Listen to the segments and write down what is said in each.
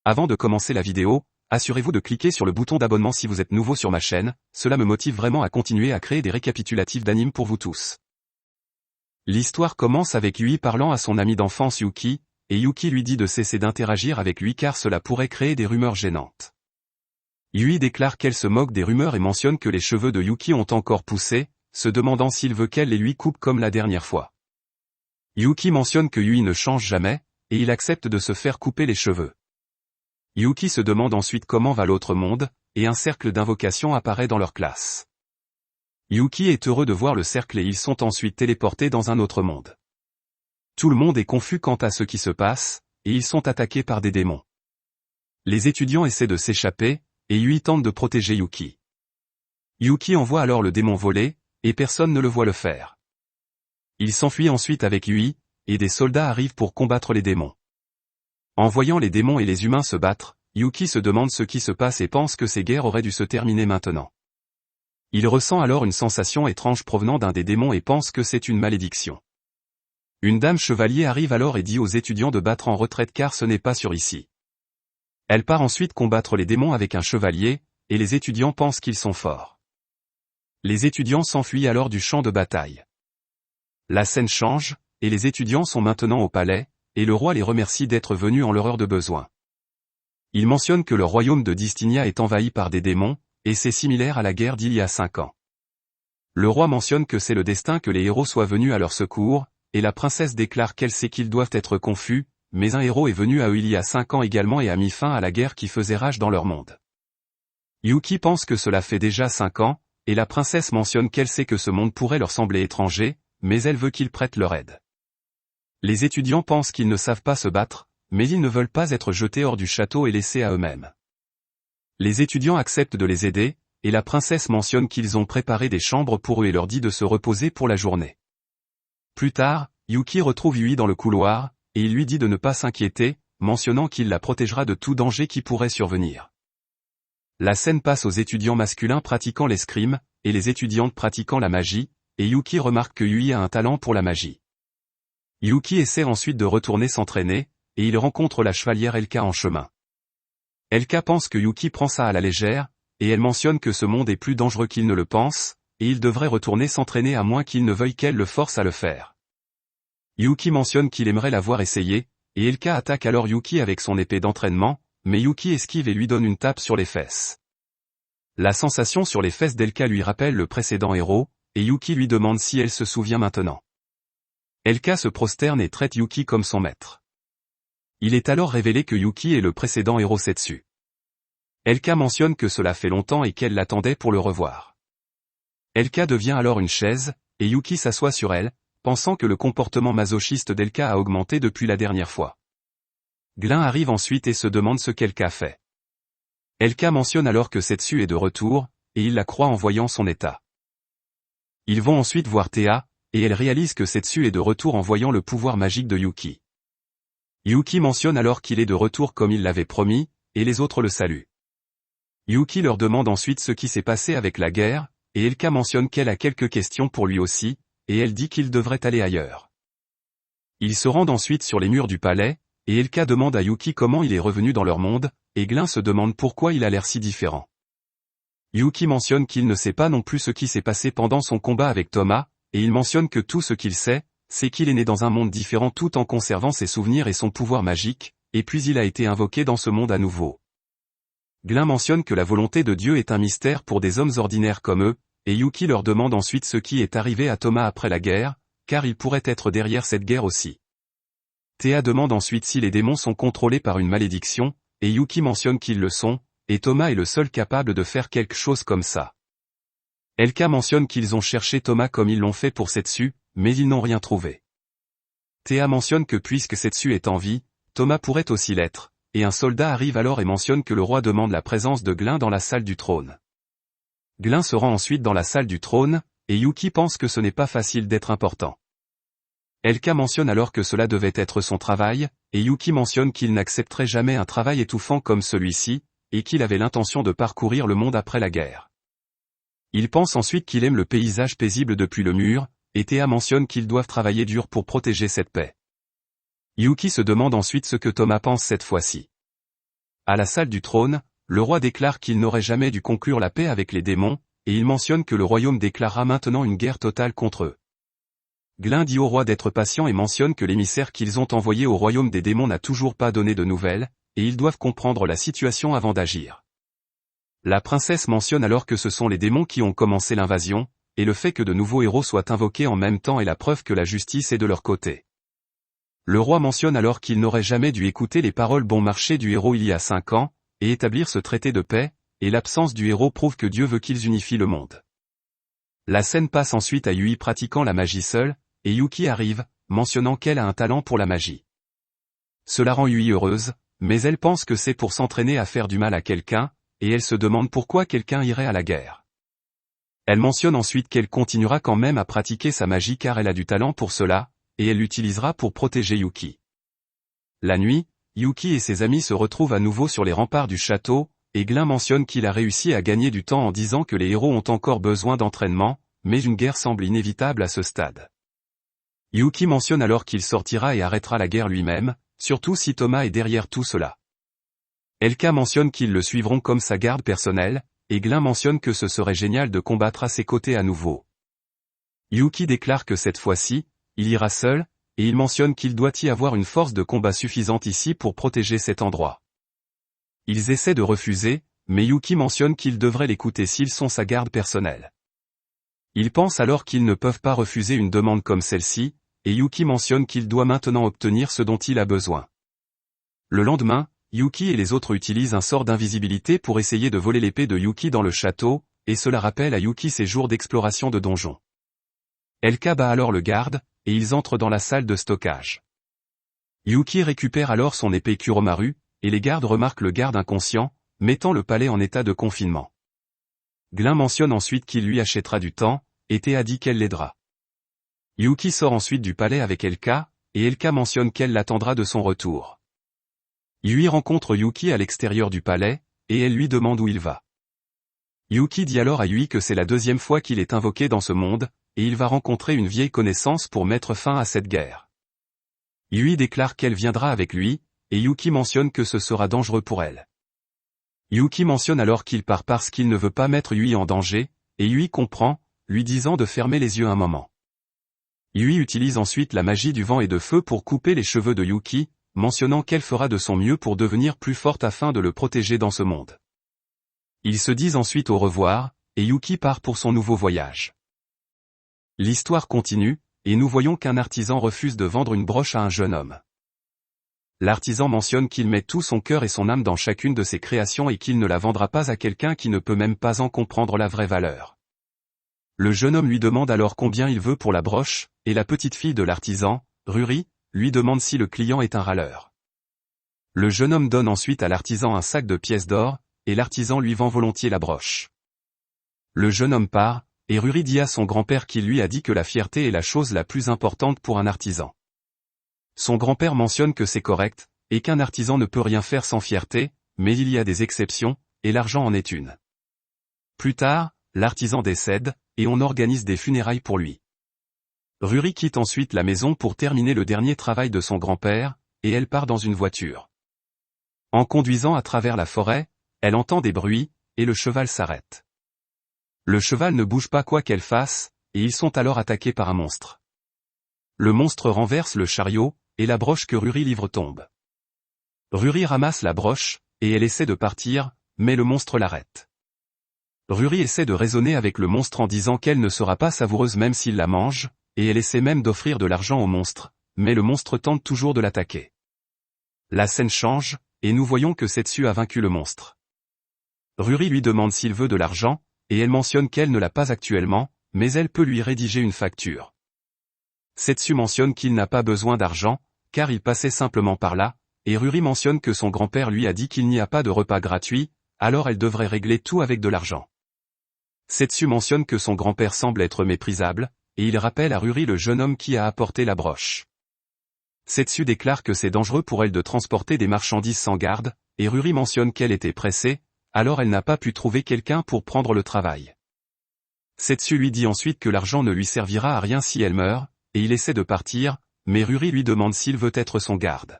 Avant de commencer la vidéo, assurez-vous de cliquer sur le bouton d'abonnement si vous êtes nouveau sur ma chaîne, cela me motive vraiment à continuer à créer des récapitulatifs d'animes pour vous tous. L'histoire commence avec Yui parlant à son ami d'enfance Yuki, et Yuki lui dit de cesser d'interagir avec lui car cela pourrait créer des rumeurs gênantes. Yui déclare qu'elle se moque des rumeurs et mentionne que les cheveux de Yuki ont encore poussé, se demandant s'il veut qu'elle les lui coupe comme la dernière fois. Yuki mentionne que Yui ne change jamais, et il accepte de se faire couper les cheveux. Yuki se demande ensuite comment va l'autre monde, et un cercle d'invocation apparaît dans leur classe. Yuki est heureux de voir le cercle et ils sont ensuite téléportés dans un autre monde. Tout le monde est confus quant à ce qui se passe, et ils sont attaqués par des démons. Les étudiants essaient de s'échapper, et Yui tente de protéger Yuki. Yuki envoie alors le démon voler, et personne ne le voit le faire. Il s'enfuit ensuite avec Yui, et des soldats arrivent pour combattre les démons. En voyant les démons et les humains se battre, Yuki se demande ce qui se passe et pense que ces guerres auraient dû se terminer maintenant. Il ressent alors une sensation étrange provenant d'un des démons et pense que c'est une malédiction. Une dame chevalier arrive alors et dit aux étudiants de battre en retraite car ce n'est pas sûr ici. Elle part ensuite combattre les démons avec un chevalier, et les étudiants pensent qu'ils sont forts. Les étudiants s'enfuient alors du champ de bataille. La scène change, et les étudiants sont maintenant au palais, et le roi les remercie d'être venus en leur heure de besoin. Il mentionne que le royaume de Distinia est envahi par des démons, et c'est similaire à la guerre d'il y a 5 ans. Le roi mentionne que c'est le destin que les héros soient venus à leur secours, et la princesse déclare qu'elle sait qu'ils doivent être confus, mais un héros est venu à eux il y a 5 ans également et a mis fin à la guerre qui faisait rage dans leur monde. Yuki pense que cela fait déjà 5 ans, et la princesse mentionne qu'elle sait que ce monde pourrait leur sembler étranger, mais elle veut qu'ils prêtent leur aide. Les étudiants pensent qu'ils ne savent pas se battre, mais ils ne veulent pas être jetés hors du château et laissés à eux-mêmes. Les étudiants acceptent de les aider, et la princesse mentionne qu'ils ont préparé des chambres pour eux et leur dit de se reposer pour la journée. Plus tard, Yuki retrouve Yui dans le couloir, et il lui dit de ne pas s'inquiéter, mentionnant qu'il la protégera de tout danger qui pourrait survenir. La scène passe aux étudiants masculins pratiquant l'escrime, et les étudiantes pratiquant la magie, et Yuki remarque que Yui a un talent pour la magie. Yuki essaie ensuite de retourner s'entraîner, et il rencontre la chevalière Elka en chemin. Elka pense que Yuki prend ça à la légère, et elle mentionne que ce monde est plus dangereux qu'il ne le pense, et il devrait retourner s'entraîner à moins qu'il ne veuille qu'elle le force à le faire. Yuki mentionne qu'il aimerait la voir essayer, et Elka attaque alors Yuki avec son épée d'entraînement, mais Yuki esquive et lui donne une tape sur les fesses. La sensation sur les fesses d'Elka lui rappelle le précédent héros, et Yuki lui demande si elle se souvient maintenant. Elka se prosterne et traite Yuki comme son maître. Il est alors révélé que Yuki est le précédent héros Setsu. Elka mentionne que cela fait longtemps et qu'elle l'attendait pour le revoir. Elka devient alors une chaise, et Yuki s'assoit sur elle, pensant que le comportement masochiste d'Elka a augmenté depuis la dernière fois. Glin arrive ensuite et se demande ce qu'Elka fait. Elka mentionne alors que Setsu est de retour, et il la croit en voyant son état. Ils vont ensuite voir Théa, et elle réalise que Setsu est de retour en voyant le pouvoir magique de Yuki. Yuki mentionne alors qu'il est de retour comme il l'avait promis, et les autres le saluent. Yuki leur demande ensuite ce qui s'est passé avec la guerre, et Elka mentionne qu'elle a quelques questions pour lui aussi, et elle dit qu'il devrait aller ailleurs. Ils se rendent ensuite sur les murs du palais, et Elka demande à Yuki comment il est revenu dans leur monde, et Glin se demande pourquoi il a l'air si différent. Yuki mentionne qu'il ne sait pas non plus ce qui s'est passé pendant son combat avec Thomas, et il mentionne que tout ce qu'il sait, c'est qu'il est né dans un monde différent tout en conservant ses souvenirs et son pouvoir magique, et puis il a été invoqué dans ce monde à nouveau. Glin mentionne que la volonté de Dieu est un mystère pour des hommes ordinaires comme eux, et Yuki leur demande ensuite ce qui est arrivé à Thomas après la guerre, car il pourrait être derrière cette guerre aussi. Théa demande ensuite si les démons sont contrôlés par une malédiction, et Yuki mentionne qu'ils le sont, et Thomas est le seul capable de faire quelque chose comme ça. Elka mentionne qu'ils ont cherché Thomas comme ils l'ont fait pour Setsu, mais ils n'ont rien trouvé. Théa mentionne que puisque Setsu est en vie, Thomas pourrait aussi l'être, et un soldat arrive alors et mentionne que le roi demande la présence de Glin dans la salle du trône. Glin se rend ensuite dans la salle du trône, et Yuki pense que ce n'est pas facile d'être important. Elka mentionne alors que cela devait être son travail, et Yuki mentionne qu'il n'accepterait jamais un travail étouffant comme celui-ci, et qu'il avait l'intention de parcourir le monde après la guerre. Il pense ensuite qu'il aime le paysage paisible depuis le mur, et Théa mentionne qu'ils doivent travailler dur pour protéger cette paix. Yuki se demande ensuite ce que Thomas pense cette fois-ci. À la salle du trône, le roi déclare qu'il n'aurait jamais dû conclure la paix avec les démons, et il mentionne que le royaume déclarera maintenant une guerre totale contre eux. Glin dit au roi d'être patient et mentionne que l'émissaire qu'ils ont envoyé au royaume des démons n'a toujours pas donné de nouvelles, et ils doivent comprendre la situation avant d'agir. La princesse mentionne alors que ce sont les démons qui ont commencé l'invasion, et le fait que de nouveaux héros soient invoqués en même temps est la preuve que la justice est de leur côté. Le roi mentionne alors qu'il n'aurait jamais dû écouter les paroles bon marché du héros il y a 5 ans, et établir ce traité de paix, et l'absence du héros prouve que Dieu veut qu'ils unifient le monde. La scène passe ensuite à Yui pratiquant la magie seule, et Yuki arrive, mentionnant qu'elle a un talent pour la magie. Cela rend Yui heureuse, mais elle pense que c'est pour s'entraîner à faire du mal à quelqu'un, et elle se demande pourquoi quelqu'un irait à la guerre. Elle mentionne ensuite qu'elle continuera quand même à pratiquer sa magie car elle a du talent pour cela, et elle l'utilisera pour protéger Yuki. La nuit, Yuki et ses amis se retrouvent à nouveau sur les remparts du château, et Glin mentionne qu'il a réussi à gagner du temps en disant que les héros ont encore besoin d'entraînement, mais une guerre semble inévitable à ce stade. Yuki mentionne alors qu'il sortira et arrêtera la guerre lui-même, surtout si Thomas est derrière tout cela. Elka mentionne qu'ils le suivront comme sa garde personnelle, et Glin mentionne que ce serait génial de combattre à ses côtés à nouveau. Yuki déclare que cette fois-ci, il ira seul, et il mentionne qu'il doit y avoir une force de combat suffisante ici pour protéger cet endroit. Ils essaient de refuser, mais Yuki mentionne qu'ils devraient l'écouter s'ils sont sa garde personnelle. Ils pensent alors qu'ils ne peuvent pas refuser une demande comme celle-ci, et Yuki mentionne qu'il doit maintenant obtenir ce dont il a besoin. Le lendemain, Yuki et les autres utilisent un sort d'invisibilité pour essayer de voler l'épée de Yuki dans le château, et cela rappelle à Yuki ses jours d'exploration de donjon. Elka bat alors le garde, et ils entrent dans la salle de stockage. Yuki récupère alors son épée Kuromaru, et les gardes remarquent le garde inconscient, mettant le palais en état de confinement. Glin mentionne ensuite qu'il lui achètera du temps, et Théa dit qu'elle l'aidera. Yuki sort ensuite du palais avec Elka, et Elka mentionne qu'elle l'attendra de son retour. Yui rencontre Yuki à l'extérieur du palais, et elle lui demande où il va. Yuki dit alors à Yui que c'est la 2e fois qu'il est invoqué dans ce monde, et il va rencontrer une vieille connaissance pour mettre fin à cette guerre. Yui déclare qu'elle viendra avec lui, et Yuki mentionne que ce sera dangereux pour elle. Yuki mentionne alors qu'il part parce qu'il ne veut pas mettre Yui en danger, et Yui comprend, lui disant de fermer les yeux un moment. Yui utilise ensuite la magie du vent et de feu pour couper les cheveux de Yuki, mentionnant qu'elle fera de son mieux pour devenir plus forte afin de le protéger dans ce monde. Ils se disent ensuite au revoir, et Yuki part pour son nouveau voyage. L'histoire continue, et nous voyons qu'un artisan refuse de vendre une broche à un jeune homme. L'artisan mentionne qu'il met tout son cœur et son âme dans chacune de ses créations et qu'il ne la vendra pas à quelqu'un qui ne peut même pas en comprendre la vraie valeur. Le jeune homme lui demande alors combien il veut pour la broche, et la petite fille de l'artisan, Ruri, lui demande si le client est un râleur. Le jeune homme donne ensuite à l'artisan un sac de pièces d'or, et l'artisan lui vend volontiers la broche. Le jeune homme part, et Ruri dit à son grand-père qu'il lui a dit que la fierté est la chose la plus importante pour un artisan. Son grand-père mentionne que c'est correct, et qu'un artisan ne peut rien faire sans fierté, mais il y a des exceptions, et l'argent en est une. Plus tard, l'artisan décède, et on organise des funérailles pour lui. Ruri quitte ensuite la maison pour terminer le dernier travail de son grand-père, et elle part dans une voiture. En conduisant à travers la forêt, elle entend des bruits, et le cheval s'arrête. Le cheval ne bouge pas quoi qu'elle fasse, et ils sont alors attaqués par un monstre. Le monstre renverse le chariot, et la broche que Ruri livre tombe. Ruri ramasse la broche, et elle essaie de partir, mais le monstre l'arrête. Ruri essaie de raisonner avec le monstre en disant qu'elle ne sera pas savoureuse même s'il la mange, et elle essaie même d'offrir de l'argent au monstre, mais le monstre tente toujours de l'attaquer. La scène change, et nous voyons que Setsu a vaincu le monstre. Ruri lui demande s'il veut de l'argent, et elle mentionne qu'elle ne l'a pas actuellement, mais elle peut lui rédiger une facture. Setsu mentionne qu'il n'a pas besoin d'argent, car il passait simplement par là, et Ruri mentionne que son grand-père lui a dit qu'il n'y a pas de repas gratuit, alors elle devrait régler tout avec de l'argent. Setsu mentionne que son grand-père semble être méprisable, et il rappelle à Ruri le jeune homme qui a apporté la broche. Setsu déclare que c'est dangereux pour elle de transporter des marchandises sans garde, et Ruri mentionne qu'elle était pressée, alors elle n'a pas pu trouver quelqu'un pour prendre le travail. Setsu lui dit ensuite que l'argent ne lui servira à rien si elle meurt, et il essaie de partir, mais Ruri lui demande s'il veut être son garde.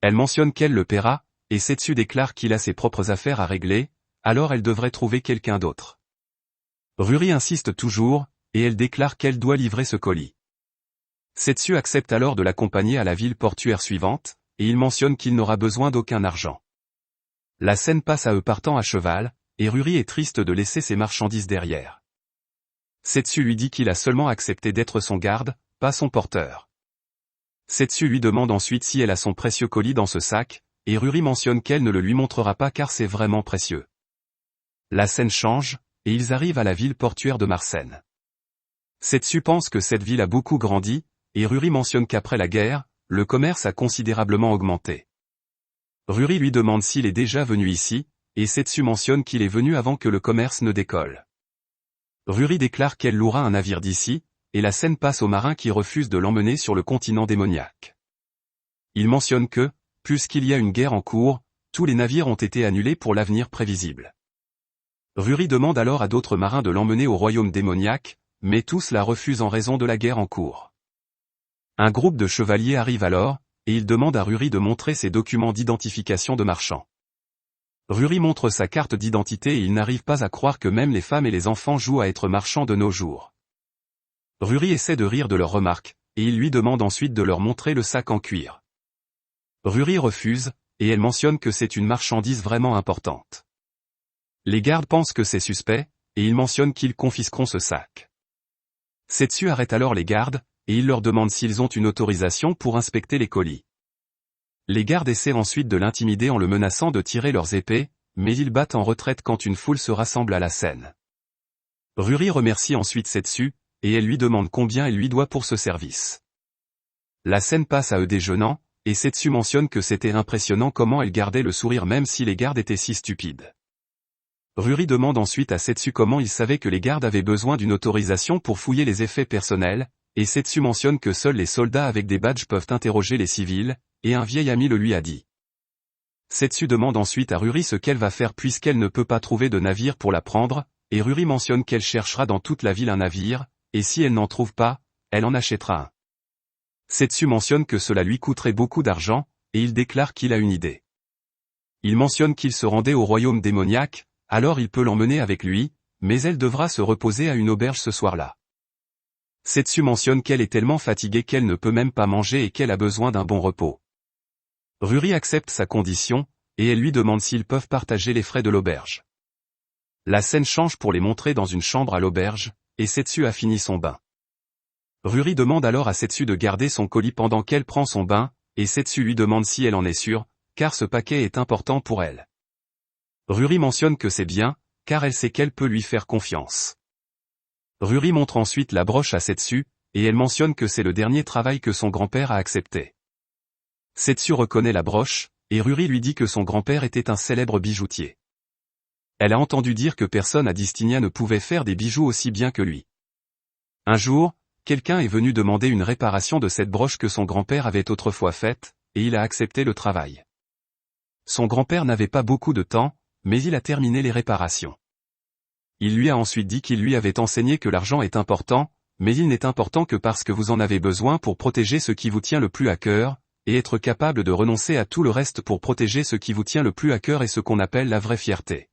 Elle mentionne qu'elle le paiera, et Setsu déclare qu'il a ses propres affaires à régler, alors elle devrait trouver quelqu'un d'autre. Ruri insiste toujours, et elle déclare qu'elle doit livrer ce colis. Setsu accepte alors de l'accompagner à la ville portuaire suivante, et il mentionne qu'il n'aura besoin d'aucun argent. La scène passe à eux partant à cheval, et Ruri est triste de laisser ses marchandises derrière. Setsu lui dit qu'il a seulement accepté d'être son garde, pas son porteur. Setsu lui demande ensuite si elle a son précieux colis dans ce sac, et Ruri mentionne qu'elle ne le lui montrera pas car c'est vraiment précieux. La scène change, et ils arrivent à la ville portuaire de Marsène. Setsu pense que cette ville a beaucoup grandi, et Ruri mentionne qu'après la guerre, le commerce a considérablement augmenté. Ruri lui demande s'il est déjà venu ici, et Setsu mentionne qu'il est venu avant que le commerce ne décolle. Ruri déclare qu'elle louera un navire d'ici, et la scène passe aux marins qui refusent de l'emmener sur le continent démoniaque. Il mentionne que, puisqu'il y a une guerre en cours, tous les navires ont été annulés pour l'avenir prévisible. Ruri demande alors à d'autres marins de l'emmener au royaume démoniaque, mais tous la refusent en raison de la guerre en cours. Un groupe de chevaliers arrive alors, et il demande à Ruri de montrer ses documents d'identification de marchand. Ruri montre sa carte d'identité et il n'arrive pas à croire que même les femmes et les enfants jouent à être marchands de nos jours. Ruri essaie de rire de leurs remarques, et il lui demande ensuite de leur montrer le sac en cuir. Ruri refuse, et elle mentionne que c'est une marchandise vraiment importante. Les gardes pensent que c'est suspect, et ils mentionnent qu'ils confisqueront ce sac. Setsu arrête alors les gardes, et il leur demande s'ils ont une autorisation pour inspecter les colis. Les gardes essaient ensuite de l'intimider en le menaçant de tirer leurs épées, mais ils battent en retraite quand une foule se rassemble à la scène. Ruri remercie ensuite Setsu, et elle lui demande combien elle lui doit pour ce service. La scène passe à eux déjeunant, et Setsu mentionne que c'était impressionnant comment elle gardait le sourire même si les gardes étaient si stupides. Ruri demande ensuite à Setsu comment il savait que les gardes avaient besoin d'une autorisation pour fouiller les effets personnels, et Setsu mentionne que seuls les soldats avec des badges peuvent interroger les civils, et un vieil ami le lui a dit. Setsu demande ensuite à Ruri ce qu'elle va faire puisqu'elle ne peut pas trouver de navire pour la prendre, et Ruri mentionne qu'elle cherchera dans toute la ville un navire, et si elle n'en trouve pas, elle en achètera un. Setsu mentionne que cela lui coûterait beaucoup d'argent, et il déclare qu'il a une idée. Il mentionne qu'il se rendait au royaume démoniaque, alors il peut l'emmener avec lui, mais elle devra se reposer à une auberge ce soir-là. Setsu mentionne qu'elle est tellement fatiguée qu'elle ne peut même pas manger et qu'elle a besoin d'un bon repos. Ruri accepte sa condition, et elle lui demande s'ils peuvent partager les frais de l'auberge. La scène change pour les montrer dans une chambre à l'auberge, et Setsu a fini son bain. Ruri demande alors à Setsu de garder son colis pendant qu'elle prend son bain, et Setsu lui demande si elle en est sûre, car ce paquet est important pour elle. Ruri mentionne que c'est bien, car elle sait qu'elle peut lui faire confiance. Ruri montre ensuite la broche à Setsu, et elle mentionne que c'est le dernier travail que son grand-père a accepté. Setsu reconnaît la broche, et Ruri lui dit que son grand-père était un célèbre bijoutier. Elle a entendu dire que personne à Distigna ne pouvait faire des bijoux aussi bien que lui. Un jour, quelqu'un est venu demander une réparation de cette broche que son grand-père avait autrefois faite, et il a accepté le travail. Son grand-père n'avait pas beaucoup de temps, mais il a terminé les réparations. Il lui a ensuite dit qu'il lui avait enseigné que l'argent est important, mais il n'est important que parce que vous en avez besoin pour protéger ce qui vous tient le plus à cœur, et être capable de renoncer à tout le reste pour protéger ce qui vous tient le plus à cœur est ce qu'on appelle la vraie fierté.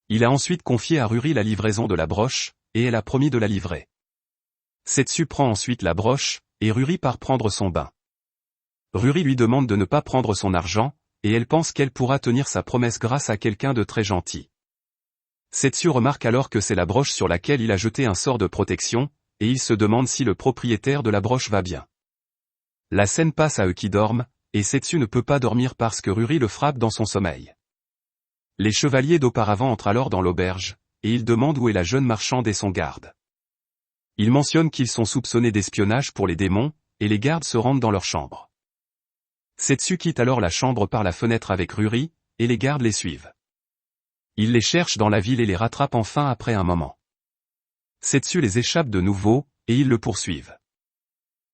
Il a ensuite confié à Ruri la livraison de la broche, et elle a promis de la livrer. Setsu prend ensuite la broche, et Ruri part prendre son bain. Ruri lui demande de ne pas prendre son argent, et elle pense qu'elle pourra tenir sa promesse grâce à quelqu'un de très gentil. Setsu remarque alors que c'est la broche sur laquelle il a jeté un sort de protection, et il se demande si le propriétaire de la broche va bien. La scène passe à eux qui dorment, et Setsu ne peut pas dormir parce que Ruri le frappe dans son sommeil. Les chevaliers d'auparavant entrent alors dans l'auberge, et ils demandent où est la jeune marchande et son garde. Ils mentionnent qu'ils sont soupçonnés d'espionnage pour les démons, et les gardes se rendent dans leur chambre. Setsu quitte alors la chambre par la fenêtre avec Ruri, et les gardes les suivent. Ils les cherchent dans la ville et les rattrapent enfin après un moment. Setsu les échappe de nouveau, et ils le poursuivent.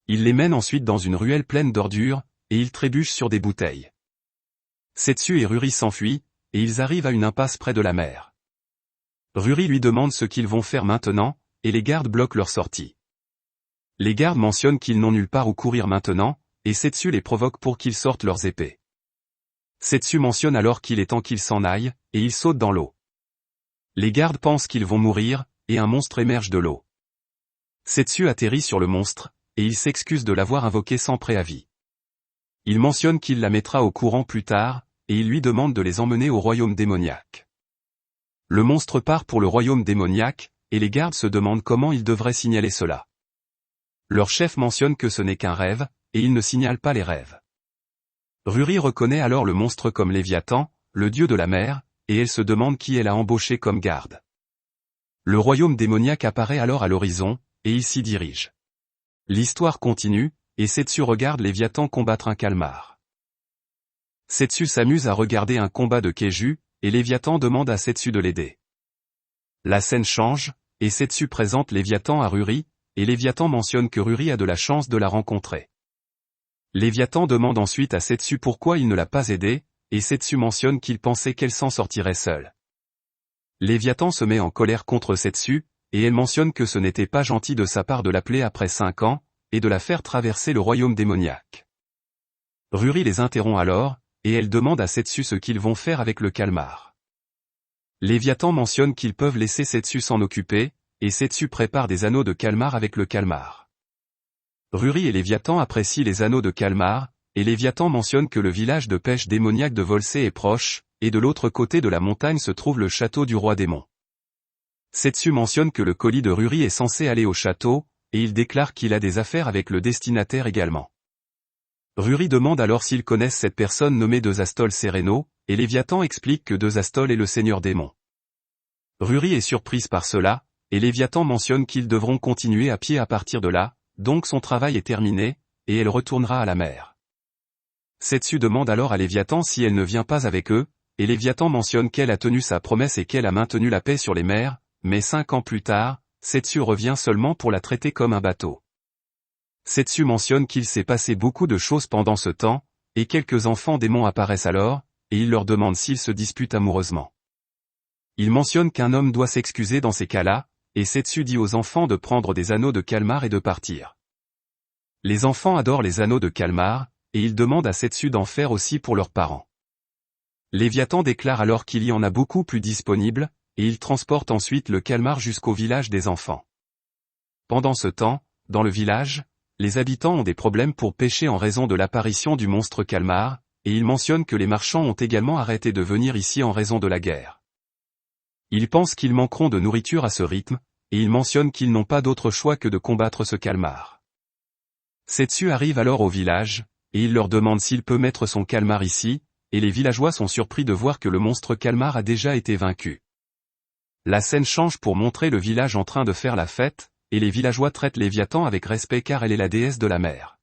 Ils les mènent ensuite dans une ruelle pleine d'ordures, et ils trébuchent sur des bouteilles. Setsu et Ruri s'enfuient, et ils arrivent à une impasse près de la mer. Ruri lui demande ce qu'ils vont faire maintenant, et les gardes bloquent leur sortie. Les gardes mentionnent qu'ils n'ont nulle part où courir maintenant, et Setsu les provoque pour qu'ils sortent leurs épées. Setsu mentionne alors qu'il est temps qu'il s'en aille, et il saute dans l'eau. Les gardes pensent qu'ils vont mourir, et un monstre émerge de l'eau. Setsu atterrit sur le monstre, et il s'excuse de l'avoir invoqué sans préavis. Il mentionne qu'il la mettra au courant plus tard, et il lui demande de les emmener au royaume démoniaque. Le monstre part pour le royaume démoniaque, et les gardes se demandent comment ils devraient signaler cela. Leur chef mentionne que ce n'est qu'un rêve, et ils ne signalent pas les rêves. Ruri reconnaît alors le monstre comme Léviathan, le dieu de la mer, et elle se demande qui elle a embauché comme garde. Le royaume démoniaque apparaît alors à l'horizon, et il s'y dirige. L'histoire continue, et Setsu regarde Léviathan combattre un calmar. Setsu s'amuse à regarder un combat de Keiju, et Léviathan demande à Setsu de l'aider. La scène change, et Setsu présente Léviathan à Ruri, et Léviathan mentionne que Ruri a de la chance de la rencontrer. Léviathan demande ensuite à Setsu pourquoi il ne l'a pas aidée, et Setsu mentionne qu'il pensait qu'elle s'en sortirait seule. Léviathan se met en colère contre Setsu, et elle mentionne que ce n'était pas gentil de sa part de l'appeler après 5 ans, et de la faire traverser le royaume démoniaque. Ruri les interrompt alors, et elle demande à Setsu ce qu'ils vont faire avec le calmar. Léviathan mentionne qu'ils peuvent laisser Setsu s'en occuper, et Setsu prépare des anneaux de calmar avec le calmar. Ruri et Léviathan apprécient les anneaux de calmar, et Léviathan mentionne que le village de pêche démoniaque de Volsé est proche, et de l'autre côté de la montagne se trouve le château du roi démon. Setsu mentionne que le colis de Ruri est censé aller au château, et il déclare qu'il a des affaires avec le destinataire également. Ruri demande alors s'ils connaissent cette personne nommée Dezastol Sereno, et Léviathan explique que Dezastol est le seigneur démon. Ruri est surprise par cela, et Léviathan mentionne qu'ils devront continuer à pied à partir de là, donc son travail est terminé, et elle retournera à la mer. Setsu demande alors à Léviathan si elle ne vient pas avec eux, et Léviathan mentionne qu'elle a tenu sa promesse et qu'elle a maintenu la paix sur les mers, mais 5 ans plus tard, Setsu revient seulement pour la traiter comme un bateau. Setsu mentionne qu'il s'est passé beaucoup de choses pendant ce temps, et quelques enfants démons apparaissent alors, et il leur demande s'ils se disputent amoureusement. Il mentionne qu'un homme doit s'excuser dans ces cas-là, et Setsu dit aux enfants de prendre des anneaux de calmar et de partir. Les enfants adorent les anneaux de calmar, et ils demandent à Setsu d'en faire aussi pour leurs parents. Léviathan déclare alors qu'il y en a beaucoup plus disponibles, et il transporte ensuite le calmar jusqu'au village des enfants. Pendant ce temps, dans le village, les habitants ont des problèmes pour pêcher en raison de l'apparition du monstre calmar, et ils mentionnent que les marchands ont également arrêté de venir ici en raison de la guerre. Ils pensent qu'ils manqueront de nourriture à ce rythme, et ils mentionnent qu'ils n'ont pas d'autre choix que de combattre ce calmar. Setsu arrive alors au village, et il leur demande s'il peut mettre son calmar ici, et les villageois sont surpris de voir que le monstre calmar a déjà été vaincu. La scène change pour montrer le village en train de faire la fête, et les villageois traitent Léviathan avec respect car elle est la déesse de la mer.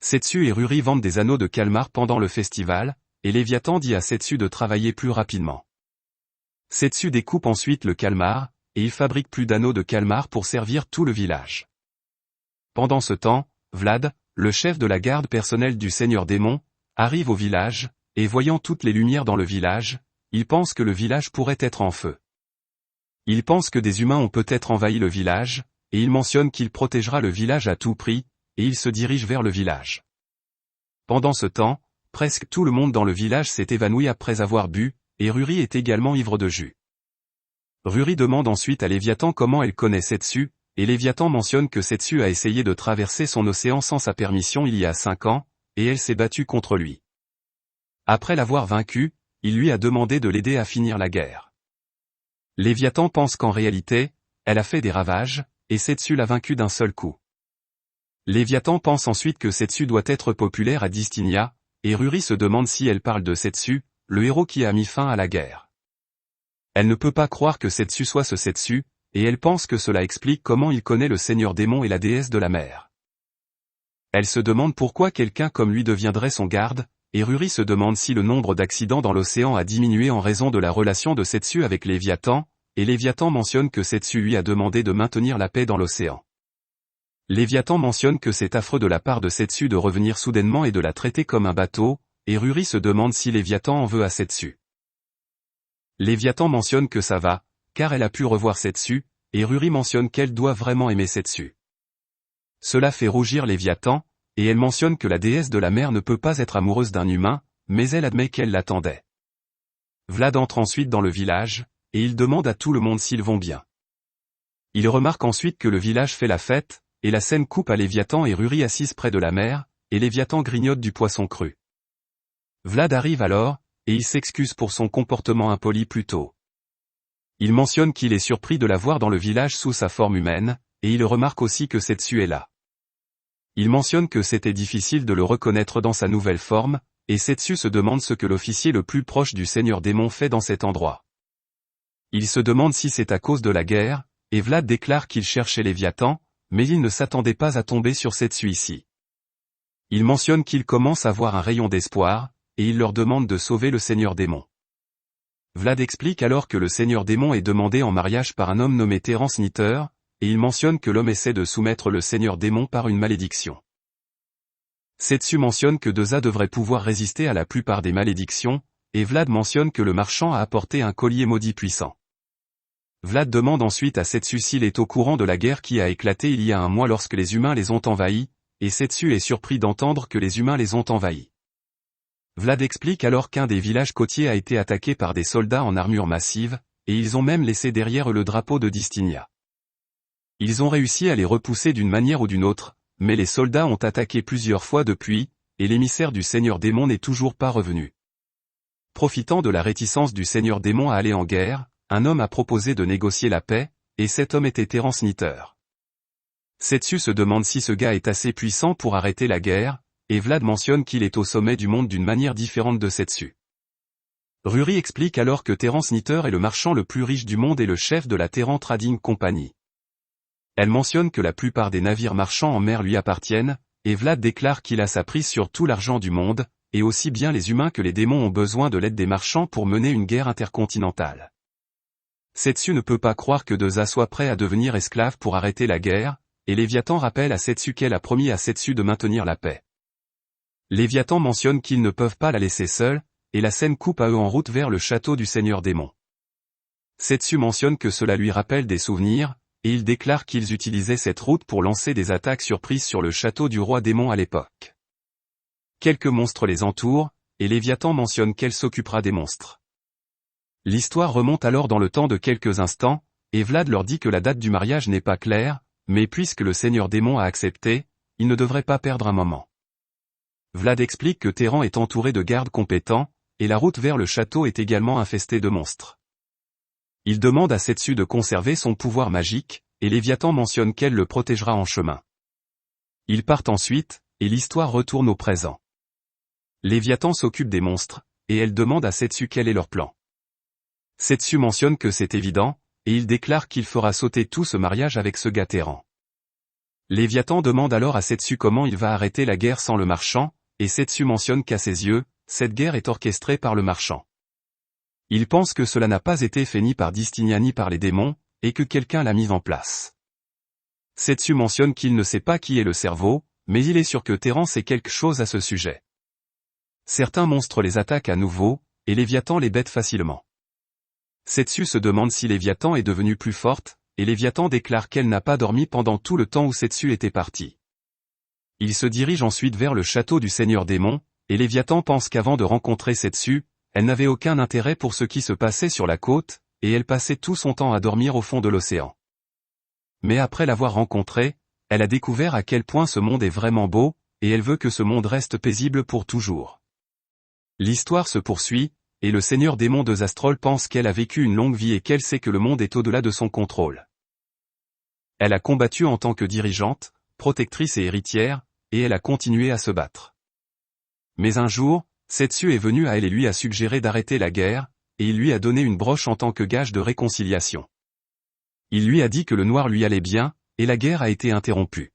Setsu et Ruri vendent des anneaux de calmar pendant le festival, et Léviathan dit à Setsu de travailler plus rapidement. Setsu découpe ensuite le calmar, et il fabrique plus d'anneaux de calmar pour servir tout le village. Pendant ce temps, Vlad, le chef de la garde personnelle du seigneur démon, arrive au village, et voyant toutes les lumières dans le village, il pense que le village pourrait être en feu. Il pense que des humains ont peut-être envahi le village, et il mentionne qu'il protégera le village à tout prix, et il se dirige vers le village. Pendant ce temps, presque tout le monde dans le village s'est évanoui après avoir bu, et Ruri est également ivre de jus. Ruri demande ensuite à Léviathan comment elle connaît Setsu, et Léviathan mentionne que Setsu a essayé de traverser son océan sans sa permission il y a 5 ans, et elle s'est battue contre lui. Après l'avoir vaincu, il lui a demandé de l'aider à finir la guerre. Léviathan pense qu'en réalité, elle a fait des ravages, et Setsu l'a vaincu d'un seul coup. Léviathan pense ensuite que Setsu doit être populaire à Distinia, et Ruri se demande si elle parle de Setsu, le héros qui a mis fin à la guerre. Elle ne peut pas croire que Setsu soit ce Setsu, et elle pense que cela explique comment il connaît le seigneur démon et la déesse de la mer. Elle se demande pourquoi quelqu'un comme lui deviendrait son garde, et Ruri se demande si le nombre d'accidents dans l'océan a diminué en raison de la relation de Setsu avec Léviathan, et Léviathan mentionne que Setsu lui a demandé de maintenir la paix dans l'océan. Léviathan mentionne que c'est affreux de la part de Setsu de revenir soudainement et de la traiter comme un bateau, et Ruri se demande si Léviathan en veut à Setsu. Léviathan mentionne que ça va, car elle a pu revoir Setsu, et Ruri mentionne qu'elle doit vraiment aimer Setsu. Cela fait rougir Léviathan, et elle mentionne que la déesse de la mer ne peut pas être amoureuse d'un humain, mais elle admet qu'elle l'attendait. Vlad entre ensuite dans le village, et il demande à tout le monde s'ils vont bien. Il remarque ensuite que le village fait la fête, et la scène coupe à Léviathan et Ruri assises près de la mer, et Léviathan grignote du poisson cru. Vlad arrive alors, et il s'excuse pour son comportement impoli plus tôt. Il mentionne qu'il est surpris de la voir dans le village sous sa forme humaine, et il remarque aussi que Setsu est là. Il mentionne que c'était difficile de le reconnaître dans sa nouvelle forme, et Setsu se demande ce que l'officier le plus proche du Seigneur Démon fait dans cet endroit. Il se demande si c'est à cause de la guerre, et Vlad déclare qu'il cherchait Léviathan, mais il ne s'attendait pas à tomber sur Setsu ici. Il mentionne qu'il commence à voir un rayon d'espoir, et il leur demande de sauver le Seigneur Démon. Vlad explique alors que le Seigneur Démon est demandé en mariage par un homme nommé Terence Nitter, et il mentionne que l'homme essaie de soumettre le Seigneur Démon par une malédiction. Setsu mentionne que Deza devrait pouvoir résister à la plupart des malédictions, et Vlad mentionne que le marchand a apporté un collier maudit puissant. Vlad demande ensuite à Setsu s'il est au courant de la guerre qui a éclaté il y a un mois lorsque les humains les ont envahis, et Setsu est surpris d'entendre que les humains les ont envahis. Vlad explique alors qu'un des villages côtiers a été attaqué par des soldats en armure massive, et ils ont même laissé derrière eux le drapeau de Distinia. Ils ont réussi à les repousser d'une manière ou d'une autre, mais les soldats ont attaqué plusieurs fois depuis, et l'émissaire du Seigneur Démon n'est toujours pas revenu. Profitant de la réticence du Seigneur Démon à aller en guerre, un homme a proposé de négocier la paix, et cet homme était Terence Nitter. Setsu se demande si ce gars est assez puissant pour arrêter la guerre, et Vlad mentionne qu'il est au sommet du monde d'une manière différente de Setsu. Ruri explique alors que Terence Nitter est le marchand le plus riche du monde et le chef de la Terran Trading Company. Elle mentionne que la plupart des navires marchands en mer lui appartiennent, et Vlad déclare qu'il a sa prise sur tout l'argent du monde, et aussi bien les humains que les démons ont besoin de l'aide des marchands pour mener une guerre intercontinentale. Setsu ne peut pas croire que Deza soit prêt à devenir esclave pour arrêter la guerre, et Léviathan rappelle à Setsu qu'elle a promis à Setsu de maintenir la paix. Léviathan mentionne qu'ils ne peuvent pas la laisser seule, et la scène coupe à eux en route vers le château du Seigneur Démon. Setsu mentionne que cela lui rappelle des souvenirs, et il déclare qu'ils utilisaient cette route pour lancer des attaques surprises sur le château du roi démon à l'époque. Quelques monstres les entourent, et Léviathan mentionne qu'elle s'occupera des monstres. L'histoire remonte alors dans le temps de quelques instants, et Vlad leur dit que la date du mariage n'est pas claire, mais puisque le Seigneur Démon a accepté, il ne devrait pas perdre un moment. Vlad explique que Terran est entouré de gardes compétents, et la route vers le château est également infestée de monstres. Il demande à Setsu de conserver son pouvoir magique, et Léviathan mentionne qu'elle le protégera en chemin. Ils partent ensuite, et l'histoire retourne au présent. Léviathan s'occupe des monstres, et elle demande à Setsu quel est leur plan. Setsu mentionne que c'est évident, et il déclare qu'il fera sauter tout ce mariage avec ce gars Terran. Léviathan demande alors à Setsu comment il va arrêter la guerre sans le marchand, et Setsu mentionne qu'à ses yeux, cette guerre est orchestrée par le marchand. Il pense que cela n'a pas été fait ni par Distinia ni par les démons, et que quelqu'un l'a mis en place. Setsu mentionne qu'il ne sait pas qui est le cerveau, mais il est sûr que Terran sait quelque chose à ce sujet. Certains monstres les attaquent à nouveau, et Léviathan les bête facilement. Setsu se demande si Léviathan est devenue plus forte, et Léviathan déclare qu'elle n'a pas dormi pendant tout le temps où Setsu était parti. Il se dirige ensuite vers le château du Seigneur Démon, et Léviathan pense qu'avant de rencontrer Setsu, elle n'avait aucun intérêt pour ce qui se passait sur la côte, et elle passait tout son temps à dormir au fond de l'océan. Mais après l'avoir rencontré, elle a découvert à quel point ce monde est vraiment beau, et elle veut que ce monde reste paisible pour toujours. L'histoire se poursuit, et le Seigneur Démon de Zastrol pense qu'elle a vécu une longue vie et qu'elle sait que le monde est au-delà de son contrôle. Elle a combattu en tant que dirigeante, protectrice et héritière, et elle a continué à se battre. Mais un jour, Setsu est venu à elle et lui a suggéré d'arrêter la guerre, et il lui a donné une broche en tant que gage de réconciliation. Il lui a dit que le noir lui allait bien, et la guerre a été interrompue.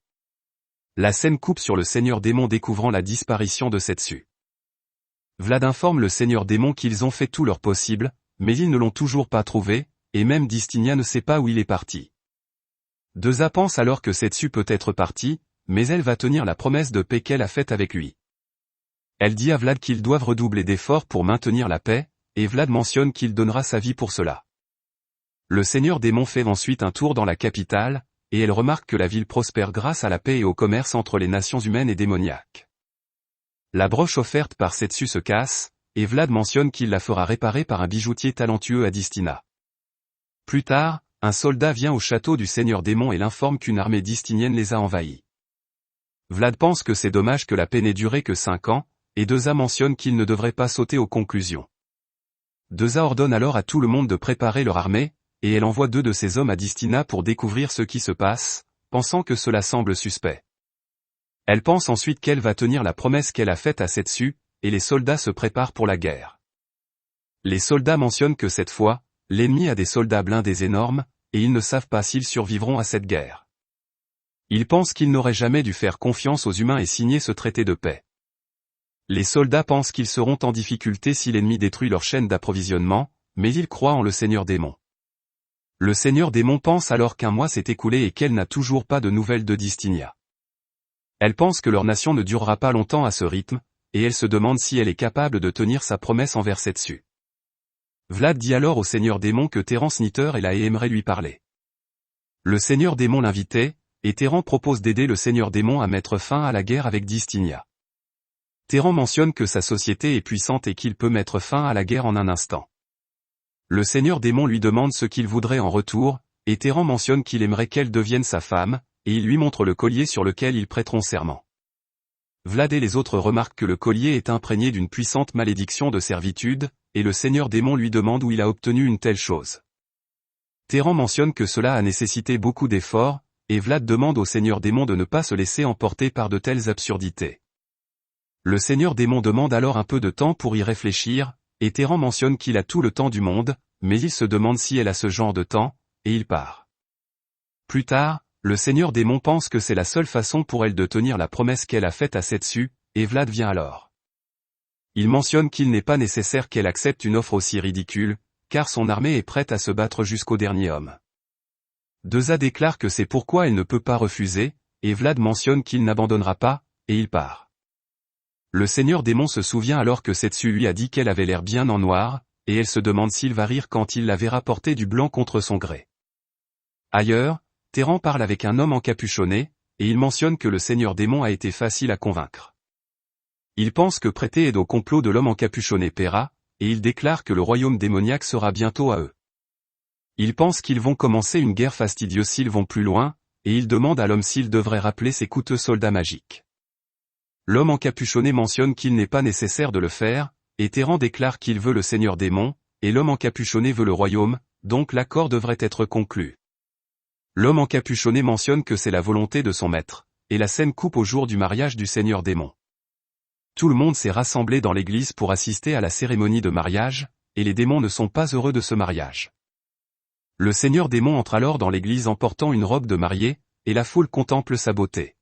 La scène coupe sur le Seigneur Démon découvrant la disparition de Setsu. Vlad informe le Seigneur Démon qu'ils ont fait tout leur possible, mais ils ne l'ont toujours pas trouvé, et même Distinia ne sait pas où il est parti. Deza pense alors que Setsu peut être parti, mais elle va tenir la promesse de paix qu'elle a faite avec lui. Elle dit à Vlad qu'ils doivent redoubler d'efforts pour maintenir la paix, et Vlad mentionne qu'il donnera sa vie pour cela. Le Seigneur Démon fait ensuite un tour dans la capitale, et elle remarque que la ville prospère grâce à la paix et au commerce entre les nations humaines et démoniaques. La broche offerte par Setsu se casse, et Vlad mentionne qu'il la fera réparer par un bijoutier talentueux à Distina. Plus tard, un soldat vient au château du seigneur démon et l'informe qu'une armée distinienne les a envahis. Vlad pense que c'est dommage que la paix n'ait duré que 5 ans, et Deza mentionne qu'il ne devrait pas sauter aux conclusions. Deza ordonne alors à tout le monde de préparer leur armée, et elle envoie 2 de ses hommes à Distina pour découvrir ce qui se passe, pensant que cela semble suspect. Elle pense ensuite qu'elle va tenir la promesse qu'elle a faite à Setsu, et les soldats se préparent pour la guerre. Les soldats mentionnent que cette fois, l'ennemi a des soldats blindés énormes, et ils ne savent pas s'ils survivront à cette guerre. Ils pensent qu'ils n'auraient jamais dû faire confiance aux humains et signer ce traité de paix. Les soldats pensent qu'ils seront en difficulté si l'ennemi détruit leur chaîne d'approvisionnement, mais ils croient en le seigneur démon. Le seigneur démon pense alors qu'un mois s'est écoulé et qu'elle n'a toujours pas de nouvelles de Distinia. Elle pense que leur nation ne durera pas longtemps à ce rythme, et elle se demande si elle est capable de tenir sa promesse envers Setsu. Vlad dit alors au seigneur démon que Terence Nitter est là et aimerait lui parler. Le seigneur démon l'invitait, et Terran propose d'aider le seigneur démon à mettre fin à la guerre avec Distinia. Terran mentionne que sa société est puissante et qu'il peut mettre fin à la guerre en un instant. Le seigneur démon lui demande ce qu'il voudrait en retour, et Terran mentionne qu'il aimerait qu'elle devienne sa femme, et il lui montre le collier sur lequel ils prêteront serment. Vlad et les autres remarquent que le collier est imprégné d'une puissante malédiction de servitude, et le seigneur démon lui demande où il a obtenu une telle chose. Terran mentionne que cela a nécessité beaucoup d'efforts, et Vlad demande au seigneur démon de ne pas se laisser emporter par de telles absurdités. Le seigneur démon demande alors un peu de temps pour y réfléchir, et Terran mentionne qu'il a tout le temps du monde, mais il se demande si elle a ce genre de temps, et il part. Plus tard, le seigneur démon pense que c'est la seule façon pour elle de tenir la promesse qu'elle a faite à Setsu, et Vlad vient alors. Il mentionne qu'il n'est pas nécessaire qu'elle accepte une offre aussi ridicule, car son armée est prête à se battre jusqu'au dernier homme. Deza déclare que c'est pourquoi elle ne peut pas refuser, et Vlad mentionne qu'il n'abandonnera pas, et il part. Le seigneur démon se souvient alors que Setsu lui a dit qu'elle avait l'air bien en noir, et elle se demande s'il va rire quand il la verra porter du blanc contre son gré. Ailleurs, Terran parle avec un homme encapuchonné, et il mentionne que le seigneur démon a été facile à convaincre. Il pense que prêter aide au complot de l'homme encapuchonné paiera, et il déclare que le royaume démoniaque sera bientôt à eux. Il pense qu'ils vont commencer une guerre fastidieuse s'ils vont plus loin, et il demande à l'homme s'il devrait rappeler ses coûteux soldats magiques. L'homme encapuchonné mentionne qu'il n'est pas nécessaire de le faire, et Terran déclare qu'il veut le seigneur démon, et l'homme encapuchonné veut le royaume, donc l'accord devrait être conclu. L'homme encapuchonné mentionne que c'est la volonté de son maître, et la scène coupe au jour du mariage du seigneur démon. Tout le monde s'est rassemblé dans l'église pour assister à la cérémonie de mariage, et les démons ne sont pas heureux de ce mariage. Le seigneur démon entre alors dans l'église en portant une robe de mariée, et la foule contemple sa beauté.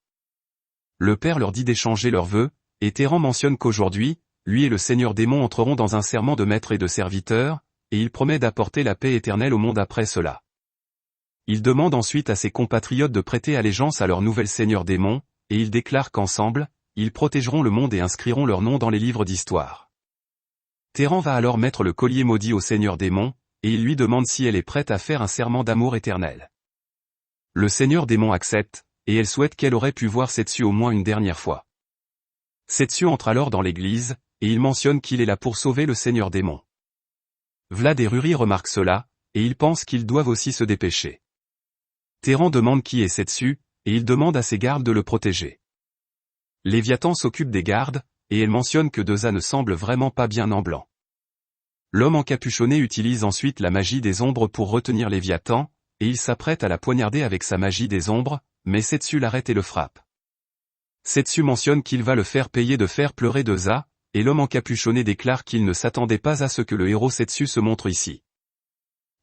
Le père leur dit d'échanger leurs vœux, et Terran mentionne qu'aujourd'hui, lui et le seigneur démon entreront dans un serment de maître et de serviteur, et il promet d'apporter la paix éternelle au monde après cela. Il demande ensuite à ses compatriotes de prêter allégeance à leur nouvel seigneur démon, et il déclare qu'ensemble, ils protégeront le monde et inscriront leur nom dans les livres d'histoire. Terran va alors mettre le collier maudit au seigneur démon, et il lui demande si elle est prête à faire un serment d'amour éternel. Le seigneur démon accepte, et elle souhaite qu'elle aurait pu voir Setsu au moins une dernière fois. Setsu entre alors dans l'église, et il mentionne qu'il est là pour sauver le seigneur démon. Vlad et Ruri remarquent cela, et ils pensent qu'ils doivent aussi se dépêcher. Terran demande qui est Setsu, et il demande à ses gardes de le protéger. Léviathan s'occupe des gardes, et elle mentionne que Deza ne semble vraiment pas bien en blanc. L'homme encapuchonné utilise ensuite la magie des ombres pour retenir Léviathan, et il s'apprête à la poignarder avec sa magie des ombres, mais Setsu l'arrête et le frappe. Setsu mentionne qu'il va le faire payer de faire pleurer Deza, et l'homme encapuchonné déclare qu'il ne s'attendait pas à ce que le héros Setsu se montre ici.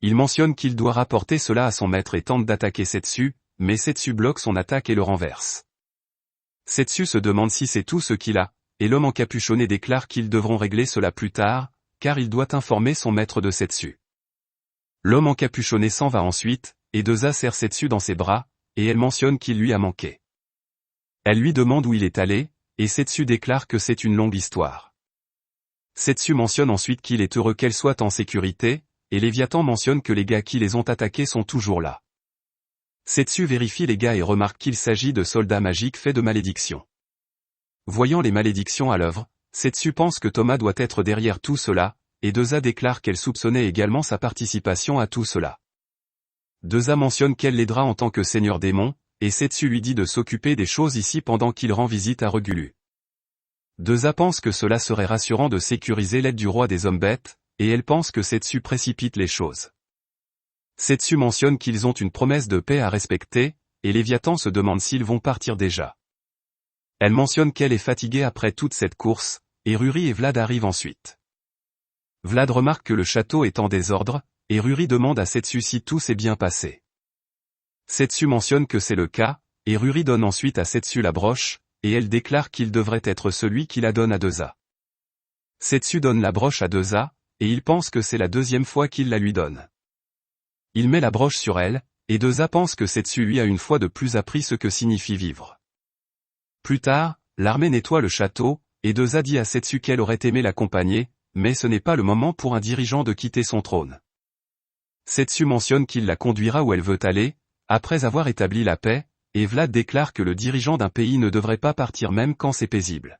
Il mentionne qu'il doit rapporter cela à son maître et tente d'attaquer Setsu, mais Setsu bloque son attaque et le renverse. Setsu se demande si c'est tout ce qu'il a, et l'homme encapuchonné déclare qu'ils devront régler cela plus tard, car il doit informer son maître de Setsu. L'homme encapuchonné s'en va ensuite, et Deza serre Setsu dans ses bras, et elle mentionne qu'il lui a manqué. Elle lui demande où il est allé, et Setsu déclare que c'est une longue histoire. Setsu mentionne ensuite qu'il est heureux qu'elle soit en sécurité, et Léviathan mentionne que les gars qui les ont attaqués sont toujours là. Setsu vérifie les gars et remarque qu'il s'agit de soldats magiques faits de malédiction. Voyant les malédictions à l'œuvre, Setsu pense que Toma doit être derrière tout cela, et Deza déclare qu'elle soupçonnait également sa participation à tout cela. Deza mentionne qu'elle l'aidera en tant que seigneur démon, et Setsu lui dit de s'occuper des choses ici pendant qu'il rend visite à Regulu. Deza pense que cela serait rassurant de sécuriser l'aide du roi des hommes bêtes, et elle pense que Setsu précipite les choses. Setsu mentionne qu'ils ont une promesse de paix à respecter, et Léviathan se demande s'ils vont partir déjà. Elle mentionne qu'elle est fatiguée après toute cette course, et Ruri et Vlad arrivent ensuite. Vlad remarque que le château est en désordre, et Ruri demande à Setsu si tout s'est bien passé. Setsu mentionne que c'est le cas, et Ruri donne ensuite à Setsu la broche, et elle déclare qu'il devrait être celui qui la donne à Deza. Setsu donne la broche à Deza, et il pense que c'est la deuxième fois qu'il la lui donne. Il met la broche sur elle, et Deza pense que Setsu lui a une fois de plus appris ce que signifie vivre. Plus tard, l'armée nettoie le château, et Deza dit à Setsu qu'elle aurait aimé l'accompagner, mais ce n'est pas le moment pour un dirigeant de quitter son trône. Setsu mentionne qu'il la conduira où elle veut aller, après avoir établi la paix, et Vlad déclare que le dirigeant d'un pays ne devrait pas partir même quand c'est paisible.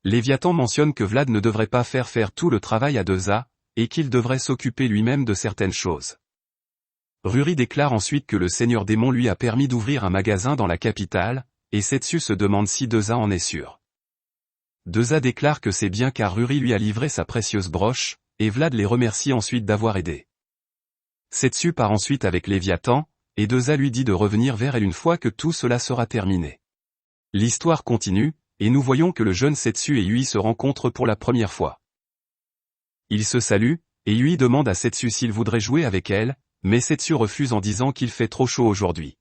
Léviathan mentionne que Vlad ne devrait pas faire tout le travail à Deza, et qu'il devrait s'occuper lui-même de certaines choses. Ruri déclare ensuite que le seigneur démon lui a permis d'ouvrir un magasin dans la capitale, et Setsu se demande si Deza en est sûr. Deza déclare que c'est bien car Ruri lui a livré sa précieuse broche, et Vlad les remercie ensuite d'avoir aidé. Setsu part ensuite avec Léviathan, et Deza lui dit de revenir vers elle une fois que tout cela sera terminé. L'histoire continue, et nous voyons que le jeune Setsu et Yui se rencontrent pour la première fois. Ils se saluent, et Yui demande à Setsu s'il voudrait jouer avec elle, mais Setsu refuse en disant qu'il fait trop chaud aujourd'hui.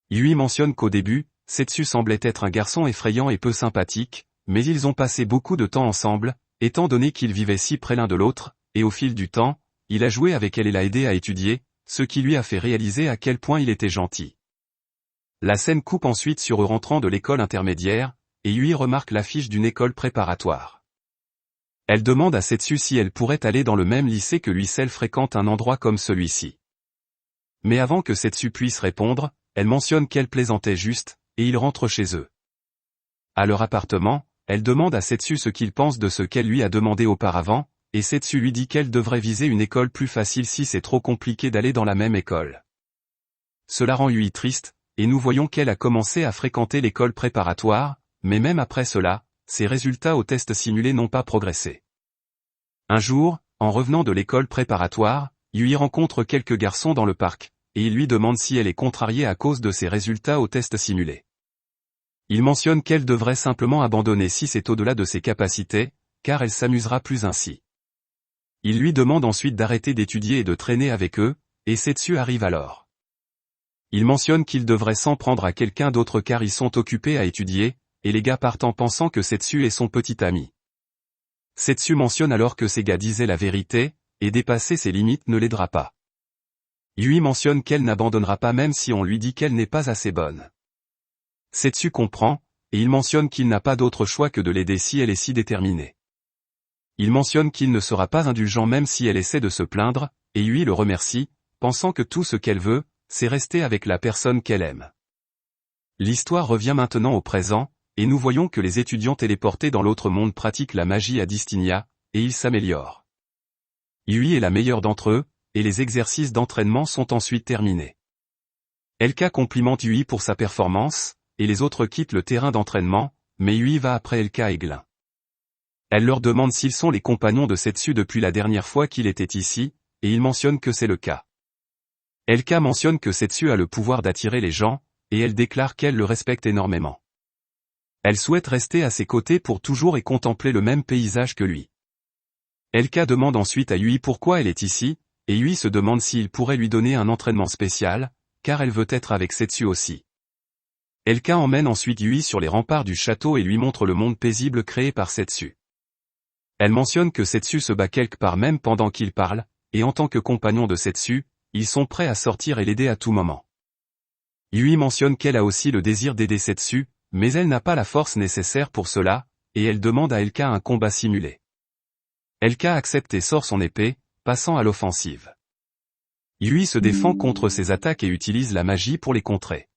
Yui mentionne qu'au début, Setsu semblait être un garçon effrayant et peu sympathique, mais ils ont passé beaucoup de temps ensemble, étant donné qu'ils vivaient si près l'un de l'autre, et au fil du temps, il a joué avec elle et l'a aidé à étudier, ce qui lui a fait réaliser à quel point il était gentil. La scène coupe ensuite sur eux rentrant de l'école intermédiaire, et Yui remarque l'affiche d'une école préparatoire. Elle demande à Setsu si elle pourrait aller dans le même lycée que lui s'elle fréquente un endroit comme celui-ci. Mais avant que Setsu puisse répondre, elle mentionne qu'elle plaisantait juste, et ils rentrent chez eux. À leur appartement, elle demande à Setsu ce qu'il pense de ce qu'elle lui a demandé auparavant, et Setsu lui dit qu'elle devrait viser une école plus facile si c'est trop compliqué d'aller dans la même école. Cela rend Yui triste, et nous voyons qu'elle a commencé à fréquenter l'école préparatoire, mais même après cela, ses résultats aux tests simulés n'ont pas progressé. Un jour, en revenant de l'école préparatoire, Yui rencontre quelques garçons dans le parc, et il lui demande si elle est contrariée à cause de ses résultats aux tests simulés. Il mentionne qu'elle devrait simplement abandonner si c'est au-delà de ses capacités, car elle s'amusera plus ainsi. Il lui demande ensuite d'arrêter d'étudier et de traîner avec eux, et Setsu arrive alors. Il mentionne qu'il devrait s'en prendre à quelqu'un d'autre car ils sont occupés à étudier, et les gars partent en pensant que Setsu est son petit ami. Setsu mentionne alors que ces gars disaient la vérité, et dépasser ses limites ne l'aidera pas. Yui mentionne qu'elle n'abandonnera pas même si on lui dit qu'elle n'est pas assez bonne. Setsu comprend, et il mentionne qu'il n'a pas d'autre choix que de l'aider si elle est si déterminée. Il mentionne qu'il ne sera pas indulgent même si elle essaie de se plaindre, et Yui le remercie, pensant que tout ce qu'elle veut, c'est rester avec la personne qu'elle aime. L'histoire revient maintenant au présent, et nous voyons que les étudiants téléportés dans l'autre monde pratiquent la magie à Distinia, et ils s'améliorent. Yui est la meilleure d'entre eux, et les exercices d'entraînement sont ensuite terminés. Elka complimente Yui pour sa performance, et les autres quittent le terrain d'entraînement, mais Yui va après Elka et Glin. Elle leur demande s'ils sont les compagnons de Setsu depuis la dernière fois qu'il était ici, et ils mentionnent que c'est le cas. Elka mentionne que Setsu a le pouvoir d'attirer les gens, et elle déclare qu'elle le respecte énormément. Elle souhaite rester à ses côtés pour toujours et contempler le même paysage que lui. Elka demande ensuite à Yui pourquoi elle est ici, et Yui se demande s'il pourrait lui donner un entraînement spécial, car elle veut être avec Setsu aussi. Elka emmène ensuite Yui sur les remparts du château et lui montre le monde paisible créé par Setsu. Elle mentionne que Setsu se bat quelque part même pendant qu'il parle, et en tant que compagnon de Setsu, ils sont prêts à sortir et l'aider à tout moment. Yui mentionne qu'elle a aussi le désir d'aider Setsu, mais elle n'a pas la force nécessaire pour cela, et elle demande à Elka un combat simulé. Elka accepte et sort son épée, passant à l'offensive. Yui se défend contre ses attaques et utilise la magie pour les contrer.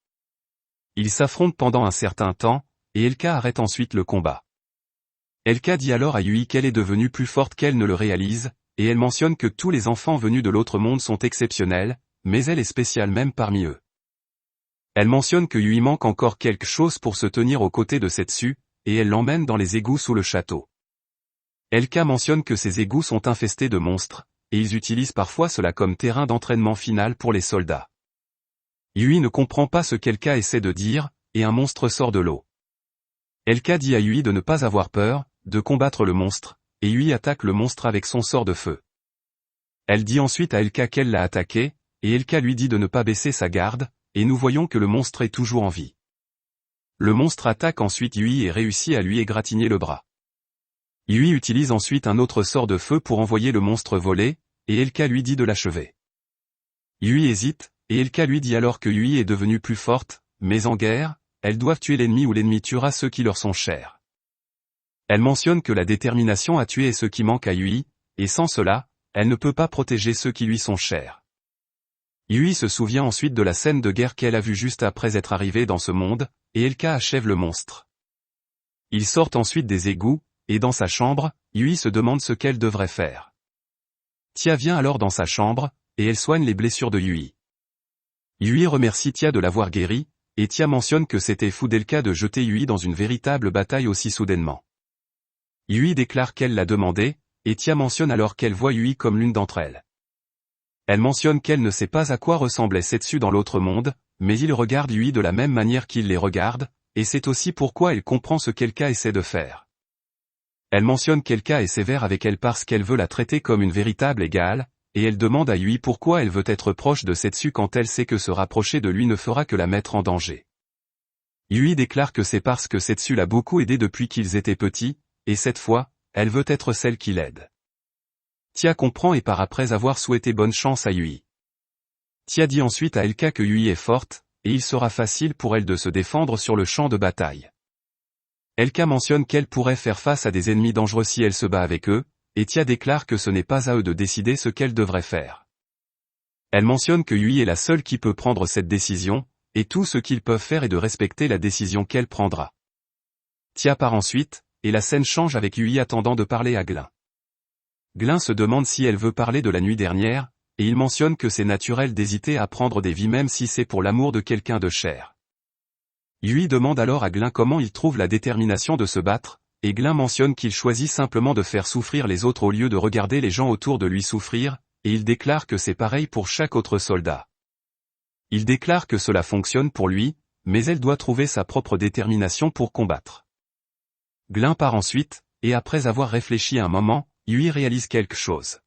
Ils s'affrontent pendant un certain temps, et Elka arrête ensuite le combat. Elka dit alors à Yui qu'elle est devenue plus forte qu'elle ne le réalise, et elle mentionne que tous les enfants venus de l'autre monde sont exceptionnels, mais elle est spéciale même parmi eux. Elle mentionne que Yui manque encore quelque chose pour se tenir aux côtés de Setsu, et elle l'emmène dans les égouts sous le château. Elka mentionne que ces égouts sont infestés de monstres, et ils utilisent parfois cela comme terrain d'entraînement final pour les soldats. Yui ne comprend pas ce qu'Elka essaie de dire, et un monstre sort de l'eau. Elka dit à Yui de ne pas avoir peur, de combattre le monstre, et Yui attaque le monstre avec son sort de feu. Elle dit ensuite à Elka qu'elle l'a attaqué, et Elka lui dit de ne pas baisser sa garde, et nous voyons que le monstre est toujours en vie. Le monstre attaque ensuite Yui et réussit à lui égratigner le bras. Yui utilise ensuite un autre sort de feu pour envoyer le monstre voler, et Elka lui dit de l'achever. Yui hésite, et Elka lui dit alors que Yui est devenue plus forte, mais en guerre, elles doivent tuer l'ennemi ou l'ennemi tuera ceux qui leur sont chers. Elle mentionne que la détermination à tuer est ce qui manque à Yui, et sans cela, elle ne peut pas protéger ceux qui lui sont chers. Yui se souvient ensuite de la scène de guerre qu'elle a vue juste après être arrivée dans ce monde, et Elka achève le monstre. Ils sortent ensuite des égouts, et dans sa chambre, Yui se demande ce qu'elle devrait faire. Tia vient alors dans sa chambre, et elle soigne les blessures de Yui. Yui remercie Tia de l'avoir guéri, et Tia mentionne que c'était fou d'Elka de jeter Yui dans une véritable bataille aussi soudainement. Yui déclare qu'elle l'a demandé, et Tia mentionne alors qu'elle voit Yui comme l'une d'entre elles. Elle mentionne qu'elle ne sait pas à quoi ressemblait Setsu dans l'autre monde, mais il regarde Yui de la même manière qu'il les regarde, et c'est aussi pourquoi elle comprend ce qu'Elka essaie de faire. Elle mentionne qu'Elka est sévère avec elle parce qu'elle veut la traiter comme une véritable égale, et elle demande à Yui pourquoi elle veut être proche de Setsu quand elle sait que se rapprocher de lui ne fera que la mettre en danger. Yui déclare que c'est parce que Setsu l'a beaucoup aidé depuis qu'ils étaient petits, et cette fois, elle veut être celle qui l'aide. Tia comprend et part après avoir souhaité bonne chance à Yui. Tia dit ensuite à Elka que Yui est forte, et il sera facile pour elle de se défendre sur le champ de bataille. Elka mentionne qu'elle pourrait faire face à des ennemis dangereux si elle se bat avec eux, et Tia déclare que ce n'est pas à eux de décider ce qu'elle devrait faire. Elle mentionne que Yui est la seule qui peut prendre cette décision, et tout ce qu'ils peuvent faire est de respecter la décision qu'elle prendra. Tia part ensuite, et la scène change avec Yui attendant de parler à Glin. Glin se demande si elle veut parler de la nuit dernière, et il mentionne que c'est naturel d'hésiter à prendre des vies même si c'est pour l'amour de quelqu'un de cher. Yui demande alors à Glin comment il trouve la détermination de se battre, et Glin mentionne qu'il choisit simplement de faire souffrir les autres au lieu de regarder les gens autour de lui souffrir, et il déclare que c'est pareil pour chaque autre soldat. Il déclare que cela fonctionne pour lui, mais elle doit trouver sa propre détermination pour combattre. Glin part ensuite, et après avoir réfléchi un moment, Yui réalise quelque chose.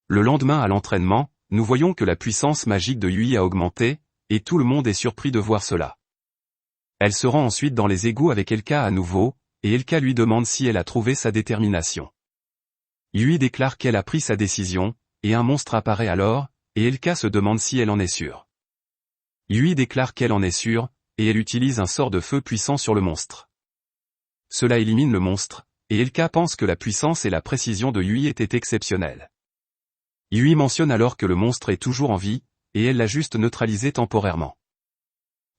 Le lendemain à l'entraînement, nous voyons que la puissance magique de Yui a augmenté, et tout le monde est surpris de voir cela. Elle se rend ensuite dans les égouts avec Elka à nouveau, et Elka lui demande si elle a trouvé sa détermination. Yui déclare qu'elle a pris sa décision, et un monstre apparaît alors, et Elka se demande si elle en est sûre. Yui déclare qu'elle en est sûre, et elle utilise un sort de feu puissant sur le monstre. Cela élimine le monstre, et Elka pense que la puissance et la précision de Yui étaient exceptionnelles. Yui mentionne alors que le monstre est toujours en vie, et elle l'a juste neutralisé temporairement.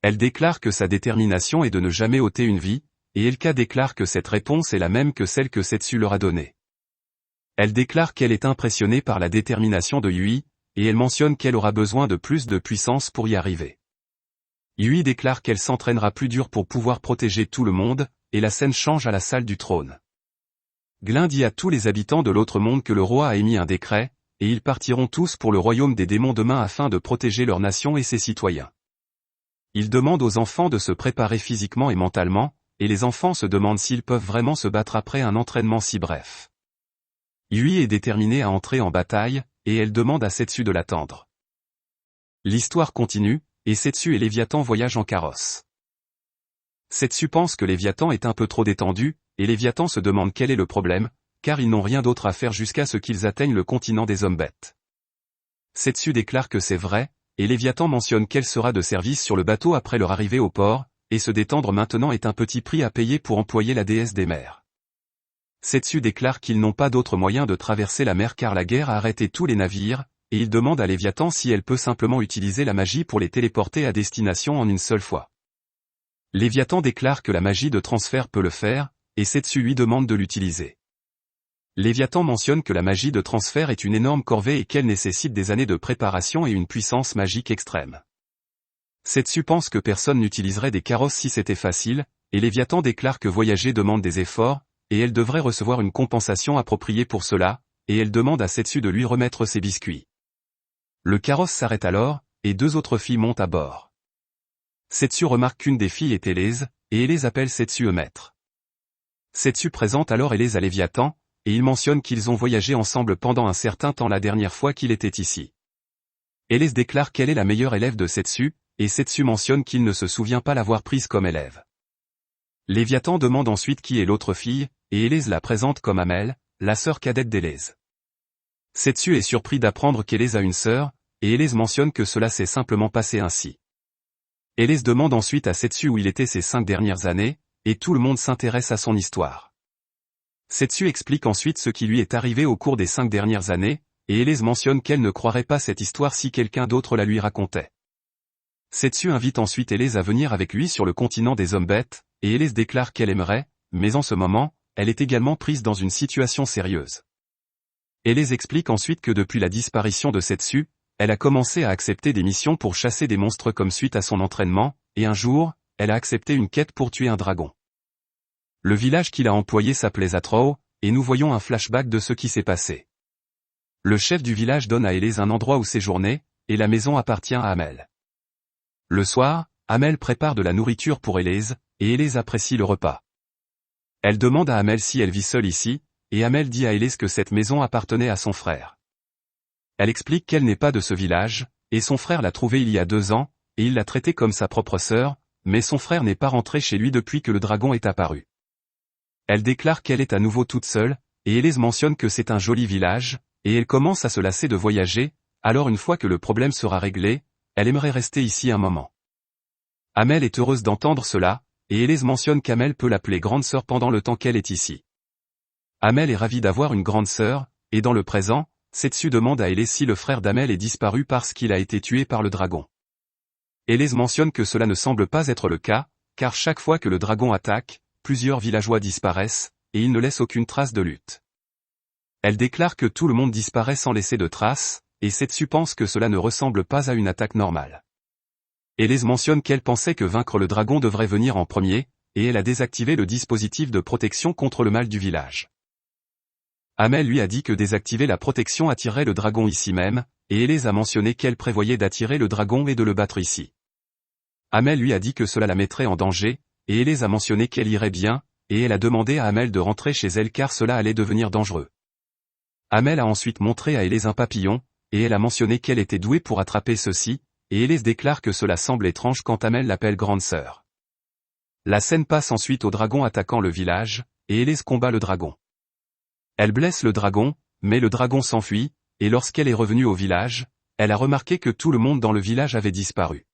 Elle déclare que sa détermination est de ne jamais ôter une vie, et Elka déclare que cette réponse est la même que celle que Setsu leur a donnée. Elle déclare qu'elle est impressionnée par la détermination de Yui, et elle mentionne qu'elle aura besoin de plus de puissance pour y arriver. Yui déclare qu'elle s'entraînera plus dur pour pouvoir protéger tout le monde, et la scène change à la salle du trône. Glin dit à tous les habitants de l'autre monde que le roi a émis un décret, et ils partiront tous pour le royaume des démons demain afin de protéger leur nation et ses citoyens. Il demande aux enfants de se préparer physiquement et mentalement, et les enfants se demandent s'ils peuvent vraiment se battre après un entraînement si bref. Yui est déterminée à entrer en bataille, et elle demande à Setsu de l'attendre. L'histoire continue, et Setsu et Léviathan voyagent en carrosse. Setsu pense que Léviathan est un peu trop détendu, et Léviathan se demande quel est le problème, car ils n'ont rien d'autre à faire jusqu'à ce qu'ils atteignent le continent des hommes-bêtes. Setsu déclare que c'est vrai, et Léviathan mentionne qu'elle sera de service sur le bateau après leur arrivée au port, et se détendre maintenant est un petit prix à payer pour employer la déesse des mers. Setsu déclare qu'ils n'ont pas d'autre moyen de traverser la mer car la guerre a arrêté tous les navires, et il demande à Léviathan si elle peut simplement utiliser la magie pour les téléporter à destination en une seule fois. Léviathan déclare que la magie de transfert peut le faire, et Setsu lui demande de l'utiliser. Léviathan mentionne que la magie de transfert est une énorme corvée et qu'elle nécessite des années de préparation et une puissance magique extrême. Setsu pense que personne n'utiliserait des carrosses si c'était facile, et Léviathan déclare que voyager demande des efforts, et elle devrait recevoir une compensation appropriée pour cela, et elle demande à Setsu de lui remettre ses biscuits. Le carrosse s'arrête alors, et deux autres filles montent à bord. Setsu remarque qu'une des filles est Élèse, et Élèse appelle Setsu maître. Setsu présente alors Élèse à Léviathan, et il mentionne qu'ils ont voyagé ensemble pendant un certain temps la dernière fois qu'il était ici. Élèse déclare qu'elle est la meilleure élève de Setsu, et Setsu mentionne qu'il ne se souvient pas l'avoir prise comme élève. Léviathan demande ensuite qui est l'autre fille, et Élèse la présente comme Amel, la sœur cadette d'Élèse. Setsu est surpris d'apprendre qu'Élèse a une sœur, et Élèse mentionne que cela s'est simplement passé ainsi. Élèse demande ensuite à Setsu où il était ces 5 dernières années, et tout le monde s'intéresse à son histoire. Setsu explique ensuite ce qui lui est arrivé au cours des 5 dernières années, et Élèse mentionne qu'elle ne croirait pas cette histoire si quelqu'un d'autre la lui racontait. Setsu invite ensuite Élèse à venir avec lui sur le continent des hommes bêtes, et Élèse déclare qu'elle aimerait, mais en ce moment, elle est également prise dans une situation sérieuse. Élèse explique ensuite que depuis la disparition de Setsu, elle a commencé à accepter des missions pour chasser des monstres comme suite à son entraînement, et un jour, elle a accepté une quête pour tuer un dragon. Le village qu'il a employé s'appelait Zatrao, et nous voyons un flashback de ce qui s'est passé. Le chef du village donne à Élèse un endroit où séjourner, et la maison appartient à Amel. Le soir, Amel prépare de la nourriture pour Élèse, et Élèse apprécie le repas. Elle demande à Amel si elle vit seule ici, et Amel dit à Élèse que cette maison appartenait à son frère. Elle explique qu'elle n'est pas de ce village, et son frère l'a trouvée il y a 2 ans, et il l'a traitée comme sa propre sœur, mais son frère n'est pas rentré chez lui depuis que le dragon est apparu. Elle déclare qu'elle est à nouveau toute seule, et Élèse mentionne que c'est un joli village, et elle commence à se lasser de voyager, alors une fois que le problème sera réglé, elle aimerait rester ici un moment. Amel est heureuse d'entendre cela, et Élèse mentionne qu'Amel peut l'appeler grande sœur pendant le temps qu'elle est ici. Amel est ravie d'avoir une grande sœur, et dans le présent, Setsu demande à Élèse si le frère d'Amel est disparu parce qu'il a été tué par le dragon. Élèse mentionne que cela ne semble pas être le cas, car chaque fois que le dragon attaque, plusieurs villageois disparaissent, et il ne laisse aucune trace de lutte. Elle déclare que tout le monde disparaît sans laisser de traces, et Setsu pense que cela ne ressemble pas à une attaque normale. Élèse mentionne qu'elle pensait que vaincre le dragon devrait venir en premier, et elle a désactivé le dispositif de protection contre le mal du village. Amel lui a dit que désactiver la protection attirerait le dragon ici même, et Élèse a mentionné qu'elle prévoyait d'attirer le dragon et de le battre ici. Amel lui a dit que cela la mettrait en danger, et Élèse a mentionné qu'elle irait bien, et elle a demandé à Amel de rentrer chez elle car cela allait devenir dangereux. Amel a ensuite montré à Élèse un papillon, et elle a mentionné qu'elle était douée pour attraper ceci, et Élèse déclare que cela semble étrange quand Amel l'appelle grande sœur. La scène passe ensuite au dragon attaquant le village, et Élèse combat le dragon. Elle blesse le dragon, mais le dragon s'enfuit, et lorsqu'elle est revenue au village, elle a remarqué que tout le monde dans le village avait disparu.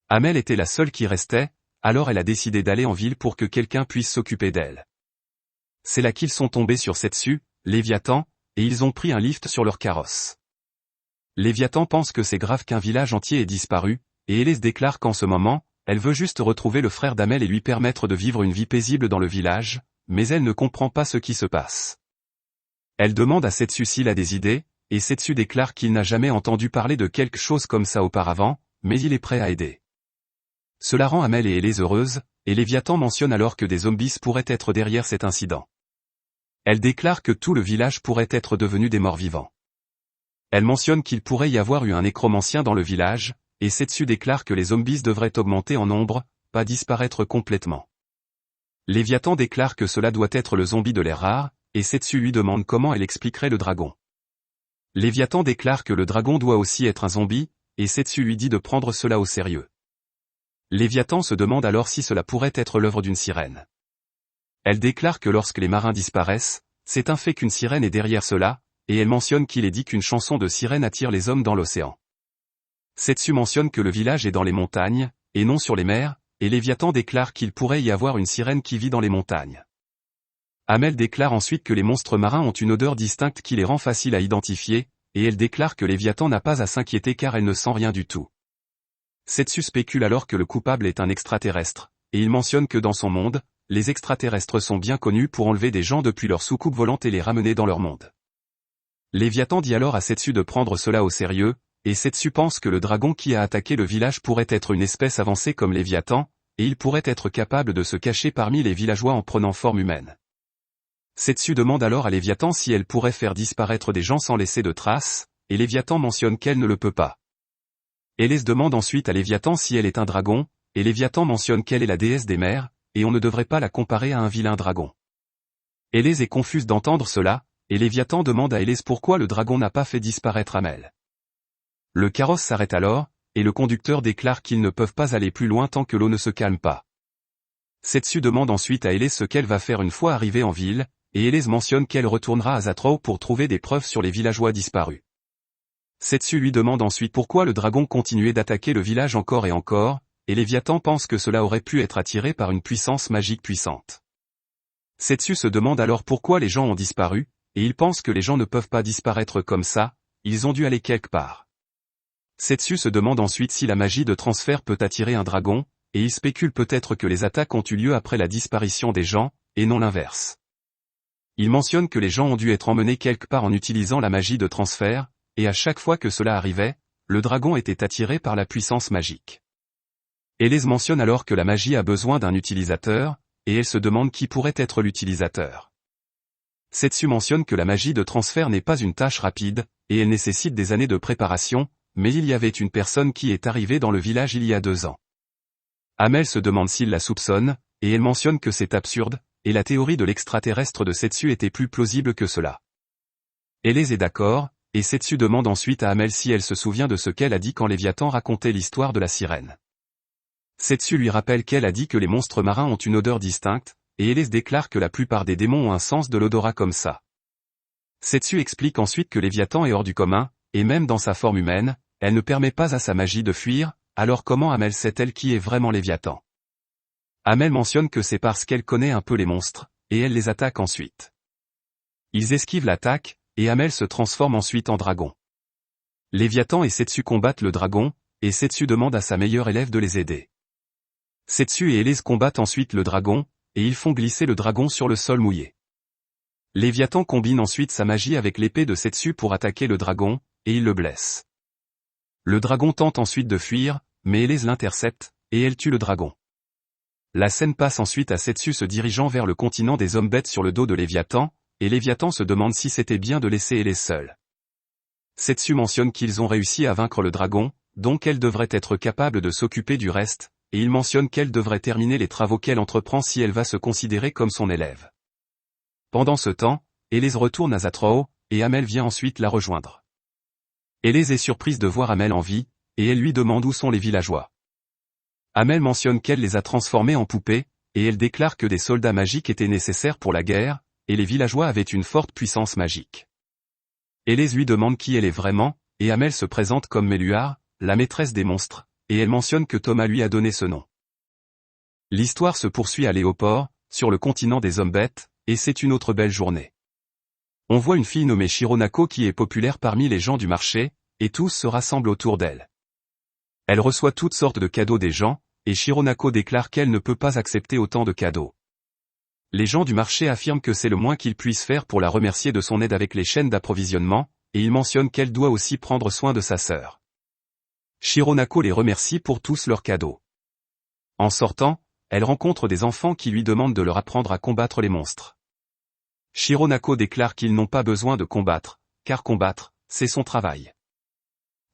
Amel était la seule qui restait, alors elle a décidé d'aller en ville pour que quelqu'un puisse s'occuper d'elle. C'est là qu'ils sont tombés sur Setsu, Léviathan, et ils ont pris un lift sur leur carrosse. Léviathan pense que c'est grave qu'un village entier ait disparu, et Élèse déclare qu'en ce moment, elle veut juste retrouver le frère d'Amel et lui permettre de vivre une vie paisible dans le village, mais elle ne comprend pas ce qui se passe. Elle demande à Setsu s'il a des idées, et Setsu déclare qu'il n'a jamais entendu parler de quelque chose comme ça auparavant, mais il est prêt à aider. Cela rend Amel et Élèse heureuses, et Léviathan mentionne alors que des zombies pourraient être derrière cet incident. Elle déclare que tout le village pourrait être devenu des morts-vivants. Elle mentionne qu'il pourrait y avoir eu un nécromancien dans le village, et Setsu déclare que les zombies devraient augmenter en nombre, pas disparaître complètement. Léviathan déclare que cela doit être le zombie de l'ère rare, et Setsu lui demande comment elle expliquerait le dragon. Léviathan déclare que le dragon doit aussi être un zombie, et Setsu lui dit de prendre cela au sérieux. Léviathan se demande alors si cela pourrait être l'œuvre d'une sirène. Elle déclare que lorsque les marins disparaissent, c'est un fait qu'une sirène est derrière cela, et elle mentionne qu'il est dit qu'une chanson de sirène attire les hommes dans l'océan. Setsu mentionne que le village est dans les montagnes, et non sur les mers, et Léviathan déclare qu'il pourrait y avoir une sirène qui vit dans les montagnes. Amel déclare ensuite que les monstres marins ont une odeur distincte qui les rend faciles à identifier, et elle déclare que Léviathan n'a pas à s'inquiéter car elle ne sent rien du tout. Setsu spécule alors que le coupable est un extraterrestre, et il mentionne que dans son monde, les extraterrestres sont bien connus pour enlever des gens depuis leur soucoupe volante et les ramener dans leur monde. Léviathan dit alors à Setsu de prendre cela au sérieux, et Setsu pense que le dragon qui a attaqué le village pourrait être une espèce avancée comme Léviathan, et il pourrait être capable de se cacher parmi les villageois en prenant forme humaine. Setsu demande alors à Léviathan si elle pourrait faire disparaître des gens sans laisser de traces, et Léviathan mentionne qu'elle ne le peut pas. Hélès demande ensuite à Léviathan si elle est un dragon, et Léviathan mentionne qu'elle est la déesse des mers, et on ne devrait pas la comparer à un vilain dragon. Hélès est confuse d'entendre cela, et Léviathan demande à Hélès pourquoi le dragon n'a pas fait disparaître Amel. Le carrosse s'arrête alors, et le conducteur déclare qu'ils ne peuvent pas aller plus loin tant que l'eau ne se calme pas. Setsu demande ensuite à Hélès ce qu'elle va faire une fois arrivée en ville, et Hélès mentionne qu'elle retournera à Zatrao pour trouver des preuves sur les villageois disparus. Setsu lui demande ensuite pourquoi le dragon continuait d'attaquer le village encore et encore, et Léviathan pense que cela aurait pu être attiré par une puissance magique puissante. Setsu se demande alors pourquoi les gens ont disparu, et il pense que les gens ne peuvent pas disparaître comme ça, ils ont dû aller quelque part. Setsu se demande ensuite si la magie de transfert peut attirer un dragon, et il spécule peut-être que les attaques ont eu lieu après la disparition des gens, et non l'inverse. Il mentionne que les gens ont dû être emmenés quelque part en utilisant la magie de transfert, et à chaque fois que cela arrivait, le dragon était attiré par la puissance magique. Hélès mentionne alors que la magie a besoin d'un utilisateur, et elle se demande qui pourrait être l'utilisateur. Setsu mentionne que la magie de transfert n'est pas une tâche rapide, et elle nécessite des années de préparation, mais il y avait une personne qui est arrivée dans le village il y a 2 ans. Amel se demande s'il la soupçonne, et elle mentionne que c'est absurde, et la théorie de l'extraterrestre de Setsu était plus plausible que cela. Hélès est d'accord, et Setsu demande ensuite à Amel si elle se souvient de ce qu'elle a dit quand Léviathan racontait l'histoire de la sirène. Setsu lui rappelle qu'elle a dit que les monstres marins ont une odeur distincte, et Hélès déclare que la plupart des démons ont un sens de l'odorat comme ça. Setsu explique ensuite que Léviathan est hors du commun, et même dans sa forme humaine, elle ne permet pas à sa magie de fuir, alors comment Amel sait-elle qui est vraiment Léviathan? Amel mentionne que c'est parce qu'elle connaît un peu les monstres, et elle les attaque ensuite. Ils esquivent l'attaque, et Amel se transforme ensuite en dragon. Léviathan et Setsu combattent le dragon, et Setsu demande à sa meilleure élève de les aider. Setsu et Hélès combattent ensuite le dragon, et ils font glisser le dragon sur le sol mouillé. Léviathan combine ensuite sa magie avec l'épée de Setsu pour attaquer le dragon, et il le blesse. Le dragon tente ensuite de fuir, mais Hélès l'intercepte, et elle tue le dragon. La scène passe ensuite à Setsu se dirigeant vers le continent des hommes bêtes sur le dos de Léviathan, et Léviathan se demande si c'était bien de laisser Hélès seule. Setsu mentionne qu'ils ont réussi à vaincre le dragon, donc elle devrait être capable de s'occuper du reste, et il mentionne qu'elle devrait terminer les travaux qu'elle entreprend si elle va se considérer comme son élève. Pendant ce temps, Hélès retourne à Zatrao, et Amel vient ensuite la rejoindre. Hélès est surprise de voir Amel en vie, et elle lui demande où sont les villageois. Amel mentionne qu'elle les a transformés en poupées, et elle déclare que des soldats magiques étaient nécessaires pour la guerre, et les villageois avaient une forte puissance magique. Hélès lui demande qui elle est vraiment, et Amel se présente comme Meluar, la maîtresse des monstres, et elle mentionne que Thomas lui a donné ce nom. L'histoire se poursuit à Léoport, sur le continent des hommes bêtes, et c'est une autre belle journée. On voit une fille nommée Shironako qui est populaire parmi les gens du marché, et tous se rassemblent autour d'elle. Elle reçoit toutes sortes de cadeaux des gens, et Shironako déclare qu'elle ne peut pas accepter autant de cadeaux. Les gens du marché affirment que c'est le moins qu'ils puissent faire pour la remercier de son aide avec les chaînes d'approvisionnement, et ils mentionnent qu'elle doit aussi prendre soin de sa sœur. Shironako les remercie pour tous leurs cadeaux. En sortant, elle rencontre des enfants qui lui demandent de leur apprendre à combattre les monstres. Shironako déclare qu'ils n'ont pas besoin de combattre, car combattre, c'est son travail.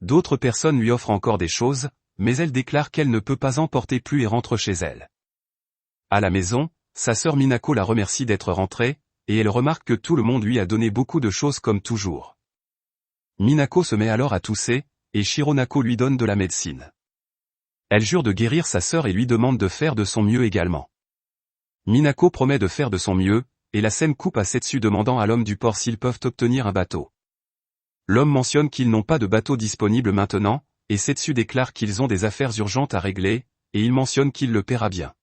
D'autres personnes lui offrent encore des choses, mais elle déclare qu'elle ne peut pas emporter plus et rentre chez elle. À la maison, sa sœur Minako la remercie d'être rentrée, et elle remarque que tout le monde lui a donné beaucoup de choses comme toujours. Minako se met alors à tousser, et Shironako lui donne de la médecine. Elle jure de guérir sa sœur et lui demande de faire de son mieux également. Minako promet de faire de son mieux, et la scène coupe à Setsu demandant à l'homme du port s'ils peuvent obtenir un bateau. L'homme mentionne qu'ils n'ont pas de bateau disponible maintenant, et Setsu déclare qu'ils ont des affaires urgentes à régler, et il mentionne qu'il le paiera bien.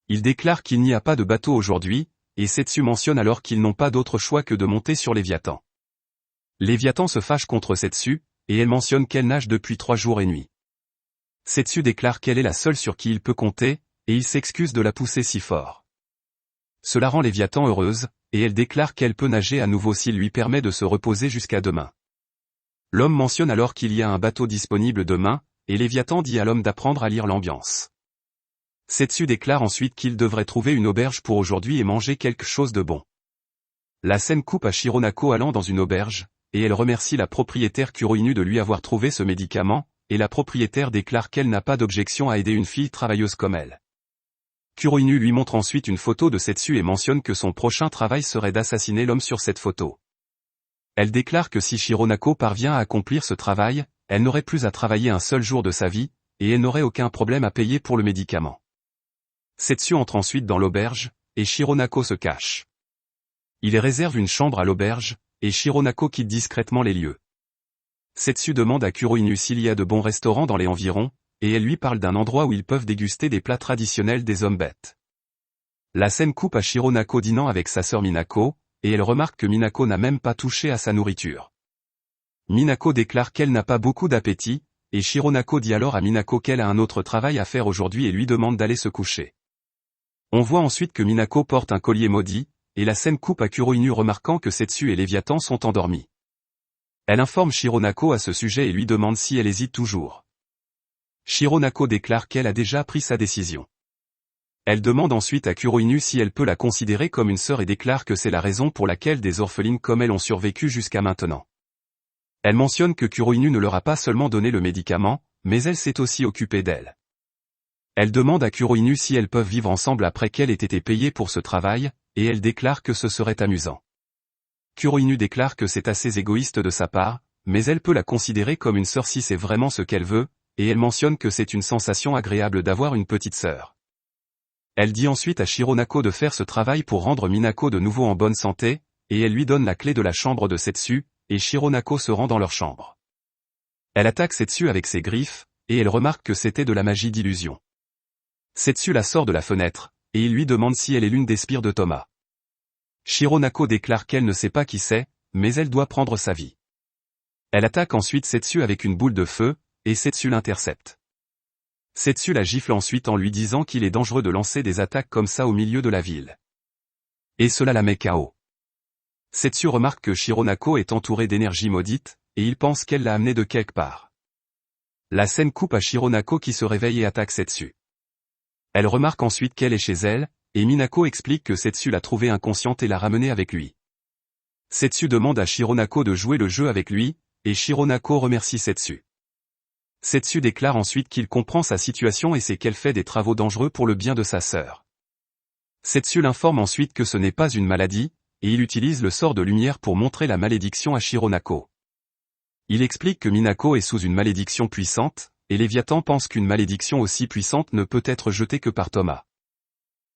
Il déclare qu'il n'y a pas de bateau aujourd'hui, et Setsu mentionne alors qu'ils n'ont pas d'autre choix que de monter sur Léviathan. Léviathan se fâche contre Setsu, et elle mentionne qu'elle nage depuis 3 jours et nuits. Setsu déclare qu'elle est la seule sur qui il peut compter, et il s'excuse de la pousser si fort. Cela rend Léviathan heureuse, et elle déclare qu'elle peut nager à nouveau s'il lui permet de se reposer jusqu'à demain. L'homme mentionne alors qu'il y a un bateau disponible demain, et Léviathan dit à l'homme d'apprendre à lire l'ambiance. Setsu déclare ensuite qu'il devrait trouver une auberge pour aujourd'hui et manger quelque chose de bon. La scène coupe à Shironako allant dans une auberge, et elle remercie la propriétaire Kuroinu de lui avoir trouvé ce médicament, et la propriétaire déclare qu'elle n'a pas d'objection à aider une fille travailleuse comme elle. Kuroinu lui montre ensuite une photo de Setsu et mentionne que son prochain travail serait d'assassiner l'homme sur cette photo. Elle déclare que si Shironako parvient à accomplir ce travail, elle n'aurait plus à travailler un seul jour de sa vie, et elle n'aurait aucun problème à payer pour le médicament. Setsu entre ensuite dans l'auberge, et Shironako se cache. Il réserve une chambre à l'auberge, et Shironako quitte discrètement les lieux. Setsu demande à Kuroinu s'il y a de bons restaurants dans les environs, et elle lui parle d'un endroit où ils peuvent déguster des plats traditionnels des hommes bêtes. La scène coupe à Shironako dînant avec sa sœur Minako, et elle remarque que Minako n'a même pas touché à sa nourriture. Minako déclare qu'elle n'a pas beaucoup d'appétit, et Shironako dit alors à Minako qu'elle a un autre travail à faire aujourd'hui et lui demande d'aller se coucher. On voit ensuite que Minako porte un collier maudit, et la scène coupe à Kuroinu remarquant que Setsu et Léviathan sont endormis. Elle informe Shironako à ce sujet et lui demande si elle hésite toujours. Shironako déclare qu'elle a déjà pris sa décision. Elle demande ensuite à Kuroinu si elle peut la considérer comme une sœur et déclare que c'est la raison pour laquelle des orphelines comme elle ont survécu jusqu'à maintenant. Elle mentionne que Kuroinu ne leur a pas seulement donné le médicament, mais elle s'est aussi occupée d'elle. Elle demande à Kuroinu si elles peuvent vivre ensemble après qu'elle ait été payée pour ce travail, et elle déclare que ce serait amusant. Kuroinu déclare que c'est assez égoïste de sa part, mais elle peut la considérer comme une sœur si c'est vraiment ce qu'elle veut, et elle mentionne que c'est une sensation agréable d'avoir une petite sœur. Elle dit ensuite à Shironako de faire ce travail pour rendre Minako de nouveau en bonne santé, et elle lui donne la clé de la chambre de Setsu, et Shironako se rend dans leur chambre. Elle attaque Setsu avec ses griffes, et elle remarque que c'était de la magie d'illusion. Setsu la sort de la fenêtre, et il lui demande si elle est l'une des spires de Thomas. Shironako déclare qu'elle ne sait pas qui c'est, mais elle doit prendre sa vie. Elle attaque ensuite Setsu avec une boule de feu, et Setsu l'intercepte. Setsu la gifle ensuite en lui disant qu'il est dangereux de lancer des attaques comme ça au milieu de la ville. Et cela la met KO. Setsu remarque que Shironako est entourée d'énergie maudite, et il pense qu'elle l'a amenée de quelque part. La scène coupe à Shironako qui se réveille et attaque Setsu. Elle remarque ensuite qu'elle est chez elle, et Minako explique que Setsu l'a trouvée inconsciente et l'a ramenée avec lui. Setsu demande à Shironako de jouer le jeu avec lui, et Shironako remercie Setsu. Setsu déclare ensuite qu'il comprend sa situation et sait qu'elle fait des travaux dangereux pour le bien de sa sœur. Setsu l'informe ensuite que ce n'est pas une maladie, et il utilise le sort de lumière pour montrer la malédiction à Shironako. Il explique que Minako est sous une malédiction puissante, et Léviathan pense qu'une malédiction aussi puissante ne peut être jetée que par Thomas.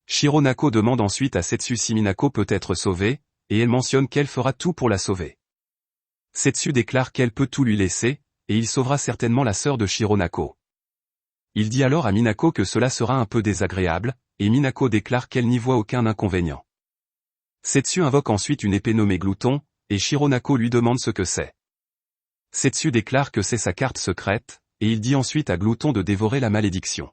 Shironako demande ensuite à Setsu si Minako peut être sauvée, et elle mentionne qu'elle fera tout pour la sauver. Setsu déclare qu'elle peut tout lui laisser, et il sauvera certainement la sœur de Shironako. Il dit alors à Minako que cela sera un peu désagréable, et Minako déclare qu'elle n'y voit aucun inconvénient. Setsu invoque ensuite une épée nommée Glouton, et Shironako lui demande ce que c'est. Setsu déclare que c'est sa carte secrète, et il dit ensuite à Glouton de dévorer la malédiction.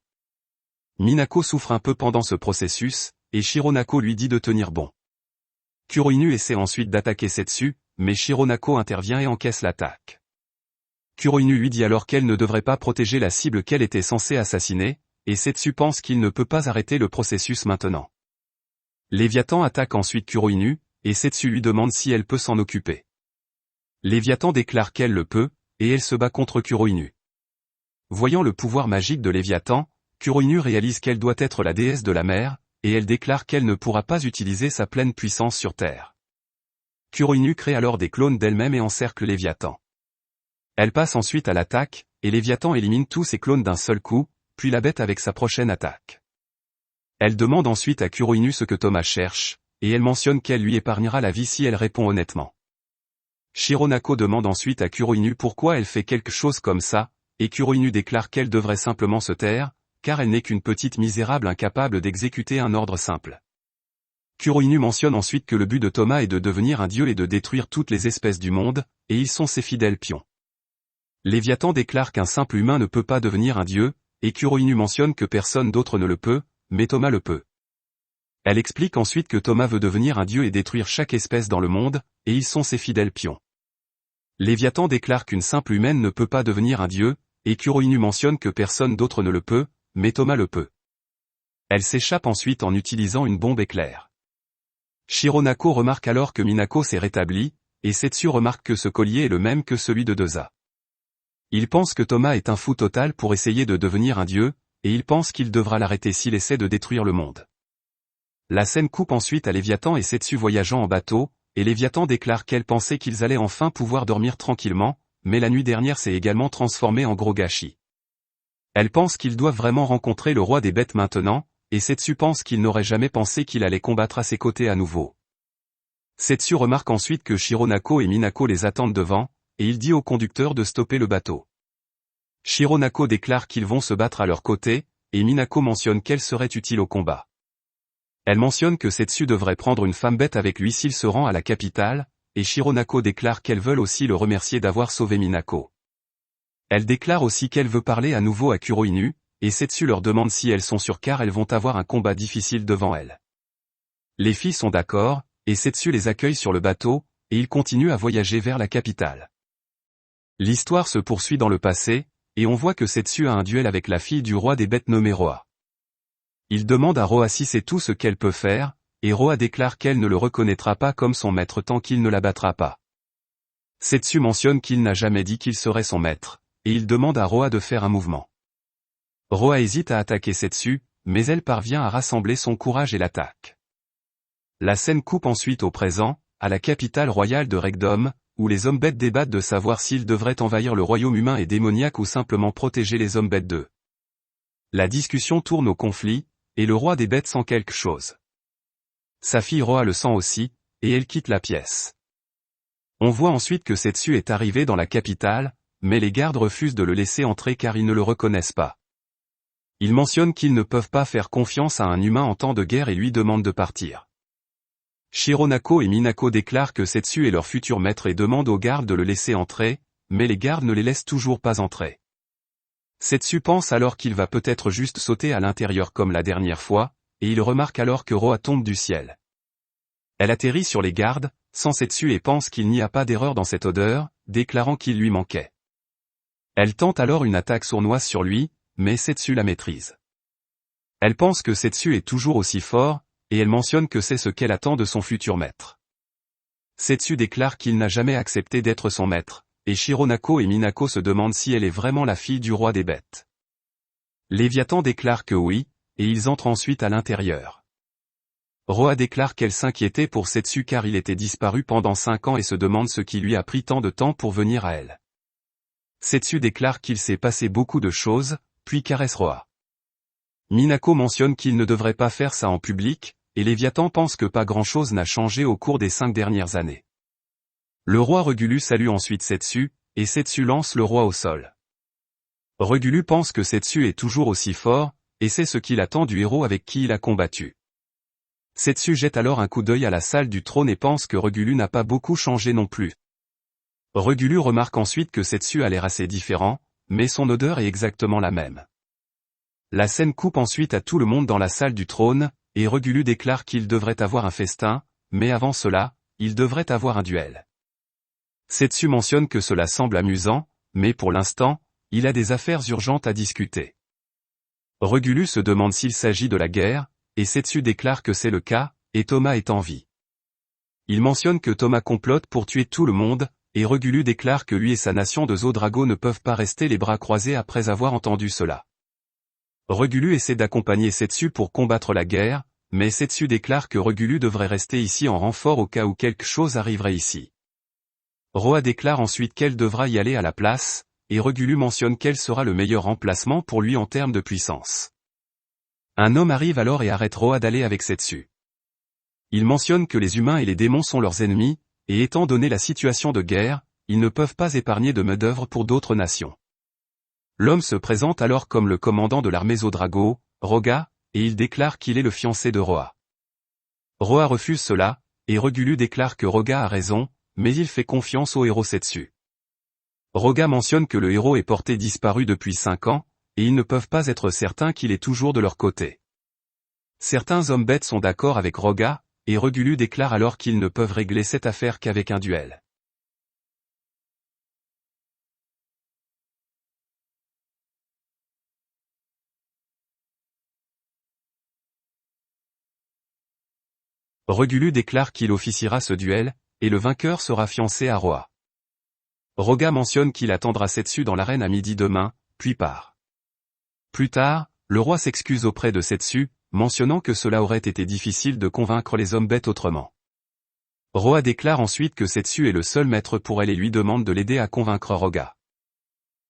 Minako souffre un peu pendant ce processus, et Shironako lui dit de tenir bon. Kuroinu essaie ensuite d'attaquer Setsu, mais Shironako intervient et encaisse l'attaque. Kuroinu lui dit alors qu'elle ne devrait pas protéger la cible qu'elle était censée assassiner, et Setsu pense qu'il ne peut pas arrêter le processus maintenant. Léviathan attaque ensuite Kuroinu, et Setsu lui demande si elle peut s'en occuper. Léviathan déclare qu'elle le peut, et elle se bat contre Kuroinu. Voyant le pouvoir magique de Léviathan, Kuroinu réalise qu'elle doit être la déesse de la mer, et elle déclare qu'elle ne pourra pas utiliser sa pleine puissance sur Terre. Kuroinu crée alors des clones d'elle-même et encercle Léviathan. Elle passe ensuite à l'attaque, et Léviathan élimine tous ses clones d'un seul coup, puis la bête avec sa prochaine attaque. Elle demande ensuite à Kuroinu ce que Thomas cherche, et elle mentionne qu'elle lui épargnera la vie si elle répond honnêtement. Shironako demande ensuite à Kuroinu pourquoi elle fait quelque chose comme ça, et Kuroinu déclare qu'elle devrait simplement se taire, car elle n'est qu'une petite misérable incapable d'exécuter un ordre simple. Kuroinu mentionne ensuite que le but de Thomas est de devenir un dieu et de détruire toutes les espèces du monde, et ils sont ses fidèles pions. Léviathan déclare qu'un simple humain ne peut pas devenir un dieu, et Kuroinu mentionne que personne d'autre ne le peut, mais Thomas le peut. Elle explique ensuite que Thomas veut devenir un dieu et détruire chaque espèce dans le monde, et ils sont ses fidèles pions. Léviathan déclare qu'une simple humaine ne peut pas devenir un dieu, et Kuroinu mentionne que personne d'autre ne le peut, mais Thomas le peut. Elle s'échappe ensuite en utilisant une bombe éclair. Shironako remarque alors que Minako s'est rétablie, et Setsu remarque que ce collier est le même que celui de Deza. Il pense que Thomas est un fou total pour essayer de devenir un dieu, et il pense qu'il devra l'arrêter s'il essaie de détruire le monde. La scène coupe ensuite à Léviathan et Setsu voyageant en bateau, et Léviathan déclare qu'elle pensait qu'ils allaient enfin pouvoir dormir tranquillement, mais la nuit dernière s'est également transformée en gros gâchis. Elle pense qu'ils doivent vraiment rencontrer le roi des bêtes maintenant, et Setsu pense qu'il n'aurait jamais pensé qu'il allait combattre à ses côtés à nouveau. Setsu remarque ensuite que Shironako et Minako les attendent devant, et il dit au conducteur de stopper le bateau. Shironako déclare qu'ils vont se battre à leur côté, et Minako mentionne qu'elle serait utile au combat. Elle mentionne que Setsu devrait prendre une femme bête avec lui s'il se rend à la capitale, et Shironako déclare qu'elles veulent aussi le remercier d'avoir sauvé Minako. Elle déclare aussi qu'elle veut parler à nouveau à Kuroinu, et Setsu leur demande si elles sont sûres car elles vont avoir un combat difficile devant elles. Les filles sont d'accord, et Setsu les accueille sur le bateau, et ils continuent à voyager vers la capitale. L'histoire se poursuit dans le passé, et on voit que Setsu a un duel avec la fille du roi des bêtes nommée Roa. Il demande à Roa si c'est tout ce qu'elle peut faire, et Roa déclare qu'elle ne le reconnaîtra pas comme son maître tant qu'il ne la battra pas. Setsu mentionne qu'il n'a jamais dit qu'il serait son maître, et il demande à Roa de faire un mouvement. Roa hésite à attaquer Setsu, mais elle parvient à rassembler son courage et l'attaque. La scène coupe ensuite au présent, à la capitale royale de Regdom, où les hommes bêtes débattent de savoir s'ils devraient envahir le royaume humain et démoniaque ou simplement protéger les hommes bêtes d'eux. La discussion tourne au conflit, et le roi des bêtes sent quelque chose. Sa fille Roa le sent aussi, et elle quitte la pièce. On voit ensuite que Setsu est arrivé dans la capitale, mais les gardes refusent de le laisser entrer car ils ne le reconnaissent pas. Ils mentionnent qu'ils ne peuvent pas faire confiance à un humain en temps de guerre et lui demandent de partir. Shironako et Minako déclarent que Setsu est leur futur maître et demandent aux gardes de le laisser entrer, mais les gardes ne les laissent toujours pas entrer. Setsu pense alors qu'il va peut-être juste sauter à l'intérieur comme la dernière fois, et il remarque alors que Roa tombe du ciel. Elle atterrit sur les gardes, sans Setsu et pense qu'il n'y a pas d'erreur dans cette odeur, déclarant qu'il lui manquait. Elle tente alors une attaque sournoise sur lui, mais Setsu la maîtrise. Elle pense que Setsu est toujours aussi fort, et elle mentionne que c'est ce qu'elle attend de son futur maître. Setsu déclare qu'il n'a jamais accepté d'être son maître, et Shironako et Minako se demandent si elle est vraiment la fille du roi des bêtes. Léviathan déclare que oui, et ils entrent ensuite à l'intérieur. Roa déclare qu'elle s'inquiétait pour Setsu car il était disparu pendant 5 ans et se demande ce qui lui a pris tant de temps pour venir à elle. Setsu déclare qu'il s'est passé beaucoup de choses, puis caresse Roa. Minako mentionne qu'il ne devrait pas faire ça en public, et Léviathan pense que pas grand-chose n'a changé au cours des 5 dernières années. Le roi Regulu salue ensuite Setsu, et Setsu lance le roi au sol. Regulu pense que Setsu est toujours aussi fort, et c'est ce qu'il attend du héros avec qui il a combattu. Setsu jette alors un coup d'œil à la salle du trône et pense que Regulu n'a pas beaucoup changé non plus. Regulu remarque ensuite que Setsu a l'air assez différent, mais son odeur est exactement la même. La scène coupe ensuite à tout le monde dans la salle du trône, et Regulu déclare qu'il devrait avoir un festin, mais avant cela, il devrait avoir un duel. Setsu mentionne que cela semble amusant, mais pour l'instant, il a des affaires urgentes à discuter. Regulu se demande s'il s'agit de la guerre, et Setsu déclare que c'est le cas, et Thomas est en vie. Il mentionne que Thomas complote pour tuer tout le monde, et Regulu déclare que lui et sa nation de Zodrago ne peuvent pas rester les bras croisés après avoir entendu cela. Regulu essaie d'accompagner Setsu pour combattre la guerre, mais Setsu déclare que Regulu devrait rester ici en renfort au cas où quelque chose arriverait ici. Roa déclare ensuite qu'elle devra y aller à la place, et Regulu mentionne quel sera le meilleur emplacement pour lui en termes de puissance. Un homme arrive alors et arrête Roa d'aller avec Setsu. Il mentionne que les humains et les démons sont leurs ennemis, et étant donné la situation de guerre, ils ne peuvent pas épargner de main-d'œuvre pour d'autres nations. L'homme se présente alors comme le commandant de l'armée Zodrago, Roga, et il déclare qu'il est le fiancé de Roa. Roa refuse cela, et Regulu déclare que Roga a raison, mais il fait confiance au héros Setsu. Roga mentionne que le héros est porté disparu depuis 5 ans, et ils ne peuvent pas être certains qu'il est toujours de leur côté. Certains hommes bêtes sont d'accord avec Roga, et Regulu déclare alors qu'ils ne peuvent régler cette affaire qu'avec un duel. Regulu déclare qu'il officiera ce duel, et le vainqueur sera fiancé à Roa. Roga mentionne qu'il attendra Setsu dans l'arène à midi demain, puis part. Plus tard, le roi s'excuse auprès de Setsu, mentionnant que cela aurait été difficile de convaincre les hommes bêtes autrement. Roa déclare ensuite que Setsu est le seul maître pour elle et lui demande de l'aider à convaincre Roga.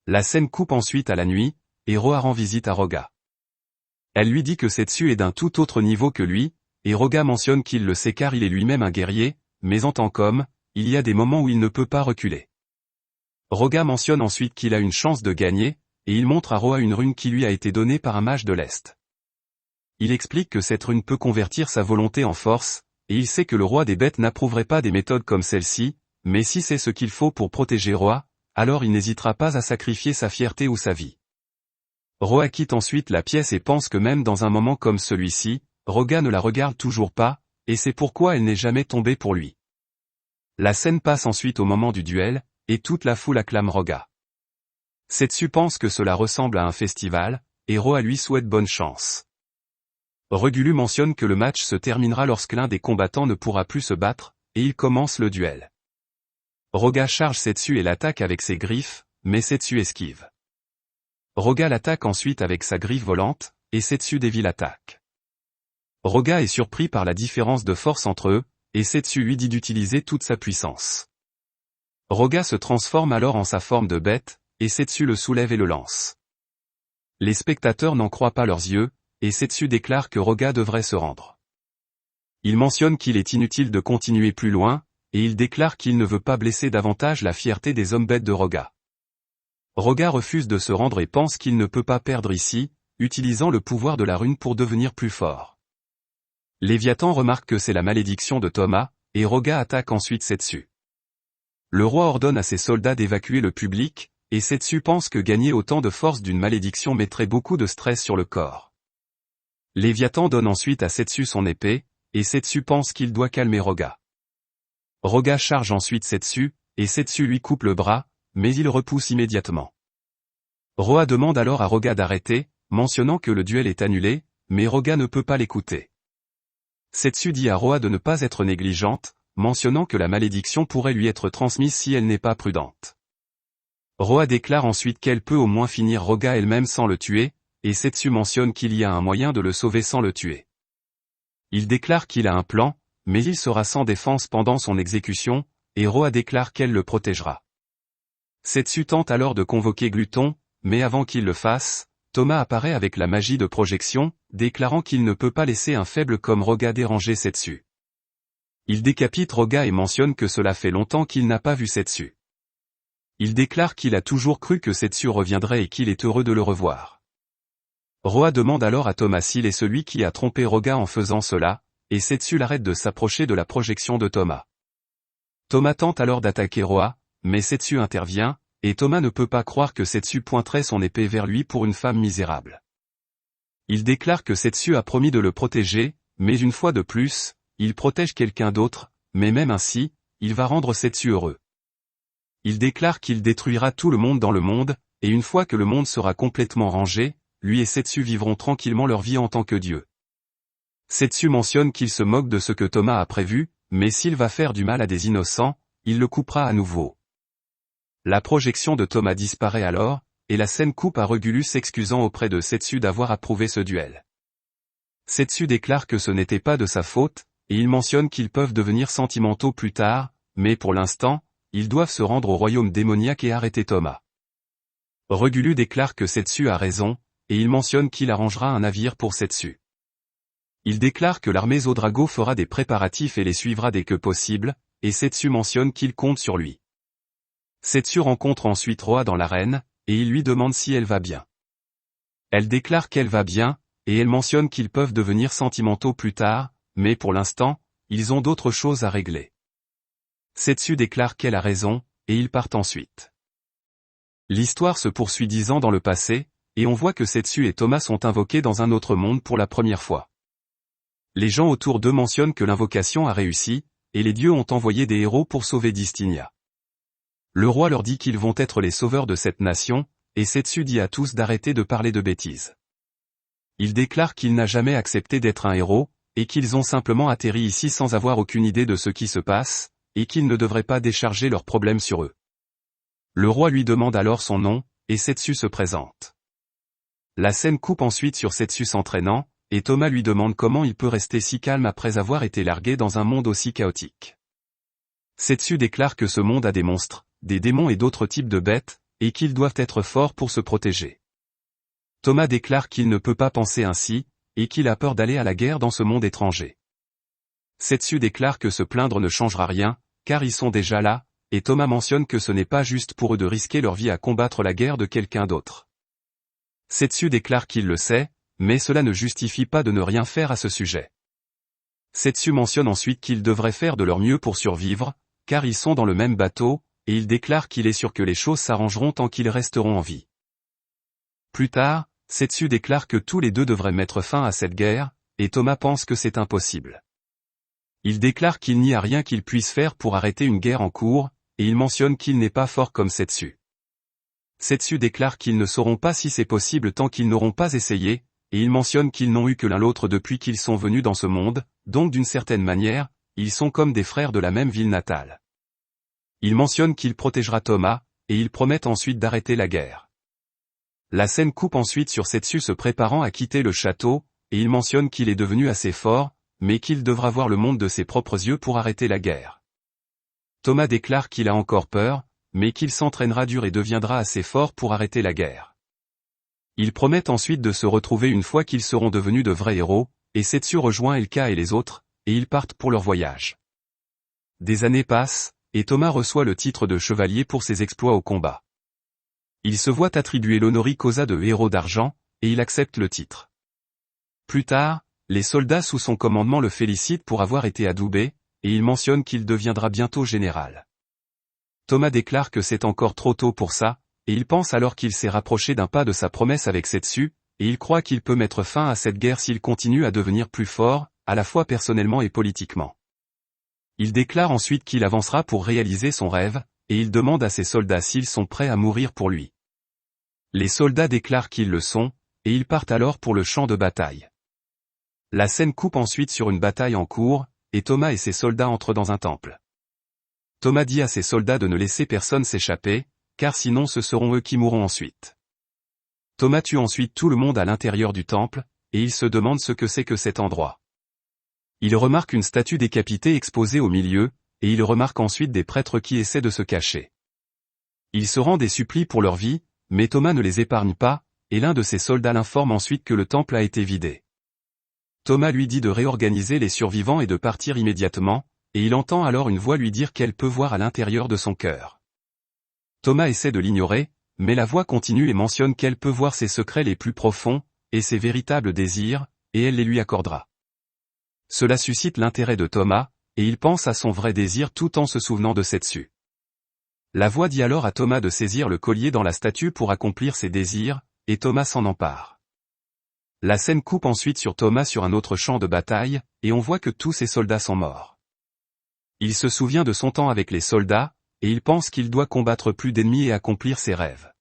La scène coupe ensuite à la nuit, et Roa rend visite à Roga. Elle lui dit que Setsu est d'un tout autre niveau que lui, et Roga mentionne qu'il le sait car il est lui-même un guerrier, mais en tant qu'homme, il y a des moments où il ne peut pas reculer. Roga mentionne ensuite qu'il a une chance de gagner, et il montre à Roa une rune qui lui a été donnée par un mage de l'Est. Il explique que cette rune peut convertir sa volonté en force, et il sait que le roi des bêtes n'approuverait pas des méthodes comme celle-ci, mais si c'est ce qu'il faut pour protéger Roa, alors il n'hésitera pas à sacrifier sa fierté ou sa vie. Roa quitte ensuite la pièce et pense que même dans un moment comme celui-ci, Roga ne la regarde toujours pas, et c'est pourquoi elle n'est jamais tombée pour lui. La scène passe ensuite au moment du duel, et toute la foule acclame Roga. Setsu pense que cela ressemble à un festival, et Roa lui souhaite bonne chance. Regulu mentionne que le match se terminera lorsque l'un des combattants ne pourra plus se battre, et il commence le duel. Roga charge Setsu et l'attaque avec ses griffes, mais Setsu esquive. Roga l'attaque ensuite avec sa griffe volante, et Setsu dévie l'attaque. Roga est surpris par la différence de force entre eux, et Setsu lui dit d'utiliser toute sa puissance. Roga se transforme alors en sa forme de bête, et Setsu le soulève et le lance. Les spectateurs n'en croient pas leurs yeux, et Setsu déclare que Roga devrait se rendre. Il mentionne qu'il est inutile de continuer plus loin, et il déclare qu'il ne veut pas blesser davantage la fierté des hommes bêtes de Roga. Roga refuse de se rendre et pense qu'il ne peut pas perdre ici, utilisant le pouvoir de la rune pour devenir plus fort. Léviathan remarque que c'est la malédiction de Thomas, et Roga attaque ensuite Setsu. Le roi ordonne à ses soldats d'évacuer le public, et Setsu pense que gagner autant de force d'une malédiction mettrait beaucoup de stress sur le corps. Léviathan donne ensuite à Setsu son épée, et Setsu pense qu'il doit calmer Roga. Roga charge ensuite Setsu, et Setsu lui coupe le bras, mais il repousse immédiatement. Roa demande alors à Roga d'arrêter, mentionnant que le duel est annulé, mais Roga ne peut pas l'écouter. Setsu dit à Roa de ne pas être négligente, mentionnant que la malédiction pourrait lui être transmise si elle n'est pas prudente. Roa déclare ensuite qu'elle peut au moins finir Roga elle-même sans le tuer, et Setsu mentionne qu'il y a un moyen de le sauver sans le tuer. Il déclare qu'il a un plan, mais il sera sans défense pendant son exécution, et Roa déclare qu'elle le protégera. Setsu tente alors de convoquer Gluton, mais avant qu'il le fasse, Thomas apparaît avec la magie de projection, déclarant qu'il ne peut pas laisser un faible comme Roga déranger Setsu. Il décapite Roga et mentionne que cela fait longtemps qu'il n'a pas vu Setsu. Il déclare qu'il a toujours cru que Setsu reviendrait et qu'il est heureux de le revoir. Roa demande alors à Thomas s'il est celui qui a trompé Roga en faisant cela, et Setsu l'arrête de s'approcher de la projection de Thomas. Thomas tente alors d'attaquer Roa, mais Setsu intervient, et Thomas ne peut pas croire que Setsu pointerait son épée vers lui pour une femme misérable. Il déclare que Setsu a promis de le protéger, mais une fois de plus, il protège quelqu'un d'autre, mais même ainsi, il va rendre Setsu heureux. Il déclare qu'il détruira tout le monde dans le monde, et une fois que le monde sera complètement rangé, lui et Setsu vivront tranquillement leur vie en tant que dieu. Setsu mentionne qu'il se moque de ce que Thomas a prévu, mais s'il va faire du mal à des innocents, il le coupera à nouveau. La projection de Thomas disparaît alors, et la scène coupe à Regulu s'excusant auprès de Setsu d'avoir approuvé ce duel. Setsu déclare que ce n'était pas de sa faute, et il mentionne qu'ils peuvent devenir sentimentaux plus tard, mais pour l'instant, ils doivent se rendre au royaume démoniaque et arrêter Thomas. Regulu déclare que Setsu a raison, et il mentionne qu'il arrangera un navire pour Setsu. Il déclare que l'armée Zodrago fera des préparatifs et les suivra dès que possible, et Setsu mentionne qu'il compte sur lui. Setsu rencontre ensuite Roa dans l'arène, et il lui demande si elle va bien. Elle déclare qu'elle va bien, et elle mentionne qu'ils peuvent devenir sentimentaux plus tard, mais pour l'instant, ils ont d'autres choses à régler. Setsu déclare qu'elle a raison, et ils partent ensuite. L'histoire se poursuit 10 ans dans le passé, et on voit que Setsu et Thomas sont invoqués dans un autre monde pour la première fois. Les gens autour d'eux mentionnent que l'invocation a réussi, et les dieux ont envoyé des héros pour sauver Distinia. Le roi leur dit qu'ils vont être les sauveurs de cette nation, et Setsu dit à tous d'arrêter de parler de bêtises. Il déclare qu'il n'a jamais accepté d'être un héros, et qu'ils ont simplement atterri ici sans avoir aucune idée de ce qui se passe, et qu'ils ne devraient pas décharger leurs problèmes sur eux. Le roi lui demande alors son nom, et Setsu se présente. La scène coupe ensuite sur Setsu s'entraînant, et Thomas lui demande comment il peut rester si calme après avoir été largué dans un monde aussi chaotique. Setsu déclare que ce monde a des monstres, des démons et d'autres types de bêtes, et qu'ils doivent être forts pour se protéger. Thomas déclare qu'il ne peut pas penser ainsi, et qu'il a peur d'aller à la guerre dans ce monde étranger. Setsu déclare que se plaindre ne changera rien, car ils sont déjà là, et Thomas mentionne que ce n'est pas juste pour eux de risquer leur vie à combattre la guerre de quelqu'un d'autre. Setsu déclare qu'il le sait, mais cela ne justifie pas de ne rien faire à ce sujet. Setsu mentionne ensuite qu'ils devraient faire de leur mieux pour survivre, car ils sont dans le même bateau, et il déclare qu'il est sûr que les choses s'arrangeront tant qu'ils resteront en vie. Plus tard, Setsu déclare que tous les deux devraient mettre fin à cette guerre, et Thomas pense que c'est impossible. Il déclare qu'il n'y a rien qu'il puisse faire pour arrêter une guerre en cours, et il mentionne qu'il n'est pas fort comme Setsu. Setsu déclare qu'ils ne sauront pas si c'est possible tant qu'ils n'auront pas essayé, et il mentionne qu'ils n'ont eu que l'un l'autre depuis qu'ils sont venus dans ce monde, donc d'une certaine manière, ils sont comme des frères de la même ville natale. Il mentionne qu'il protégera Thomas, et ils promettent ensuite d'arrêter la guerre. La scène coupe ensuite sur Setsu se préparant à quitter le château, et il mentionne qu'il est devenu assez fort, mais qu'il devra voir le monde de ses propres yeux pour arrêter la guerre. Thomas déclare qu'il a encore peur, mais qu'il s'entraînera dur et deviendra assez fort pour arrêter la guerre. Ils promettent ensuite de se retrouver une fois qu'ils seront devenus de vrais héros, et Setsu rejoint Elka et les autres, et ils partent pour leur voyage. Des années passent, et Thomas reçoit le titre de chevalier pour ses exploits au combat. Il se voit attribuer l'honoris causa de héros d'argent, et il accepte le titre. Plus tard, les soldats sous son commandement le félicitent pour avoir été adoubé, et il mentionne qu'il deviendra bientôt général. Thomas déclare que c'est encore trop tôt pour ça, et il pense alors qu'il s'est rapproché d'un pas de sa promesse avec Setsu, et il croit qu'il peut mettre fin à cette guerre s'il continue à devenir plus fort, à la fois personnellement et politiquement. Il déclare ensuite qu'il avancera pour réaliser son rêve, et il demande à ses soldats s'ils sont prêts à mourir pour lui. Les soldats déclarent qu'ils le sont, et ils partent alors pour le champ de bataille. La scène coupe ensuite sur une bataille en cours, et Thomas et ses soldats entrent dans un temple. Thomas dit à ses soldats de ne laisser personne s'échapper, car sinon ce seront eux qui mourront ensuite. Thomas tue ensuite tout le monde à l'intérieur du temple, et il se demande ce que c'est que cet endroit. Il remarque une statue décapitée exposée au milieu, et il remarque ensuite des prêtres qui essaient de se cacher. Il se rend des supplies pour leur vie, mais Thomas ne les épargne pas, et l'un de ses soldats l'informe ensuite que le temple a été vidé. Thomas lui dit de réorganiser les survivants et de partir immédiatement, et il entend alors une voix lui dire qu'elle peut voir à l'intérieur de son cœur. Thomas essaie de l'ignorer, mais la voix continue et mentionne qu'elle peut voir ses secrets les plus profonds, et ses véritables désirs, et elle les lui accordera. Cela suscite l'intérêt de Thomas, et il pense à son vrai désir tout en se souvenant de Setsu. La voix dit alors à Thomas de saisir le collier dans la statue pour accomplir ses désirs, et Thomas s'en empare. La scène coupe ensuite sur Thomas sur un autre champ de bataille, et on voit que tous ses soldats sont morts. Il se souvient de son temps avec les soldats, et il pense qu'il doit combattre plus d'ennemis et accomplir ses rêves.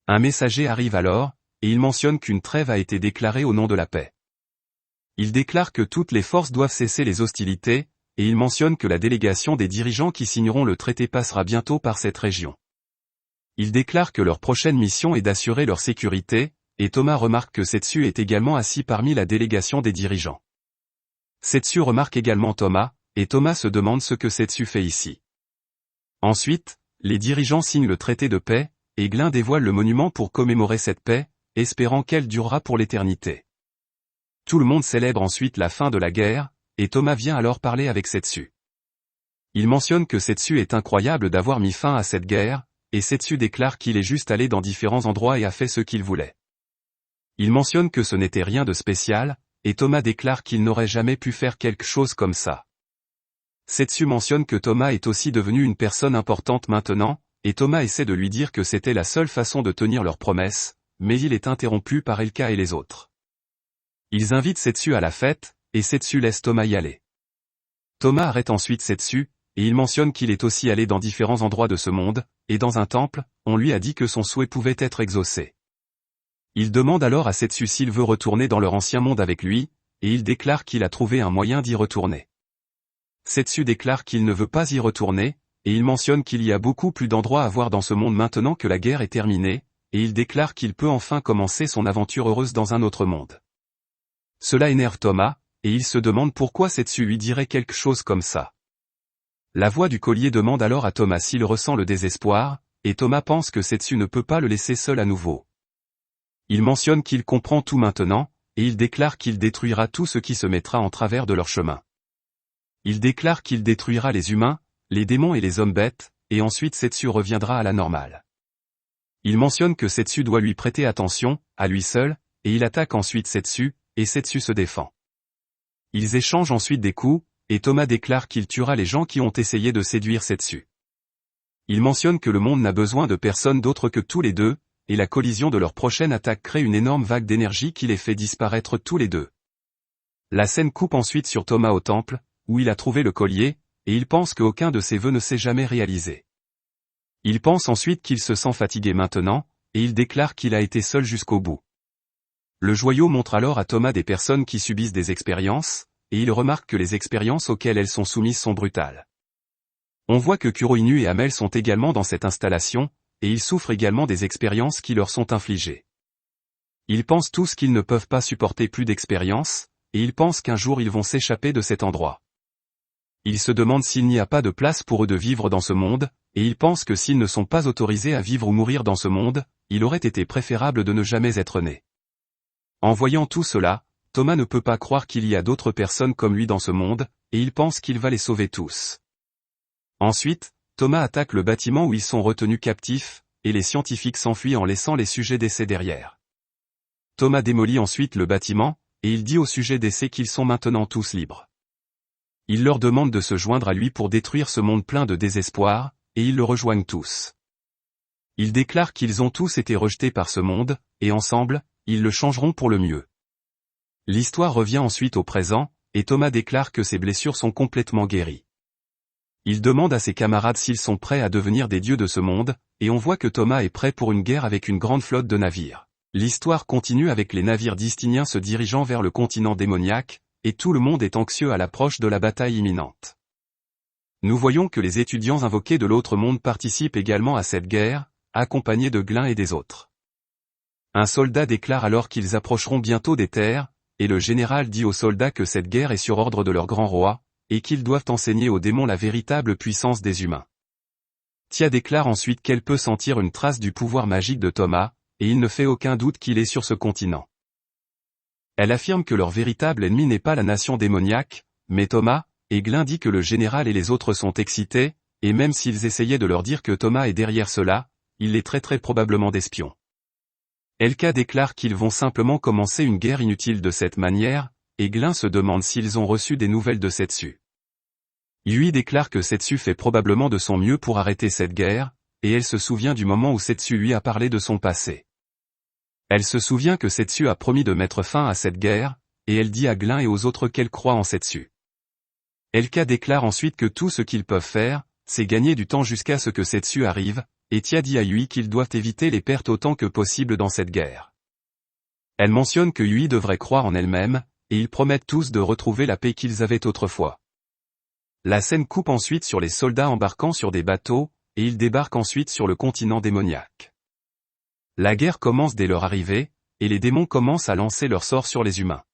Un messager arrive alors, et il mentionne qu'une trêve a été déclarée au nom de la paix. Il déclare que toutes les forces doivent cesser les hostilités, et il mentionne que la délégation des dirigeants qui signeront le traité passera bientôt par cette région. Il déclare que leur prochaine mission est d'assurer leur sécurité, et Thomas remarque que Setsu est également assis parmi la délégation des dirigeants. Setsu remarque également Thomas, et Thomas se demande ce que Setsu fait ici. Ensuite, les dirigeants signent le traité de paix, et Glin dévoile le monument pour commémorer cette paix, espérant qu'elle durera pour l'éternité. Tout le monde célèbre ensuite la fin de la guerre, et Thomas vient alors parler avec Setsu. Il mentionne que Setsu est incroyable d'avoir mis fin à cette guerre, et Setsu déclare qu'il est juste allé dans différents endroits et a fait ce qu'il voulait. Il mentionne que ce n'était rien de spécial, et Thomas déclare qu'il n'aurait jamais pu faire quelque chose comme ça. Setsu mentionne que Thomas est aussi devenu une personne importante maintenant, et Thomas essaie de lui dire que c'était la seule façon de tenir leur promesse, mais il est interrompu par Elka et les autres. Ils invitent Setsu à la fête, et Setsu laisse Thomas y aller. Thomas arrête ensuite Setsu, et il mentionne qu'il est aussi allé dans différents endroits de ce monde, et dans un temple, on lui a dit que son souhait pouvait être exaucé. Il demande alors à Setsu s'il veut retourner dans leur ancien monde avec lui, et il déclare qu'il a trouvé un moyen d'y retourner. Setsu déclare qu'il ne veut pas y retourner, et il mentionne qu'il y a beaucoup plus d'endroits à voir dans ce monde maintenant que la guerre est terminée, et il déclare qu'il peut enfin commencer son aventure heureuse dans un autre monde. Cela énerve Thomas, et il se demande pourquoi Setsu lui dirait quelque chose comme ça. La voix du collier demande alors à Thomas s'il ressent le désespoir, et Thomas pense que Setsu ne peut pas le laisser seul à nouveau. Il mentionne qu'il comprend tout maintenant, et il déclare qu'il détruira tout ce qui se mettra en travers de leur chemin. Il déclare qu'il détruira les humains, les démons et les hommes bêtes, et ensuite Setsu reviendra à la normale. Il mentionne que Setsu doit lui prêter attention, à lui seul, et il attaque ensuite Setsu, et Setsu se défend. Ils échangent ensuite des coups, et Thomas déclare qu'il tuera les gens qui ont essayé de séduire Setsu. Il mentionne que le monde n'a besoin de personne d'autre que tous les deux, et la collision de leur prochaine attaque crée une énorme vague d'énergie qui les fait disparaître tous les deux. La scène coupe ensuite sur Thomas au temple, où il a trouvé le collier, et il pense qu'aucun de ses vœux ne s'est jamais réalisé. Il pense ensuite qu'il se sent fatigué maintenant, et il déclare qu'il a été seul jusqu'au bout. Le joyau montre alors à Thomas des personnes qui subissent des expériences, et il remarque que les expériences auxquelles elles sont soumises sont brutales. On voit que Kuroinu et Amel sont également dans cette installation, et ils souffrent également des expériences qui leur sont infligées. Ils pensent tous qu'ils ne peuvent pas supporter plus d'expériences, et ils pensent qu'un jour ils vont s'échapper de cet endroit. Ils se demandent s'il n'y a pas de place pour eux de vivre dans ce monde, et ils pensent que s'ils ne sont pas autorisés à vivre ou mourir dans ce monde, il aurait été préférable de ne jamais être nés. En voyant tout cela, Thomas ne peut pas croire qu'il y a d'autres personnes comme lui dans ce monde, et il pense qu'il va les sauver tous. Ensuite, Thomas attaque le bâtiment où ils sont retenus captifs, et les scientifiques s'enfuient en laissant les sujets d'essai derrière. Thomas démolit ensuite le bâtiment, et il dit aux sujets d'essai qu'ils sont maintenant tous libres. Il leur demande de se joindre à lui pour détruire ce monde plein de désespoir, et ils le rejoignent tous. Il déclare qu'ils ont tous été rejetés par ce monde, et ensemble, ils le changeront pour le mieux. L'histoire revient ensuite au présent, et Thomas déclare que ses blessures sont complètement guéries. Il demande à ses camarades s'ils sont prêts à devenir des dieux de ce monde, et on voit que Thomas est prêt pour une guerre avec une grande flotte de navires. L'histoire continue avec les navires dystiniens se dirigeant vers le continent démoniaque, et tout le monde est anxieux à l'approche de la bataille imminente. Nous voyons que les étudiants invoqués de l'autre monde participent également à cette guerre, accompagnés de Glin et des autres. Un soldat déclare alors qu'ils approcheront bientôt des terres, et le général dit aux soldats que cette guerre est sur ordre de leur grand roi, et qu'ils doivent enseigner aux démons la véritable puissance des humains. Tia déclare ensuite qu'elle peut sentir une trace du pouvoir magique de Thomas, et il ne fait aucun doute qu'il est sur ce continent. Elle affirme que leur véritable ennemi n'est pas la nation démoniaque, mais Thomas, et Glin dit que le général et les autres sont excités, et même s'ils essayaient de leur dire que Thomas est derrière cela, ils les traiteraient probablement d'espions. Elka déclare qu'ils vont simplement commencer une guerre inutile de cette manière, et Glin se demande s'ils ont reçu des nouvelles de Setsu. Yui déclare que Setsu fait probablement de son mieux pour arrêter cette guerre, et elle se souvient du moment où Setsu lui a parlé de son passé. Elle se souvient que Setsu a promis de mettre fin à cette guerre, et elle dit à Glin et aux autres qu'elle croit en Setsu. Elka déclare ensuite que tout ce qu'ils peuvent faire, c'est gagner du temps jusqu'à ce que Setsu arrive, et Tia dit à Yui qu'ils doivent éviter les pertes autant que possible dans cette guerre. Elle mentionne que Yui devrait croire en elle-même, et ils promettent tous de retrouver la paix qu'ils avaient autrefois. La scène coupe ensuite sur les soldats embarquant sur des bateaux, et ils débarquent ensuite sur le continent démoniaque. La guerre commence dès leur arrivée, et les démons commencent à lancer leurs sorts sur les humains.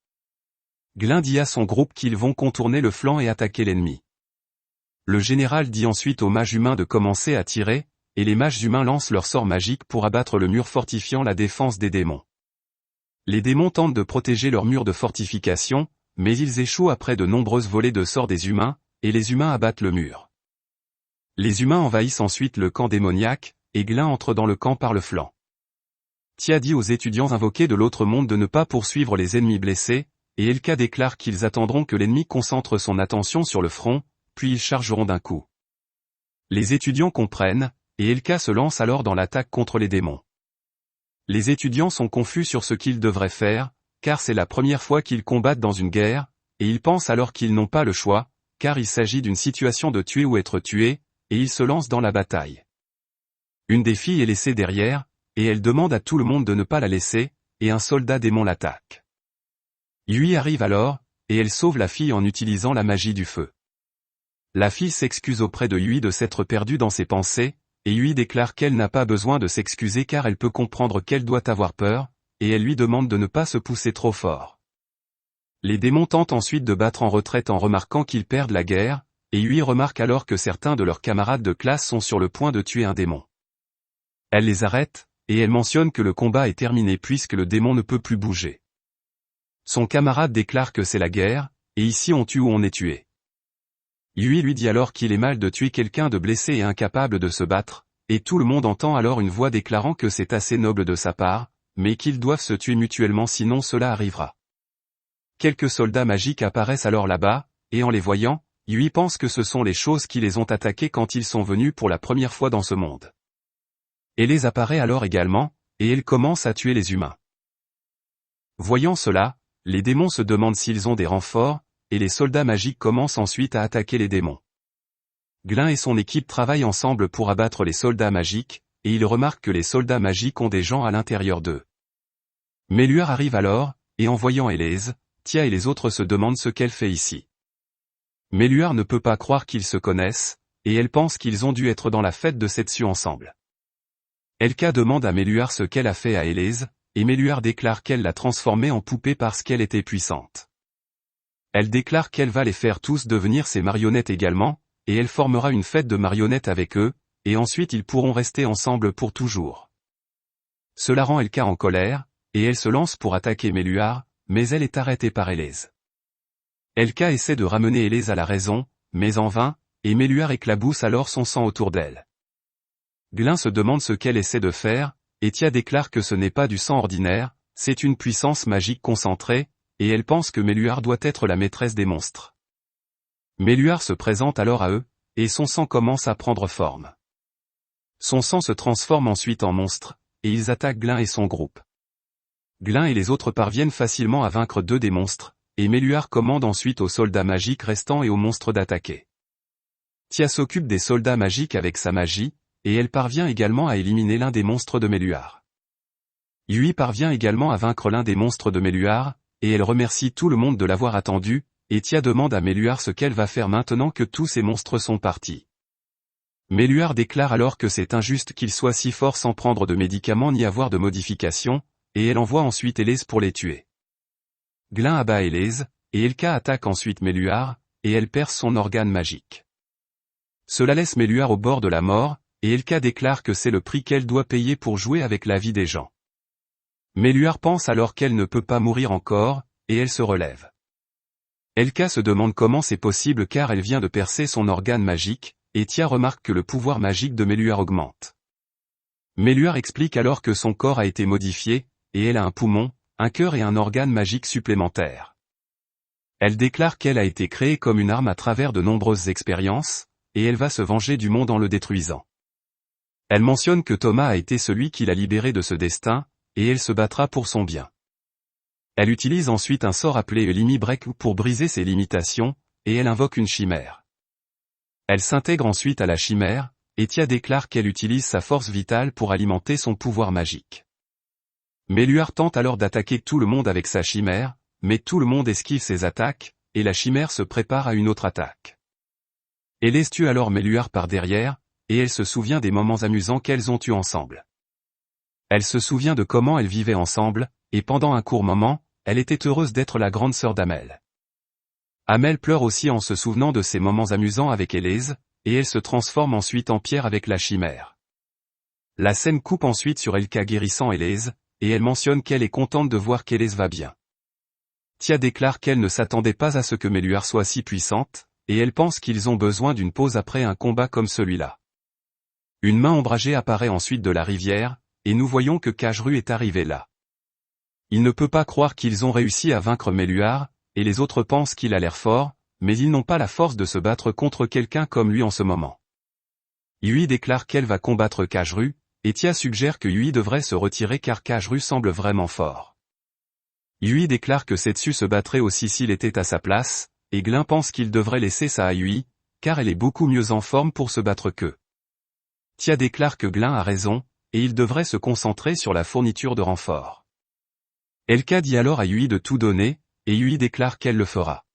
Glin dit à son groupe qu'ils vont contourner le flanc et attaquer l'ennemi. Le général dit ensuite aux mages humains de commencer à tirer, et les mages humains lancent leurs sorts magiques pour abattre le mur fortifiant la défense des démons. Les démons tentent de protéger leur mur de fortification, mais ils échouent après de nombreuses volées de sorts des humains, et les humains abattent le mur. Les humains envahissent ensuite le camp démoniaque, et Glin entre dans le camp par le flanc. Tia dit aux étudiants invoqués de l'autre monde de ne pas poursuivre les ennemis blessés, et Elka déclare qu'ils attendront que l'ennemi concentre son attention sur le front, puis ils chargeront d'un coup. Les étudiants comprennent, et Elka se lance alors dans l'attaque contre les démons. Les étudiants sont confus sur ce qu'ils devraient faire, car c'est la première fois qu'ils combattent dans une guerre, et ils pensent alors qu'ils n'ont pas le choix, car il s'agit d'une situation de tuer ou être tué, et ils se lancent dans la bataille. Une des filles est laissée derrière, et elle demande à tout le monde de ne pas la laisser, et un soldat démon l'attaque. Yui arrive alors, et elle sauve la fille en utilisant la magie du feu. La fille s'excuse auprès de Yui de s'être perdue dans ses pensées, et Yui déclare qu'elle n'a pas besoin de s'excuser car elle peut comprendre qu'elle doit avoir peur, et elle lui demande de ne pas se pousser trop fort. Les démons tentent ensuite de battre en retraite en remarquant qu'ils perdent la guerre, et Yui remarque alors que certains de leurs camarades de classe sont sur le point de tuer un démon. Elle les arrête, et elle mentionne que le combat est terminé puisque le démon ne peut plus bouger. Son camarade déclare que c'est la guerre, et ici on tue ou on est tué. Yui lui dit alors qu'il est mal de tuer quelqu'un de blessé et incapable de se battre, et tout le monde entend alors une voix déclarant que c'est assez noble de sa part, mais qu'ils doivent se tuer mutuellement sinon cela arrivera. Quelques soldats magiques apparaissent alors là-bas, et en les voyant, Yui pense que ce sont les choses qui les ont attaqués quand ils sont venus pour la première fois dans ce monde. Élèse apparaît alors également, et elle commence à tuer les humains. Voyant cela, les démons se demandent s'ils ont des renforts, et les soldats magiques commencent ensuite à attaquer les démons. Glin et son équipe travaillent ensemble pour abattre les soldats magiques, et ils remarquent que les soldats magiques ont des gens à l'intérieur d'eux. Méluar arrive alors, et en voyant Élèse, Tia et les autres se demandent ce qu'elle fait ici. Méluar ne peut pas croire qu'ils se connaissent, et elle pense qu'ils ont dû être dans la fête de Setsu ensemble. Elka demande à Méluar ce qu'elle a fait à Élèse, et Méluar déclare qu'elle l'a transformée en poupée parce qu'elle était puissante. Elle déclare qu'elle va les faire tous devenir ses marionnettes également, et elle formera une fête de marionnettes avec eux, et ensuite ils pourront rester ensemble pour toujours. Cela rend Elka en colère, et elle se lance pour attaquer Méluar, mais elle est arrêtée par Élèse. Elka essaie de ramener Élèse à la raison, mais en vain, et Méluar éclabousse alors son sang autour d'elle. Glin se demande ce qu'elle essaie de faire, et Tia déclare que ce n'est pas du sang ordinaire, c'est une puissance magique concentrée, et elle pense que Méluar doit être la maîtresse des monstres. Méluar se présente alors à eux, et son sang commence à prendre forme. Son sang se transforme ensuite en monstre, et ils attaquent Glin et son groupe. Glin et les autres parviennent facilement à vaincre 2 des monstres, et Méluar commande ensuite aux soldats magiques restants et aux monstres d'attaquer. Tia s'occupe des soldats magiques avec sa magie, et elle parvient également à éliminer l'un des monstres de Méluar. Yui parvient également à vaincre l'un des monstres de Méluar, et elle remercie tout le monde de l'avoir attendu, et Tia demande à Méluar ce qu'elle va faire maintenant que tous ces monstres sont partis. Méluar déclare alors que c'est injuste qu'il soit si fort sans prendre de médicaments ni avoir de modifications, et elle envoie ensuite Élèse pour les tuer. Glin abat Élèse, et Elka attaque ensuite Méluar, et elle perce son organe magique. Cela laisse Méluar au bord de la mort, et Elka déclare que c'est le prix qu'elle doit payer pour jouer avec la vie des gens. Méluar pense alors qu'elle ne peut pas mourir encore, et elle se relève. Elka se demande comment c'est possible car elle vient de percer son organe magique, et Tia remarque que le pouvoir magique de Méluar augmente. Méluar explique alors que son corps a été modifié, et elle a un poumon, un cœur et un organe magique supplémentaire. Elle déclare qu'elle a été créée comme une arme à travers de nombreuses expériences, et elle va se venger du monde en le détruisant. Elle mentionne que Thomas a été celui qui l'a libérée de ce destin, et elle se battra pour son bien. Elle utilise ensuite un sort appelé Elimi Break pour briser ses limitations, et elle invoque une chimère. Elle s'intègre ensuite à la chimère, et Tia déclare qu'elle utilise sa force vitale pour alimenter son pouvoir magique. Méluar tente alors d'attaquer tout le monde avec sa chimère, mais tout le monde esquive ses attaques, et la chimère se prépare à une autre attaque. Élèse tue alors Méluar par derrière, et elle se souvient des moments amusants qu'elles ont eus ensemble. Elle se souvient de comment elles vivaient ensemble, et pendant un court moment, elle était heureuse d'être la grande sœur d'Amel. Amel pleure aussi en se souvenant de ces moments amusants avec Élèse, et elle se transforme ensuite en pierre avec la chimère. La scène coupe ensuite sur Elka guérissant Élèse, et elle mentionne qu'elle est contente de voir qu'Élèse va bien. Tia déclare qu'elle ne s'attendait pas à ce que Méluar soit si puissante, et elle pense qu'ils ont besoin d'une pause après un combat comme celui-là. Une main ombragée apparaît ensuite de la rivière, et nous voyons que Kajru est arrivé là. Il ne peut pas croire qu'ils ont réussi à vaincre Méluar, et les autres pensent qu'il a l'air fort, mais ils n'ont pas la force de se battre contre quelqu'un comme lui en ce moment. Yui déclare qu'elle va combattre Kajru, et Tia suggère que Yui devrait se retirer car Kajru semble vraiment fort. Yui déclare que Setsu se battrait aussi s'il était à sa place, et Glin pense qu'il devrait laisser ça à Yui, car elle est beaucoup mieux en forme pour se battre qu'eux. Tia déclare que Glin a raison, et il devrait se concentrer sur la fourniture de renforts. Elka dit alors à Yui de tout donner, et Yui déclare qu'elle le fera.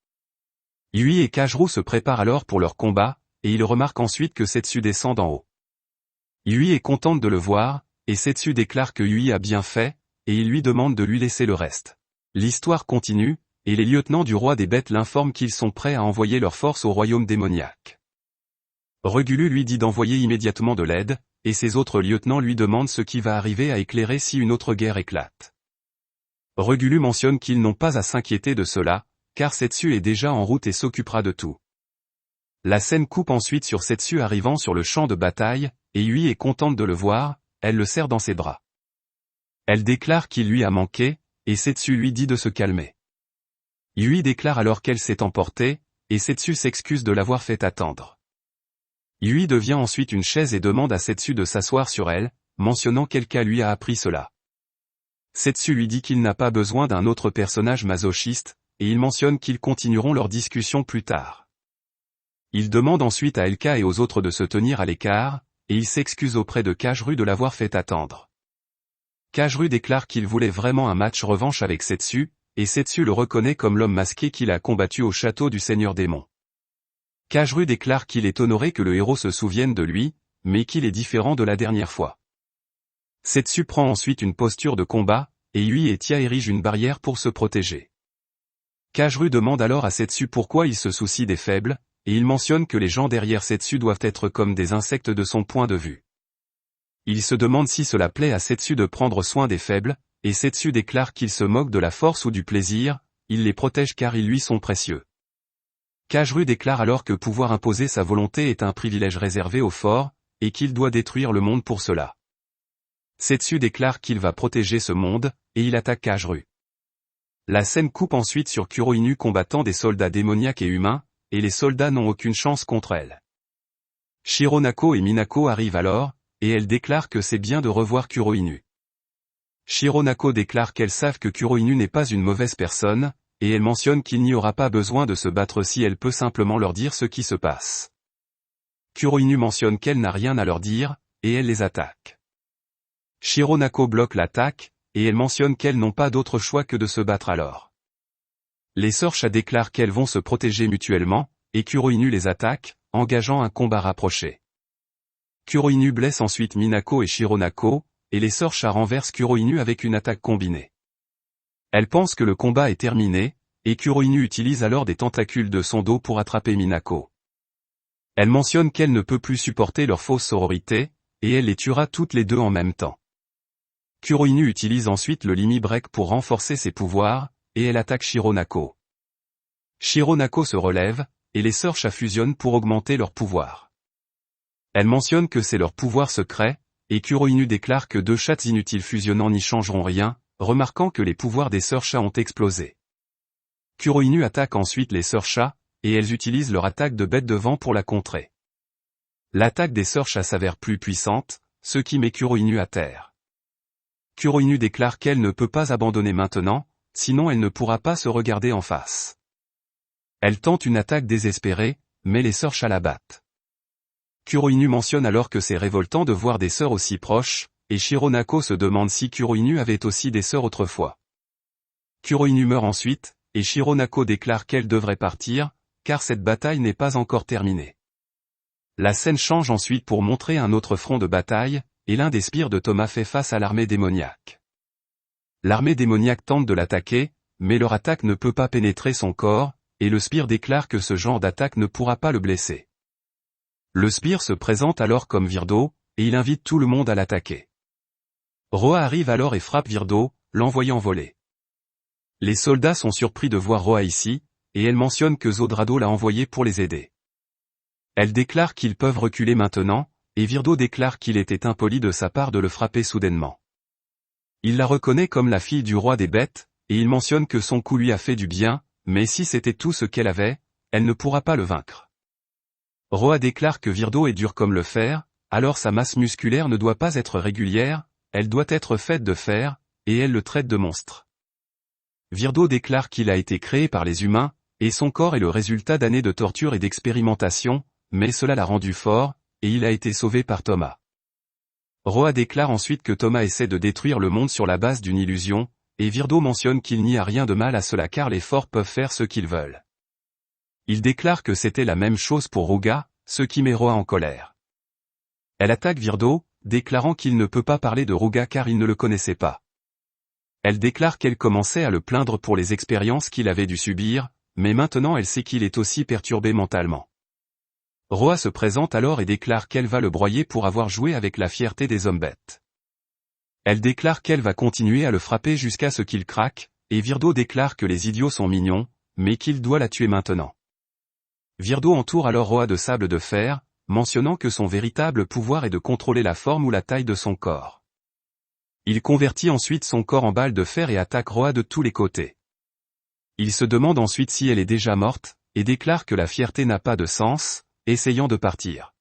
Yui et Kajru se préparent alors pour leur combat, et ils remarquent ensuite que Setsu descend d'en haut. Yui est contente de le voir, et Setsu déclare que Yui a bien fait, et il lui demande de lui laisser le reste. L'histoire continue, et les lieutenants du roi des bêtes l'informent qu'ils sont prêts à envoyer leurs forces au royaume démoniaque. Regulu lui dit d'envoyer immédiatement de l'aide, et ses autres lieutenants lui demandent ce qui va arriver à éclairer si une autre guerre éclate. Regulu mentionne qu'ils n'ont pas à s'inquiéter de cela, car Setsu est déjà en route et s'occupera de tout. La scène coupe ensuite sur Setsu arrivant sur le champ de bataille, et Yui est contente de le voir, elle le serre dans ses bras. Elle déclare qu'il lui a manqué, et Setsu lui dit de se calmer. Yui déclare alors qu'elle s'est emportée, et Setsu s'excuse de l'avoir fait attendre. Yui devient ensuite une chaise et demande à Setsu de s'asseoir sur elle, mentionnant qu'Elka lui a appris cela. Setsu lui dit qu'il n'a pas besoin d'un autre personnage masochiste, et il mentionne qu'ils continueront leur discussion plus tard. Il demande ensuite à Elka et aux autres de se tenir à l'écart, et il s'excuse auprès de Kajru de l'avoir fait attendre. Kajru déclare qu'il voulait vraiment un match revanche avec Setsu, et Setsu le reconnaît comme l'homme masqué qu'il a combattu au château du Seigneur Démon. Kajru déclare qu'il est honoré que le héros se souvienne de lui, mais qu'il est différent de la dernière fois. Setsu prend ensuite une posture de combat, et Yui et Tia érigent une barrière pour se protéger. Kajru demande alors à Setsu pourquoi il se soucie des faibles, et il mentionne que les gens derrière Setsu doivent être comme des insectes de son point de vue. Il se demande si cela plaît à Setsu de prendre soin des faibles, et Setsu déclare qu'il se moque de la force ou du plaisir, il les protège car ils lui sont précieux. Kajru déclare alors que pouvoir imposer sa volonté est un privilège réservé aux forts, et qu'il doit détruire le monde pour cela. Setsu déclare qu'il va protéger ce monde, et il attaque Kajru. La scène coupe ensuite sur Kuroinu combattant des soldats démoniaques et humains, et les soldats n'ont aucune chance contre elle. Shironako et Minako arrivent alors, et elles déclarent que c'est bien de revoir Kuroinu. Shironako déclare qu'elles savent que Kuroinu n'est pas une mauvaise personne, et elle mentionne qu'il n'y aura pas besoin de se battre si elle peut simplement leur dire ce qui se passe. Kuroinu mentionne qu'elle n'a rien à leur dire, et elle les attaque. Shironako bloque l'attaque, et elle mentionne qu'elles n'ont pas d'autre choix que de se battre alors. Les sœurs Sha déclarent qu'elles vont se protéger mutuellement, et Kuroinu les attaque, engageant un combat rapproché. Kuroinu blesse ensuite Minako et Shironako, et les sœurs Sha renversent Kuroinu avec une attaque combinée. Elles pensent que le combat est terminé, et Kuroinu utilise alors des tentacules de son dos pour attraper Minako. Elle mentionne qu'elle ne peut plus supporter leur fausse sororité, et elle les tuera toutes les deux en même temps. Kuroinu utilise ensuite le Limi Break pour renforcer ses pouvoirs, et elle attaque Shironako. Shironako se relève, et les sœurs Sha fusionnent pour augmenter leur pouvoir. Elle mentionne que c'est leur pouvoir secret, et Kuroinu déclare que deux chats inutiles fusionnant n'y changeront rien, remarquant que les pouvoirs des sœurs Sha ont explosé. Kuroinu attaque ensuite les sœurs Sha, et elles utilisent leur attaque de bête de vent pour la contrer. L'attaque des sœurs Sha s'avère plus puissante, ce qui met Kuroinu à terre. Kuroinu déclare qu'elle ne peut pas abandonner maintenant, sinon elle ne pourra pas se regarder en face. Elle tente une attaque désespérée, mais les sœurs Sha la battent. Kuroinu mentionne alors que c'est révoltant de voir des sœurs aussi proches, et Shironako se demande si Kuroinu avait aussi des sœurs autrefois. Kuroinu meurt ensuite, et Shironako déclare qu'elle devrait partir, car cette bataille n'est pas encore terminée. La scène change ensuite pour montrer un autre front de bataille, et l'un des sbires de Thomas fait face à l'armée démoniaque. L'armée démoniaque tente de l'attaquer, mais leur attaque ne peut pas pénétrer son corps, et le sbire déclare que ce genre d'attaque ne pourra pas le blesser. Le sbire se présente alors comme Virdo, et il invite tout le monde à l'attaquer. Roa arrive alors et frappe Virdo, l'envoyant voler. Les soldats sont surpris de voir Roa ici, et elle mentionne que Zodrado l'a envoyé pour les aider. Elle déclare qu'ils peuvent reculer maintenant, et Virdo déclare qu'il était impoli de sa part de le frapper soudainement. Il la reconnaît comme la fille du roi des bêtes, et il mentionne que son coup lui a fait du bien, mais si c'était tout ce qu'elle avait, elle ne pourra pas le vaincre. Roa déclare que Virdo est dur comme le fer, alors sa masse musculaire ne doit pas être régulière, elle doit être faite de fer, et elle le traite de monstre. Virdo déclare qu'il a été créé par les humains, et son corps est le résultat d'années de torture et d'expérimentation, mais cela l'a rendu fort, et il a été sauvé par Thomas. Roa déclare ensuite que Thomas essaie de détruire le monde sur la base d'une illusion, et Virdo mentionne qu'il n'y a rien de mal à cela car les forts peuvent faire ce qu'ils veulent. Il déclare que c'était la même chose pour Ruga, ce qui met Roa en colère. Elle attaque Virdo, déclarant qu'il ne peut pas parler de Ruga car il ne le connaissait pas. Elle déclare qu'elle commençait à le plaindre pour les expériences qu'il avait dû subir, mais maintenant elle sait qu'il est aussi perturbé mentalement. Roa se présente alors et déclare qu'elle va le broyer pour avoir joué avec la fierté des hommes bêtes. Elle déclare qu'elle va continuer à le frapper jusqu'à ce qu'il craque, et Virdo déclare que les idiots sont mignons, mais qu'il doit la tuer maintenant. Virdo entoure alors Roa de sable de fer, mentionnant que son véritable pouvoir est de contrôler la forme ou la taille de son corps. Il convertit ensuite son corps en balle de fer et attaque Roa de tous les côtés. Il se demande ensuite si elle est déjà morte, et déclare que la fierté n'a pas de sens, essayant de partir.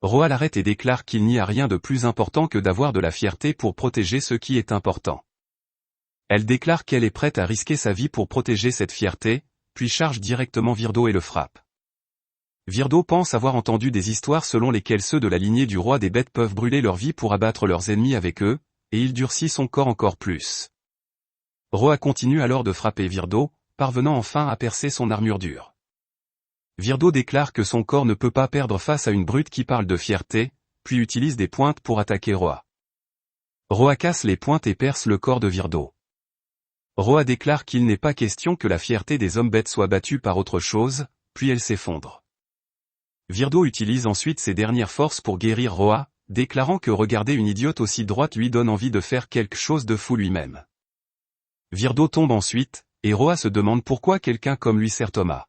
Roa l'arrête et déclare qu'il n'y a rien de plus important que d'avoir de la fierté pour protéger ce qui est important. Elle déclare qu'elle est prête à risquer sa vie pour protéger cette fierté, puis charge directement Virdo et le frappe. Virdo pense avoir entendu des histoires selon lesquelles ceux de la lignée du roi des bêtes peuvent brûler leur vie pour abattre leurs ennemis avec eux, et il durcit son corps encore plus. Roa continue alors de frapper Virdo, parvenant enfin à percer son armure dure. Virdo déclare que son corps ne peut pas perdre face à une brute qui parle de fierté, puis utilise des pointes pour attaquer Roa. Roa casse les pointes et perce le corps de Virdo. Roa déclare qu'il n'est pas question que la fierté des hommes bêtes soit battue par autre chose, puis elle s'effondre. Virdo utilise ensuite ses dernières forces pour guérir Roa, déclarant que regarder une idiote aussi droite lui donne envie de faire quelque chose de fou lui-même. Virdo tombe ensuite, et Roa se demande pourquoi quelqu'un comme lui sert Thomas.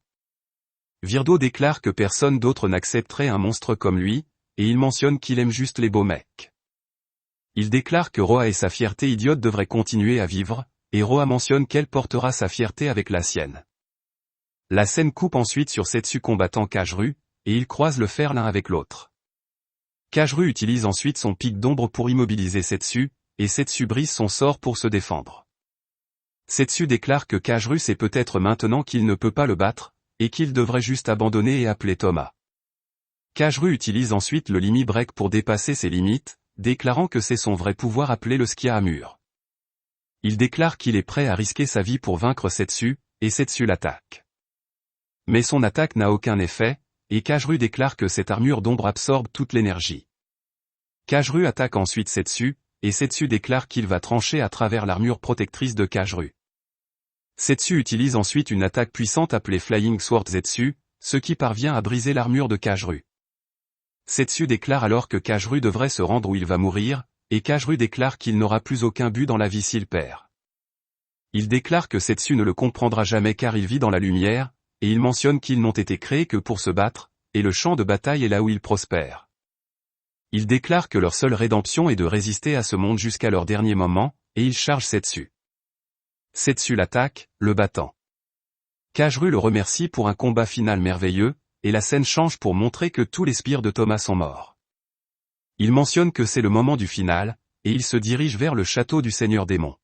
Virdo déclare que personne d'autre n'accepterait un monstre comme lui, et il mentionne qu'il aime juste les beaux mecs. Il déclare que Roa et sa fierté idiote devraient continuer à vivre, et Roa mentionne qu'elle portera sa fierté avec la sienne. La scène coupe ensuite sur Setsu combattant Kajru, et ils croisent le fer l'un avec l'autre. Kajru utilise ensuite son pic d'ombre pour immobiliser Setsu, et Setsu brise son sort pour se défendre. Setsu déclare que Kajru sait peut-être maintenant qu'il ne peut pas le battre, et qu'il devrait juste abandonner et appeler Thomas. Kajru utilise ensuite le Limi Break pour dépasser ses limites, déclarant que c'est son vrai pouvoir appelé le Skihamur. Il déclare qu'il est prêt à risquer sa vie pour vaincre Setsu, et Setsu l'attaque. Mais son attaque n'a aucun effet, et Kajru déclare que cette armure d'ombre absorbe toute l'énergie. Kajru attaque ensuite Setsu, et Setsu déclare qu'il va trancher à travers l'armure protectrice de Kajru. Setsu utilise ensuite une attaque puissante appelée Flying Sword Zetsu, ce qui parvient à briser l'armure de Kajru. Setsu déclare alors que Kajru devrait se rendre où il va mourir, et Kajru déclare qu'il n'aura plus aucun but dans la vie s'il perd. Il déclare que Setsu ne le comprendra jamais car il vit dans la lumière, et il mentionne qu'ils n'ont été créés que pour se battre, et le champ de bataille est là où ils prospèrent. Il déclare que leur seule rédemption est de résister à ce monde jusqu'à leur dernier moment, et il charge Setsu. Setsu l'attaque, le battant. Kajru le remercie pour un combat final merveilleux, et la scène change pour montrer que tous les sbires de Thomas sont morts. Il mentionne que c'est le moment du final, et il se dirige vers le château du Seigneur Démon.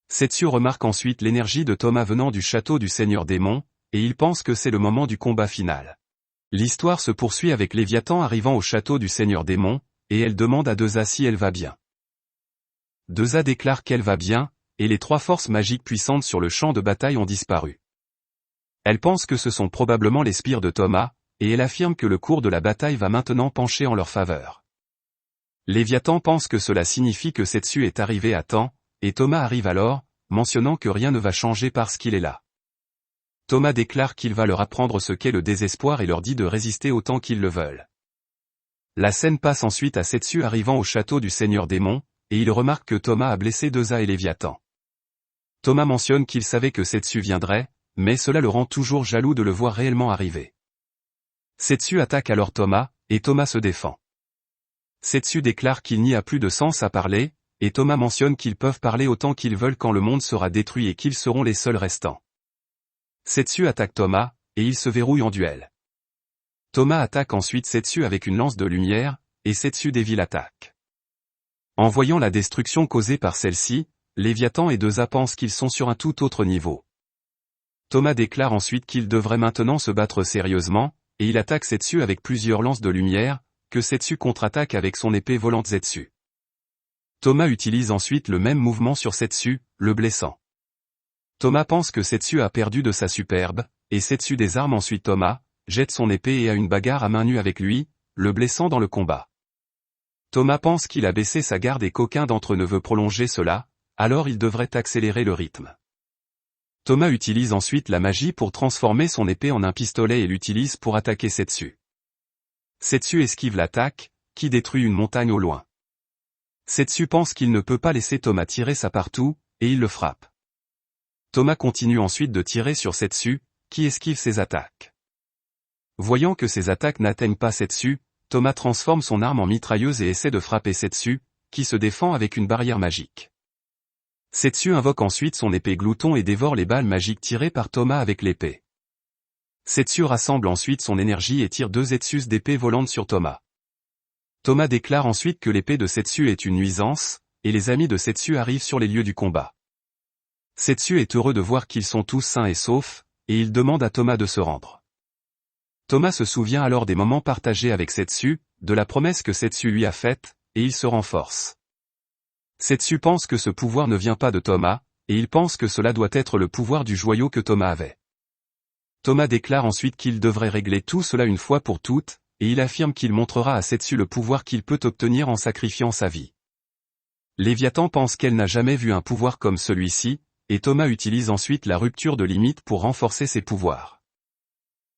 Setsu remarque ensuite l'énergie de Thomas venant du château du Seigneur Démon, et il pense que c'est le moment du combat final. L'histoire se poursuit avec Léviathan arrivant au château du Seigneur Démon, et elle demande à Deza si elle va bien. Deza déclare qu'elle va bien, et les trois forces magiques puissantes sur le champ de bataille ont disparu. Elle pense que ce sont probablement les sbires de Thomas, et elle affirme que le cours de la bataille va maintenant pencher en leur faveur. Léviathan pense que cela signifie que Setsu est arrivé à temps, et Thomas arrive alors, mentionnant que rien ne va changer parce qu'il est là. Thomas déclare qu'il va leur apprendre ce qu'est le désespoir et leur dit de résister autant qu'ils le veulent. La scène passe ensuite à Setsu arrivant au château du Seigneur Démon, et il remarque que Thomas a blessé Deza et Léviathan. Thomas mentionne qu'il savait que Setsu viendrait, mais cela le rend toujours jaloux de le voir réellement arriver. Setsu attaque alors Thomas, et Thomas se défend. Setsu déclare qu'il n'y a plus de sens à parler, et Thomas mentionne qu'ils peuvent parler autant qu'ils veulent quand le monde sera détruit et qu'ils seront les seuls restants. Setsu attaque Thomas, et il se verrouille en duel. Thomas attaque ensuite Setsu avec une lance de lumière, et Setsu dévie l'attaque. En voyant la destruction causée par celle-ci, Léviathan et Deza pensent qu'ils sont sur un tout autre niveau. Thomas déclare ensuite qu'il devrait maintenant se battre sérieusement, et il attaque Setsu avec plusieurs lances de lumière, que Setsu contre-attaque avec son épée volante Zetsu. Thomas utilise ensuite le même mouvement sur Setsu, le blessant. Thomas pense que Setsu a perdu de sa superbe, et Setsu désarme ensuite Thomas, jette son épée et a une bagarre à main nue avec lui, le blessant dans le combat. Thomas pense qu'il a baissé sa garde et qu'aucun d'entre eux ne veut prolonger cela, alors il devrait accélérer le rythme. Thomas utilise ensuite la magie pour transformer son épée en un pistolet et l'utilise pour attaquer Setsu. Setsu esquive l'attaque, qui détruit une montagne au loin. Setsu pense qu'il ne peut pas laisser Thomas tirer ça partout, et il le frappe. Thomas continue ensuite de tirer sur Setsu, qui esquive ses attaques. Voyant que ses attaques n'atteignent pas Setsu, Thomas transforme son arme en mitrailleuse et essaie de frapper Setsu, qui se défend avec une barrière magique. Setsu invoque ensuite son épée glouton et dévore les balles magiques tirées par Thomas avec l'épée. Setsu rassemble ensuite son énergie et tire 2 Zetsus d'épée volante sur Thomas. Thomas déclare ensuite que l'épée de Setsu est une nuisance, et les amis de Setsu arrivent sur les lieux du combat. Setsu est heureux de voir qu'ils sont tous sains et saufs, et il demande à Thomas de se rendre. Thomas se souvient alors des moments partagés avec Setsu, de la promesse que Setsu lui a faite, et il se renforce. Setsu pense que ce pouvoir ne vient pas de Thomas, et il pense que cela doit être le pouvoir du joyau que Thomas avait. Thomas déclare ensuite qu'il devrait régler tout cela une fois pour toutes, et il affirme qu'il montrera à Setsu le pouvoir qu'il peut obtenir en sacrifiant sa vie. Léviathan pense qu'elle n'a jamais vu un pouvoir comme celui-ci, et Thomas utilise ensuite la rupture de limite pour renforcer ses pouvoirs.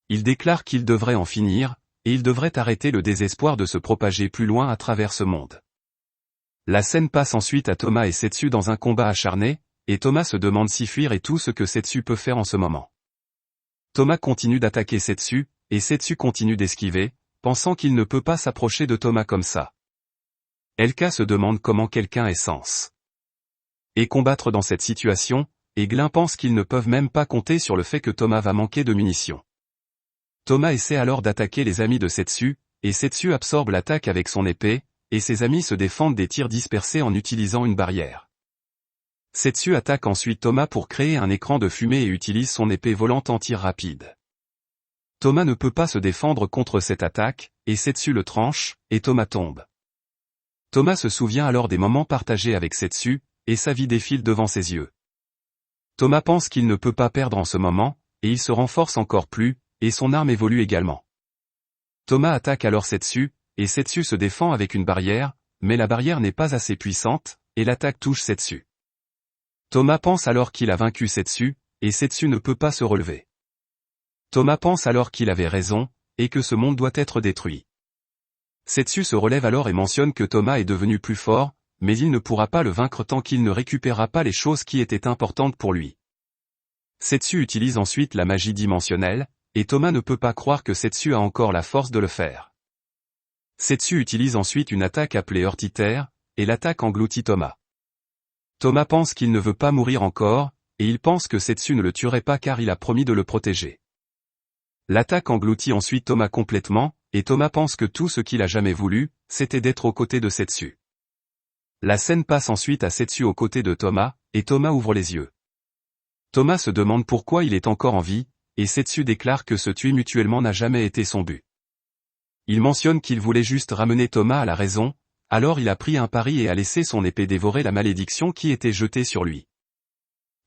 Il déclare qu'il devrait en finir, et il devrait arrêter le désespoir de se propager plus loin à travers ce monde. La scène passe ensuite à Thomas et Setsu dans un combat acharné, et Thomas se demande si fuir est tout ce que Setsu peut faire en ce moment. Thomas continue d'attaquer Setsu, et Setsu continue d'esquiver, pensant qu'il ne peut pas s'approcher de Thomas comme ça. Elka se demande comment quelqu'un est sens. Et combattre dans cette situation, et Glin pense qu'ils ne peuvent même pas compter sur le fait que Thomas va manquer de munitions. Thomas essaie alors d'attaquer les amis de Setsu, et Setsu absorbe l'attaque avec son épée, et ses amis se défendent des tirs dispersés en utilisant une barrière. Setsu attaque ensuite Thomas pour créer un écran de fumée et utilise son épée volante en tir rapide. Thomas ne peut pas se défendre contre cette attaque, et Setsu le tranche, et Thomas tombe. Thomas se souvient alors des moments partagés avec Setsu, et sa vie défile devant ses yeux. Thomas pense qu'il ne peut pas perdre en ce moment, et il se renforce encore plus, et son arme évolue également. Thomas attaque alors Setsu, et Setsu se défend avec une barrière, mais la barrière n'est pas assez puissante, et l'attaque touche Setsu. Thomas pense alors qu'il a vaincu Setsu, et Setsu ne peut pas se relever. Thomas pense alors qu'il avait raison, et que ce monde doit être détruit. Setsu se relève alors et mentionne que Thomas est devenu plus fort, mais il ne pourra pas le vaincre tant qu'il ne récupérera pas les choses qui étaient importantes pour lui. Setsu utilise ensuite la magie dimensionnelle, et Thomas ne peut pas croire que Setsu a encore la force de le faire. Setsu utilise ensuite une attaque appelée Heurtiter, et l'attaque engloutit Thomas. Thomas pense qu'il ne veut pas mourir encore, et il pense que Setsu ne le tuerait pas car il a promis de le protéger. L'attaque engloutit ensuite Thomas complètement, et Thomas pense que tout ce qu'il a jamais voulu, c'était d'être aux côtés de Setsu. La scène passe ensuite à Setsu aux côtés de Thomas, et Thomas ouvre les yeux. Thomas se demande pourquoi il est encore en vie, et Setsu déclare que se tuer mutuellement n'a jamais été son but. Il mentionne qu'il voulait juste ramener Thomas à la raison, alors il a pris un pari et a laissé son épée dévorer la malédiction qui était jetée sur lui.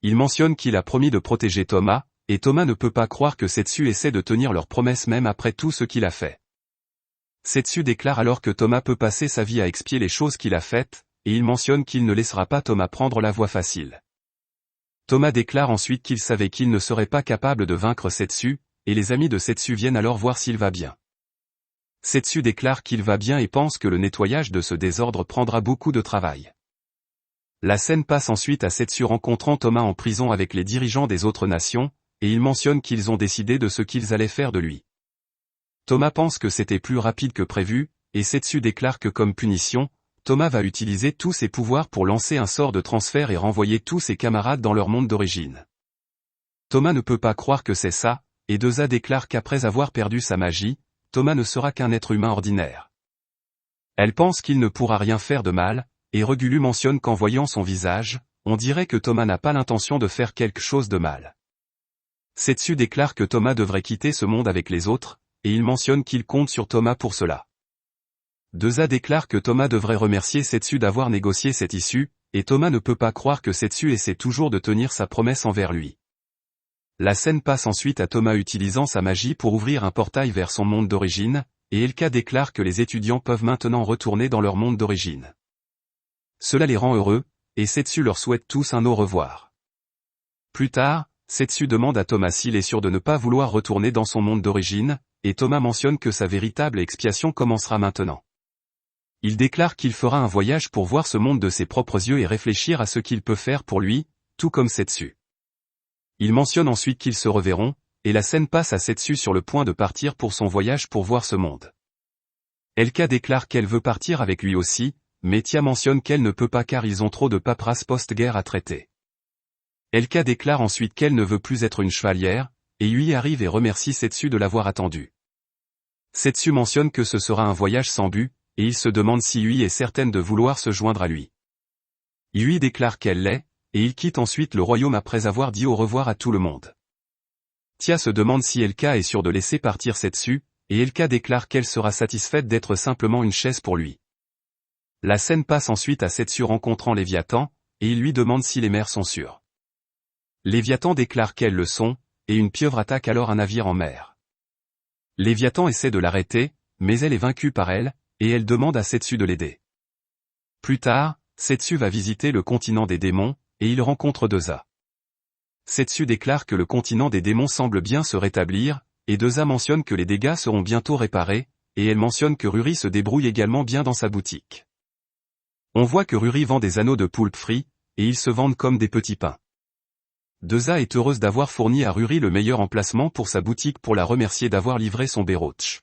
Il mentionne qu'il a promis de protéger Thomas, et Thomas ne peut pas croire que Setsu essaie de tenir leur promesse même après tout ce qu'il a fait. Setsu déclare alors que Thomas peut passer sa vie à expier les choses qu'il a faites, et il mentionne qu'il ne laissera pas Thomas prendre la voie facile. Thomas déclare ensuite qu'il savait qu'il ne serait pas capable de vaincre Setsu, et les amis de Setsu viennent alors voir s'il va bien. Setsu déclare qu'il va bien et pense que le nettoyage de ce désordre prendra beaucoup de travail. La scène passe ensuite à Setsu rencontrant Thomas en prison avec les dirigeants des autres nations, et il mentionne qu'ils ont décidé de ce qu'ils allaient faire de lui. Thomas pense que c'était plus rapide que prévu, et Setsu déclare que comme punition, Thomas va utiliser tous ses pouvoirs pour lancer un sort de transfert et renvoyer tous ses camarades dans leur monde d'origine. Thomas ne peut pas croire que c'est ça, et Deza déclare qu'après avoir perdu sa magie, Thomas ne sera qu'un être humain ordinaire. Elle pense qu'il ne pourra rien faire de mal, et Regulu mentionne qu'en voyant son visage, on dirait que Thomas n'a pas l'intention de faire quelque chose de mal. Setsu déclare que Thomas devrait quitter ce monde avec les autres, et il mentionne qu'il compte sur Thomas pour cela. Deza déclare que Thomas devrait remercier Setsu d'avoir négocié cette issue, et Thomas ne peut pas croire que Setsu essaie toujours de tenir sa promesse envers lui. La scène passe ensuite à Thomas utilisant sa magie pour ouvrir un portail vers son monde d'origine, et Elka déclare que les étudiants peuvent maintenant retourner dans leur monde d'origine. Cela les rend heureux, et Setsu leur souhaite tous un au revoir. Plus tard, Setsu demande à Thomas s'il est sûr de ne pas vouloir retourner dans son monde d'origine, et Thomas mentionne que sa véritable expiation commencera maintenant. Il déclare qu'il fera un voyage pour voir ce monde de ses propres yeux et réfléchir à ce qu'il peut faire pour lui, tout comme Setsu. Il mentionne ensuite qu'ils se reverront, et la scène passe à Setsu sur le point de partir pour son voyage pour voir ce monde. Elka déclare qu'elle veut partir avec lui aussi, mais Tia mentionne qu'elle ne peut pas car ils ont trop de paperasse post-guerre à traiter. Elka déclare ensuite qu'elle ne veut plus être une chevalière, et Yui arrive et remercie Setsu de l'avoir attendue. Setsu mentionne que ce sera un voyage sans but, et il se demande si Yui est certaine de vouloir se joindre à lui. Yui déclare qu'elle l'est, et il quitte ensuite le royaume après avoir dit au revoir à tout le monde. Tia se demande si Elka est sûre de laisser partir Setsu, et Elka déclare qu'elle sera satisfaite d'être simplement une chaise pour lui. La scène passe ensuite à Setsu rencontrant Léviathan, et il lui demande si les mers sont sûres. Léviathan déclare qu'elles le sont, et une pieuvre attaque alors un navire en mer. Léviathan essaie de l'arrêter, mais elle est vaincue par elle, et elle demande à Setsu de l'aider. Plus tard, Setsu va visiter le continent des démons, et il rencontre Deza. Setsu déclare que le continent des démons semble bien se rétablir, et Deza mentionne que les dégâts seront bientôt réparés, et elle mentionne que Ruri se débrouille également bien dans sa boutique. On voit que Ruri vend des anneaux de poulpe frits, et ils se vendent comme des petits pains. Deza est heureuse d'avoir fourni à Ruri le meilleur emplacement pour sa boutique pour la remercier d'avoir livré son Beroch.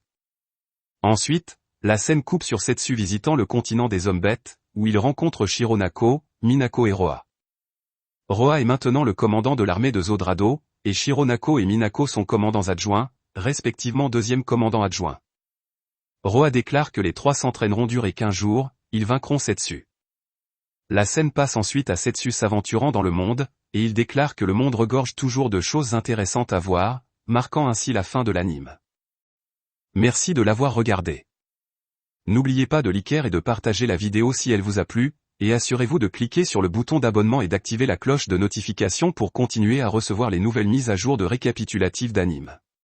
Ensuite, la scène coupe sur Setsu visitant le continent des hommes bêtes, où il rencontre Shironako, Minako et Roa. Roa est maintenant le commandant de l'armée de Zodrado, et Shironako et Minako sont commandants adjoints, respectivement deuxième commandant adjoint. Roa déclare que les trois s'entraîneront durer 15 jours, ils vaincront Setsu. La scène passe ensuite à Setsu s'aventurant dans le monde, et il déclare que le monde regorge toujours de choses intéressantes à voir, marquant ainsi la fin de l'anime. Merci de l'avoir regardé. N'oubliez pas de liker et de partager la vidéo si elle vous a plu, et assurez-vous de cliquer sur le bouton d'abonnement et d'activer la cloche de notification pour continuer à recevoir les nouvelles mises à jour de récapitulatifs d'anime.